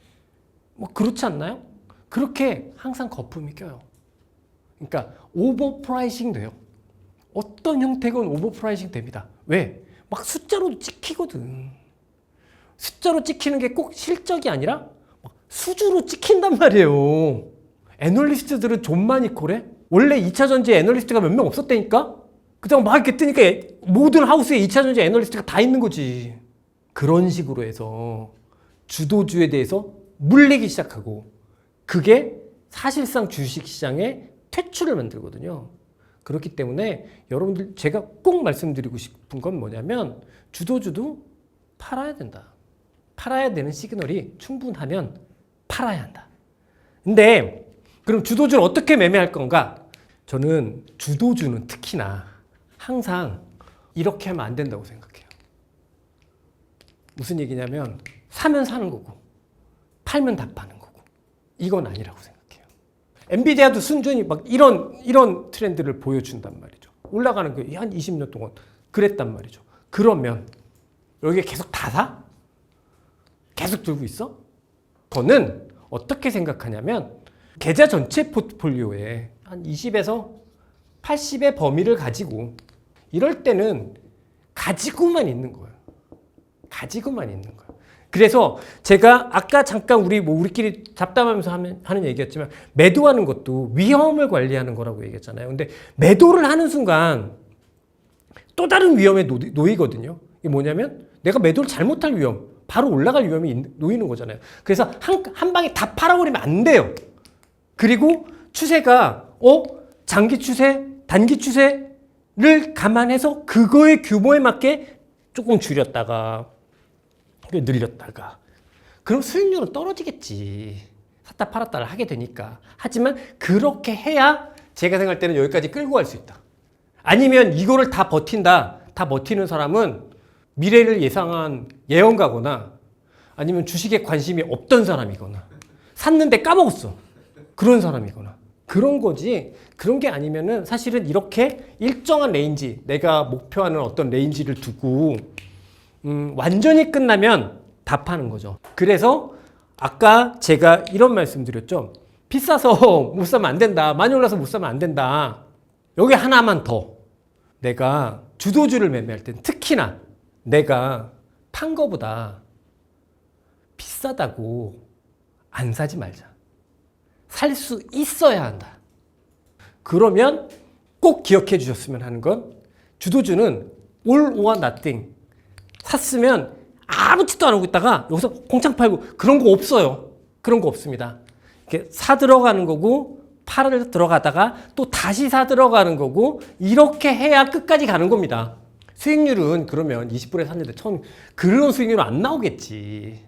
뭐 그렇지 않나요? 그렇게 항상 거품이 껴요. 그러니까 오버프라이싱 돼요. 어떤 형태건 오버프라이싱 됩니다. 왜? 막 숫자로 찍히거든. 숫자로 찍히는 게 꼭 실적이 아니라 막 수주로 찍힌단 말이에요. 애널리스트들은 존만 이코래? 원래 2차 전지에 애널리스트가 몇 명 없었다니까? 그다음 막 이렇게 뜨니까 모든 하우스에 2차 전지 애널리스트가 다 있는 거지. 그런 식으로 해서 주도주에 대해서 물리기 시작하고 그게 사실상 주식시장의 퇴출을 만들거든요. 그렇기 때문에 여러분들 제가 꼭 말씀드리고 싶은 건 뭐냐면 주도주도 팔아야 된다. 팔아야 되는 시그널이 충분하면 팔아야 한다. 근데 그럼 주도주를 어떻게 매매할 건가? 저는 주도주는 특히나 항상 이렇게 하면 안 된다고 생각해요. 무슨 얘기냐면 사면 사는 거고 팔면 다 파는 거고 이건 아니라고 생각해요. 엔비디아도 순전히 막 이런 트렌드를 보여준단 말이죠. 올라가는 게 한 20년 동안 그랬단 말이죠. 그러면 여기에 계속 다 사? 계속 들고 있어? 저는 어떻게 생각하냐면 계좌 전체 포트폴리오에 한 20에서 80의 범위를 가지고 이럴 때는 가지고만 있는 거예요. 가지고만 있는 거예요. 그래서 제가 아까 잠깐 우리끼리 잡담하면서 하는 얘기였지만 매도하는 것도 위험을 관리하는 거라고 얘기했잖아요. 근데 매도를 하는 순간 또 다른 위험에 놓이거든요. 이게 뭐냐면 내가 매도를 잘못할 위험, 바로 올라갈 위험이 놓이는 거잖아요. 그래서 한 방에 다 팔아버리면 안 돼요. 그리고 추세가 장기 추세, 단기 추세를 감안해서 그거의 규모에 맞게 조금 줄였다가 늘렸다가 그럼 수익률은 떨어지겠지. 샀다 팔았다를 하게 되니까. 하지만 그렇게 해야 제가 생각할 때는 여기까지 끌고 갈 수 있다. 아니면 이거를 다 버티는 사람은 미래를 예상한 예언가거나 아니면 주식에 관심이 없던 사람이거나 샀는데 까먹었어. 그런 사람이거나 그런 거지. 그런 게 아니면은 사실은 이렇게 일정한 레인지, 내가 목표하는 어떤 레인지를 두고 완전히 끝나면 다 파는 거죠. 그래서 아까 제가 이런 말씀 드렸죠. 비싸서 못 사면 안 된다. 많이 올라서 못 사면 안 된다. 여기 하나만 더. 내가 주도주를 매매할 땐 특히나 내가 판 거보다 비싸다고 안 사지 말자. 살 수 있어야 한다. 그러면 꼭 기억해 주셨으면 하는 건 주도주는 all or nothing. 샀으면 아무 짓도 안 하고 있다가 여기서 공창 팔고 그런 거 없어요. 그런 거 없습니다. 이렇게 사 들어가는 거고 팔을 들어가다가 또 다시 사 들어가는 거고 이렇게 해야 끝까지 가는 겁니다. 수익률은 그러면 20불에 샀는데 처음 그런 수익률은 안 나오겠지.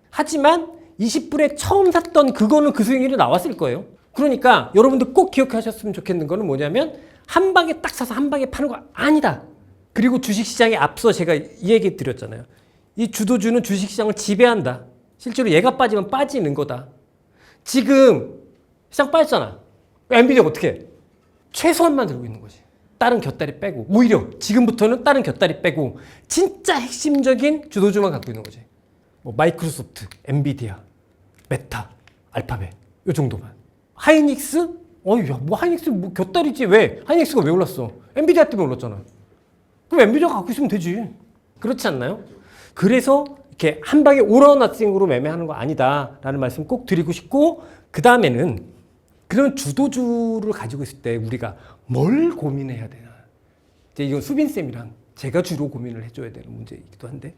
하지만 20불에 처음 샀던 그거는 그 수익률이 나왔을 거예요. 그러니까 여러분들 꼭 기억하셨으면 좋겠는 거는 뭐냐면 한 방에 딱 사서 한 방에 파는 거 아니다. 그리고 주식시장에 앞서 제가 이 얘기 드렸잖아요. 이 주도주는 주식시장을 지배한다. 실제로 얘가 빠지면 빠지는 거다. 지금 시장 빠졌잖아. 엔비디아가 어떻게 해? 최소한만 들고 있는 거지. 다른 곁다리 빼고 오히려 지금부터는 다른 곁다리 빼고 진짜 핵심적인 주도주만 갖고 있는 거지. 뭐 마이크로소프트, 엔비디아, 메타, 알파벳 이 정도만. 하이닉스? 야, 뭐 하이닉스 뭐 곁다리지. 왜? 하이닉스가 왜 올랐어? 엔비디아 때문에 올랐잖아. 그럼 엔비디아 갖고 있으면 되지. 그렇지 않나요? 그래서 이렇게 한 방에 오러너싱으로 매매하는 거 아니다라는 말씀 꼭 드리고 싶고, 그 다음에는 그런 주도주를 가지고 있을 때 우리가 뭘 고민해야 되나. 이제 이건 수빈쌤이랑 제가 주로 고민을 해줘야 되는 문제이기도 한데,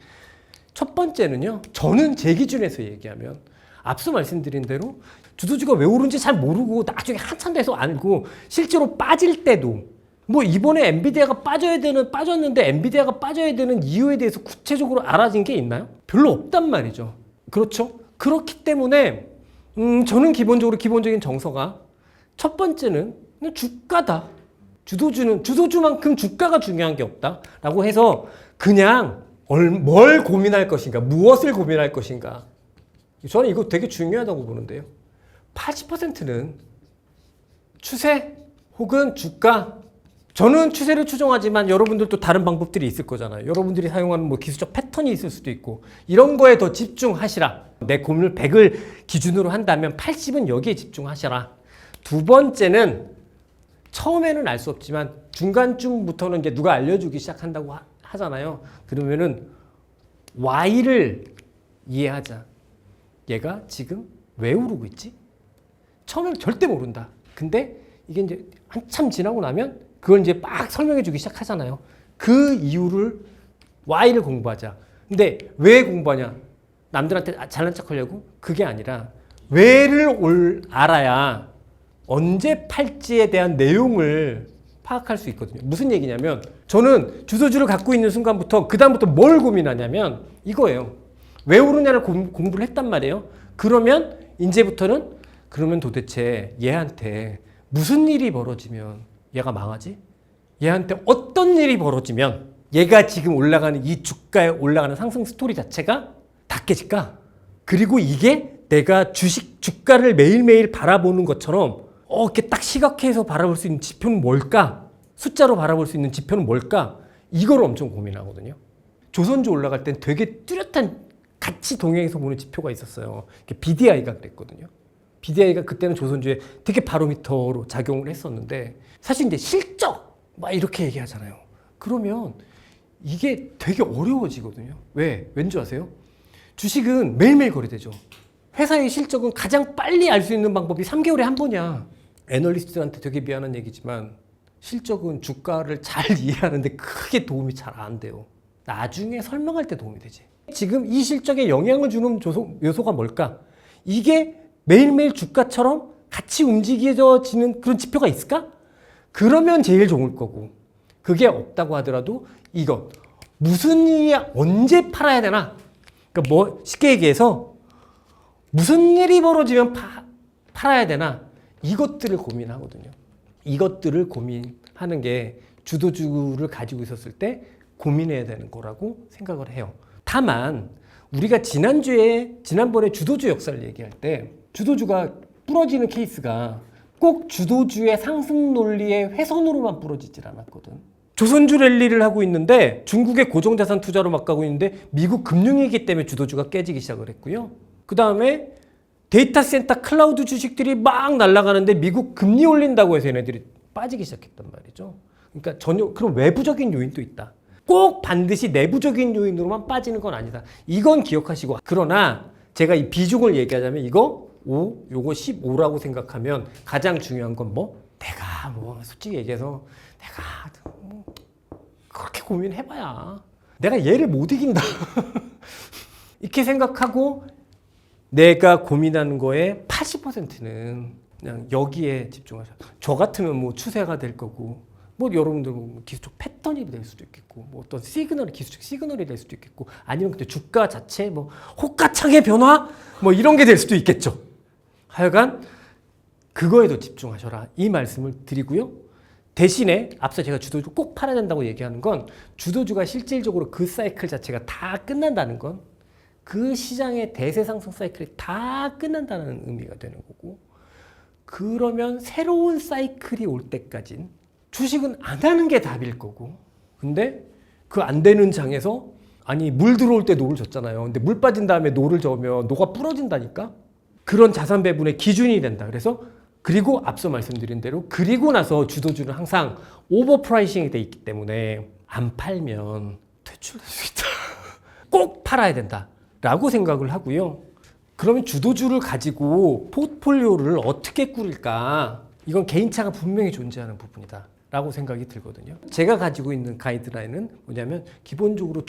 첫 번째는요, 저는 제 기준에서 얘기하면 앞서 말씀드린 대로 주도주가 왜 오른지 잘 모르고 나중에 한참 돼서 알고 실제로 빠질 때도 뭐 이번에 엔비디아가 빠졌는데 엔비디아가 빠져야 되는 이유에 대해서 구체적으로 알아진 게 있나요? 별로 없단 말이죠. 그렇죠? 그렇기 때문에 저는 기본적인 정서가 첫 번째는 그냥 주가다. 주도주만큼 주가가 중요한 게 없다라고 해서 그냥 뭘 고민할 것인가, 무엇을 고민할 것인가. 저는 이거 되게 중요하다고 보는데요. 80%는 추세 혹은 주가. 저는 추세를 추종하지만 여러분들도 다른 방법들이 있을 거잖아요. 여러분들이 사용하는 뭐 기술적 패턴이 있을 수도 있고 이런 거에 더 집중하시라. 내 고민을 100을 기준으로 한다면 80은 여기에 집중하시라. 두 번째는 처음에는 알 수 없지만 중간쯤부터는 이제 누가 알려주기 시작한다고 하잖아요. 그러면은 Y를 이해하자. 얘가 지금 왜 오르고 있지? 처음에는 절대 모른다. 근데 이게 이제 한참 지나고 나면 그걸 이제 막 설명해 주기 시작하잖아요. 그 이유를 Y를 공부하자. 근데 왜 공부하냐? 남들한테 잘난 척 하려고? 그게 아니라 왜를 알아야 언제 팔지에 대한 내용을 파악할 수 있거든요. 무슨 얘기냐면 저는 주도주를 갖고 있는 순간부터 그 다음부터 뭘 고민하냐면 이거예요. 왜 오르냐를 공부를 했단 말이에요. 그러면 이제부터는 그러면 도대체 얘한테 무슨 일이 벌어지면 얘가 망하지? 얘한테 어떤 일이 벌어지면 얘가 지금 올라가는 이 주가에 올라가는 상승 스토리 자체가 다 깨질까? 그리고 이게 내가 주가를 매일매일 바라보는 것처럼 이렇게 딱 시각해서 바라볼 수 있는 지표는 뭘까? 숫자로 바라볼 수 있는 지표는 뭘까? 이걸 엄청 고민하거든요. 조선주 올라갈 땐 되게 뚜렷한 같이 동행해서 보는 지표가 있었어요. BDI가 그랬거든요. BDI가 그때는 조선주에 되게 바로미터로 작용을 했었는데 사실 이제 실적 막 이렇게 얘기하잖아요. 그러면 이게 되게 어려워지거든요. 왜? 왠지 아세요? 주식은 매일매일 거래되죠. 회사의 실적은 가장 빨리 알 수 있는 방법이 3개월에 한 번이야. 애널리스트한테 되게 미안한 얘기지만 실적은 주가를 잘 이해하는데 크게 도움이 잘 안 돼요. 나중에 설명할 때 도움이 되지. 지금 이 실적에 영향을 주는 요소가 뭘까? 이게 매일매일 주가처럼 같이 움직여지는 그런 지표가 있을까? 그러면 제일 좋을 거고 그게 없다고 하더라도 이거 무슨 일이 언제 팔아야 되나? 그러니까 뭐 쉽게 얘기해서 무슨 일이 벌어지면 팔아야 되나? 이것들을 고민하거든요. 이것들을 고민하는 게 주도주를 가지고 있었을 때 고민해야 되는 거라고 생각을 해요. 다만 우리가 지난번에 주도주 역사를 얘기할 때 주도주가 부러지는 케이스가 꼭 주도주의 상승 논리의 훼손으로만 부러지질 않았거든. 조선주 랠리를 하고 있는데 중국의 고정자산 투자로 막 가고 있는데 미국 금융위기 때문에 주도주가 깨지기 시작을 했고요. 그 다음에 데이터 센터 클라우드 주식들이 막 날아가는데 미국 금리 올린다고 해서 얘네들이 빠지기 시작했단 말이죠. 그러니까 전혀 그런 외부적인 요인도 있다. 꼭 반드시 내부적인 요인으로만 빠지는 건 아니다. 이건 기억하시고. 그러나 제가 이 비중을 얘기하자면 이거 5, 요거 15라고 생각하면 가장 중요한 건 뭐? 내가 뭐 솔직히 얘기해서 내가 뭐 그렇게 고민해봐야 내가 얘를 못 이긴다. 이렇게 생각하고 내가 고민하는 거에 80%는 그냥 여기에 집중하셔. 저 같으면 뭐 추세가 될 거고, 뭐 여러분들 뭐 기술적 패턴이 될 수도 있겠고, 뭐 어떤 기술적 시그널이 될 수도 있겠고, 아니면 그때 주가 자체 뭐 호가창의 변화, 뭐 이런 게 될 수도 있겠죠. 하여간 그거에도 집중하셔라 이 말씀을 드리고요. 대신에 앞서 제가 주도주 꼭 팔아야 된다고 얘기하는 건 주도주가 실질적으로 그 사이클 자체가 다 끝난다는 건 그 시장의 대세 상승 사이클이 다 끝난다는 의미가 되는 거고, 그러면 새로운 사이클이 올 때까진 주식은 안 하는 게 답일 거고, 근데 그 안 되는 장에서 아니 물 들어올 때 노를 젓잖아요. 근데 물 빠진 다음에 노를 저으면 노가 부러진다니까. 그런 자산 배분의 기준이 된다. 그래서 그리고 앞서 말씀드린 대로 그리고 나서 주도주는 항상 오버 프라이싱이 돼 있기 때문에 안 팔면 퇴출될 수 있다. 꼭 팔아야 된다 라고 생각을 하고요. 그러면 주도주를 가지고 포트폴리오를 어떻게 꾸릴까? 이건 개인차가 분명히 존재하는 부분이다 라고 생각이 들거든요. 제가 가지고 있는 가이드라인은 뭐냐면 기본적으로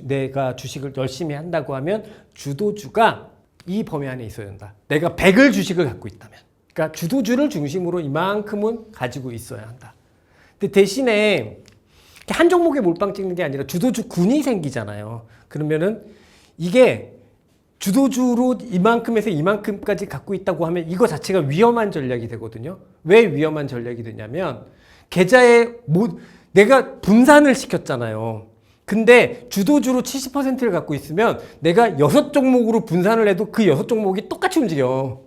내가 주식을 열심히 한다고 하면 주도주가 이 범위 안에 있어야 된다. 내가 100을 주식을 갖고 있다면. 그러니까 주도주를 중심으로 이만큼은 가지고 있어야 한다. 근데 대신에 한 종목에 몰빵 찍는 게 아니라 주도주군이 생기잖아요. 그러면은 이게 주도주로 이만큼에서 이만큼까지 갖고 있다고 하면 이거 자체가 위험한 전략이 되거든요. 왜 위험한 전략이 되냐면 계좌에 내가 분산을 시켰잖아요. 근데 주도주로 70%를 갖고 있으면 내가 6종목으로 분산을 해도 그 6종목이 똑같이 움직여.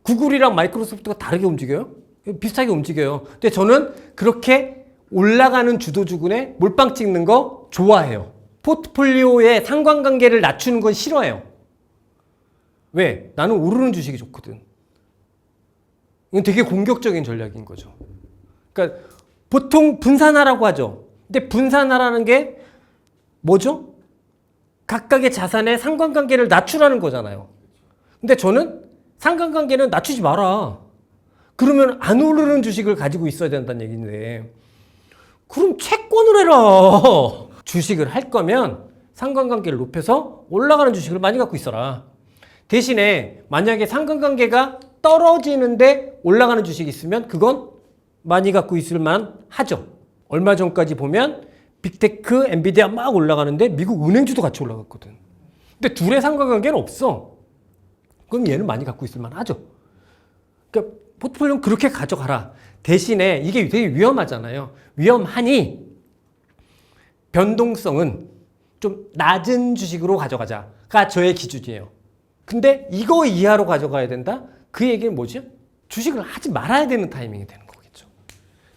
구글이랑 마이크로소프트가 다르게 움직여요? 비슷하게 움직여요. 근데 저는 그렇게 올라가는 주도주군에 몰빵 찍는 거 좋아해요. 포트폴리오의 상관관계를 낮추는 건 싫어해요. 왜? 나는 오르는 주식이 좋거든. 이건 되게 공격적인 전략인 거죠. 그러니까 보통 분산하라고 하죠. 근데 분산하라는 게 뭐죠? 각각의 자산의 상관관계를 낮추라는 거잖아요. 근데 저는 상관관계는 낮추지 마라. 그러면 안 오르는 주식을 가지고 있어야 된다는 얘기인데 그럼 채권을 해라. 주식을 할 거면 상관관계를 높여서 올라가는 주식을 많이 갖고 있어라. 대신에 만약에 상관관계가 떨어지는데 올라가는 주식이 있으면 그건 많이 갖고 있을 만 하죠. 얼마 전까지 보면 빅테크, 엔비디아 막 올라가는데 미국 은행주도 같이 올라갔거든. 근데 둘의 상관관계는 없어. 그럼 얘는 많이 갖고 있을 만 하죠. 그러니까 포트폴리오는 그렇게 가져가라. 대신에 이게 되게 위험하잖아요. 위험하니 변동성은 좀 낮은 주식으로 가져가자가 저의 기준이에요. 근데 이거 이하로 가져가야 된다? 그 얘기는 뭐죠? 주식을 하지 말아야 되는 타이밍이 되는 거겠죠.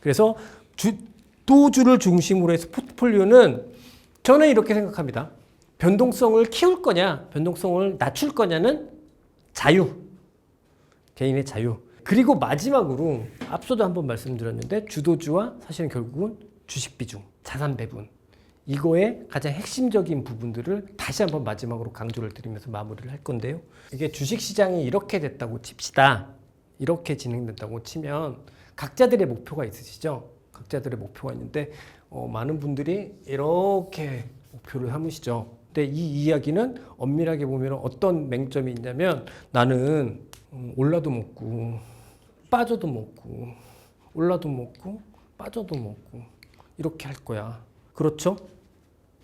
그래서 주도주를 중심으로 해서 포트폴리오는 저는 이렇게 생각합니다. 변동성을 키울 거냐, 변동성을 낮출 거냐는 자유. 개인의 자유. 그리고 마지막으로 앞서도 한번 말씀드렸는데 주도주와 사실은 결국은 주식 비중, 자산 배분. 이거의 가장 핵심적인 부분들을 다시 한번 마지막으로 강조를 드리면서 마무리를 할 건데요. 이게 주식시장이 이렇게 됐다고 칩시다. 이렇게 진행된다고 치면 각자들의 목표가 있으시죠? 각자들의 목표가 있는데 많은 분들이 이렇게 목표를 삼으시죠. 근데 이 이야기는 엄밀하게 보면 어떤 맹점이 있냐면 나는 올라도 먹고 빠져도 먹고 올라도 먹고 빠져도 먹고 이렇게 할 거야. 그렇죠?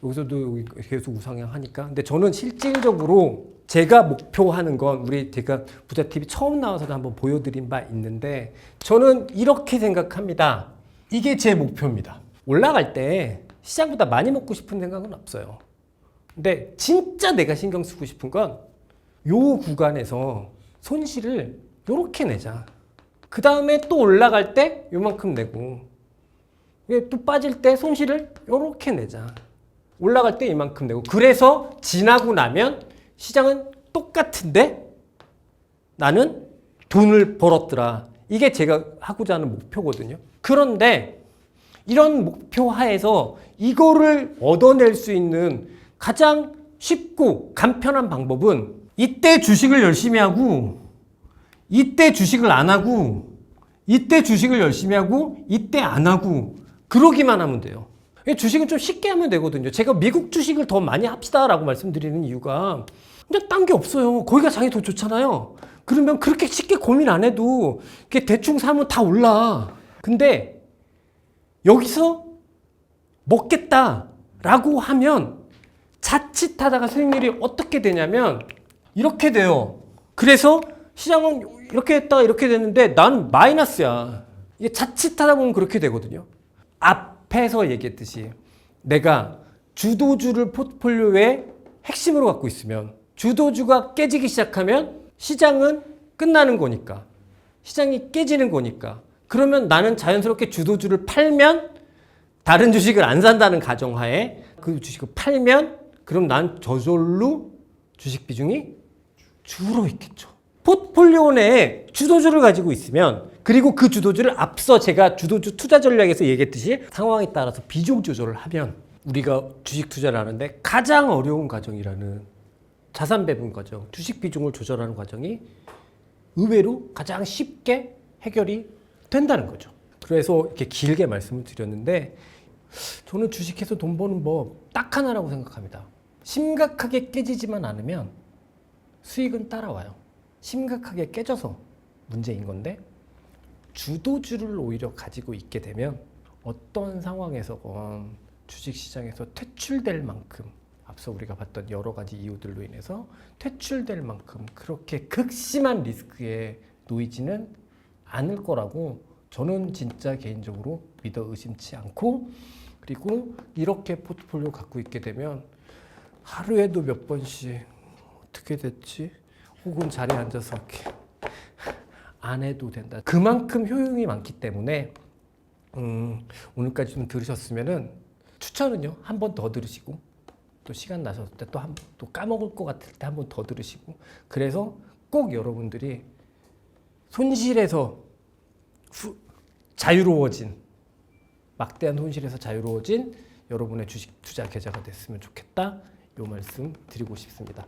여기서도 계속 우상향하니까. 근데 저는 실질적으로 제가 목표하는 건 제가 부자TV 처음 나와서도 한번 보여드린 바 있는데 저는 이렇게 생각합니다. 이게 제 목표입니다. 올라갈 때 시장보다 많이 먹고 싶은 생각은 없어요. 근데 진짜 내가 신경 쓰고 싶은 건 요 구간에서 손실을 요렇게 내자. 그 다음에 또 올라갈 때 요만큼 내고 또 빠질 때 손실을 요렇게 내자. 올라갈 때 이만큼 내고 그래서 지나고 나면 시장은 똑같은데 나는 돈을 벌었더라. 이게 제가 하고자 하는 목표거든요. 그런데 이런 목표 하에서 이거를 얻어낼 수 있는 가장 쉽고 간편한 방법은 이때 주식을 열심히 하고 이때 주식을 안 하고 이때 주식을 열심히 하고 이때 안 하고 그러기만 하면 돼요. 주식은 좀 쉽게 하면 되거든요. 제가 미국 주식을 더 많이 합시다라고 말씀드리는 이유가 그냥 딴 게 없어요. 거기가 장이 더 좋잖아요. 그러면 그렇게 쉽게 고민 안 해도 대충 사면 다 올라. 근데 여기서 먹겠다라고 하면 자칫하다가 수익률이 어떻게 되냐면 이렇게 돼요. 그래서 시장은 이렇게 했다가 이렇게 됐는데 난 마이너스야. 이게 자칫하다 보면 그렇게 되거든요. 앞에서 얘기했듯이 내가 주도주를 포트폴리오의 핵심으로 갖고 있으면 주도주가 깨지기 시작하면 시장은 끝나는 거니까 시장이 깨지는 거니까 그러면 나는 자연스럽게 주도주를 팔면 다른 주식을 안 산다는 가정하에 그 주식을 팔면 그럼 난 저절로 주식 비중이 줄어 있겠죠. 포트폴리오 내에 주도주를 가지고 있으면 그리고 그 주도주를 앞서 제가 주도주 투자 전략에서 얘기했듯이 상황에 따라서 비중 조절을 하면 우리가 주식 투자를 하는데 가장 어려운 과정이라는 자산 배분 과정, 주식 비중을 조절하는 과정이 의외로 가장 쉽게 해결이 된다는 거죠. 그래서 이렇게 길게 말씀을 드렸는데 저는 주식해서 돈 버는 법 딱 하나라고 생각합니다. 심각하게 깨지지만 않으면 수익은 따라와요. 심각하게 깨져서 문제인 건데 주도주를 오히려 가지고 있게 되면 어떤 상황에서건 주식시장에서 퇴출될 만큼 앞서 우리가 봤던 여러 가지 이유들로 인해서 퇴출될 만큼 그렇게 극심한 리스크에 놓이지는 않을 거라고 저는 진짜 개인적으로 믿어 의심치 않고 그리고 이렇게 포트폴리오 갖고 있게 되면 하루에도 몇 번씩 어떻게 됐지? 혹은 자리에 앉아서 이렇게 안 해도 된다. 그만큼 효용이 많기 때문에 오늘까지 좀 들으셨으면은 추천은요 한 번 더 들으시고 또 시간 나셨을 때 또 까먹을 것 같을 때 한 번 더 들으시고 그래서 꼭 여러분들이 손실에서 자유로워진 막대한 손실에서 자유로워진 여러분의 주식 투자 계좌가 됐으면 좋겠다. 이 말씀 드리고 싶습니다.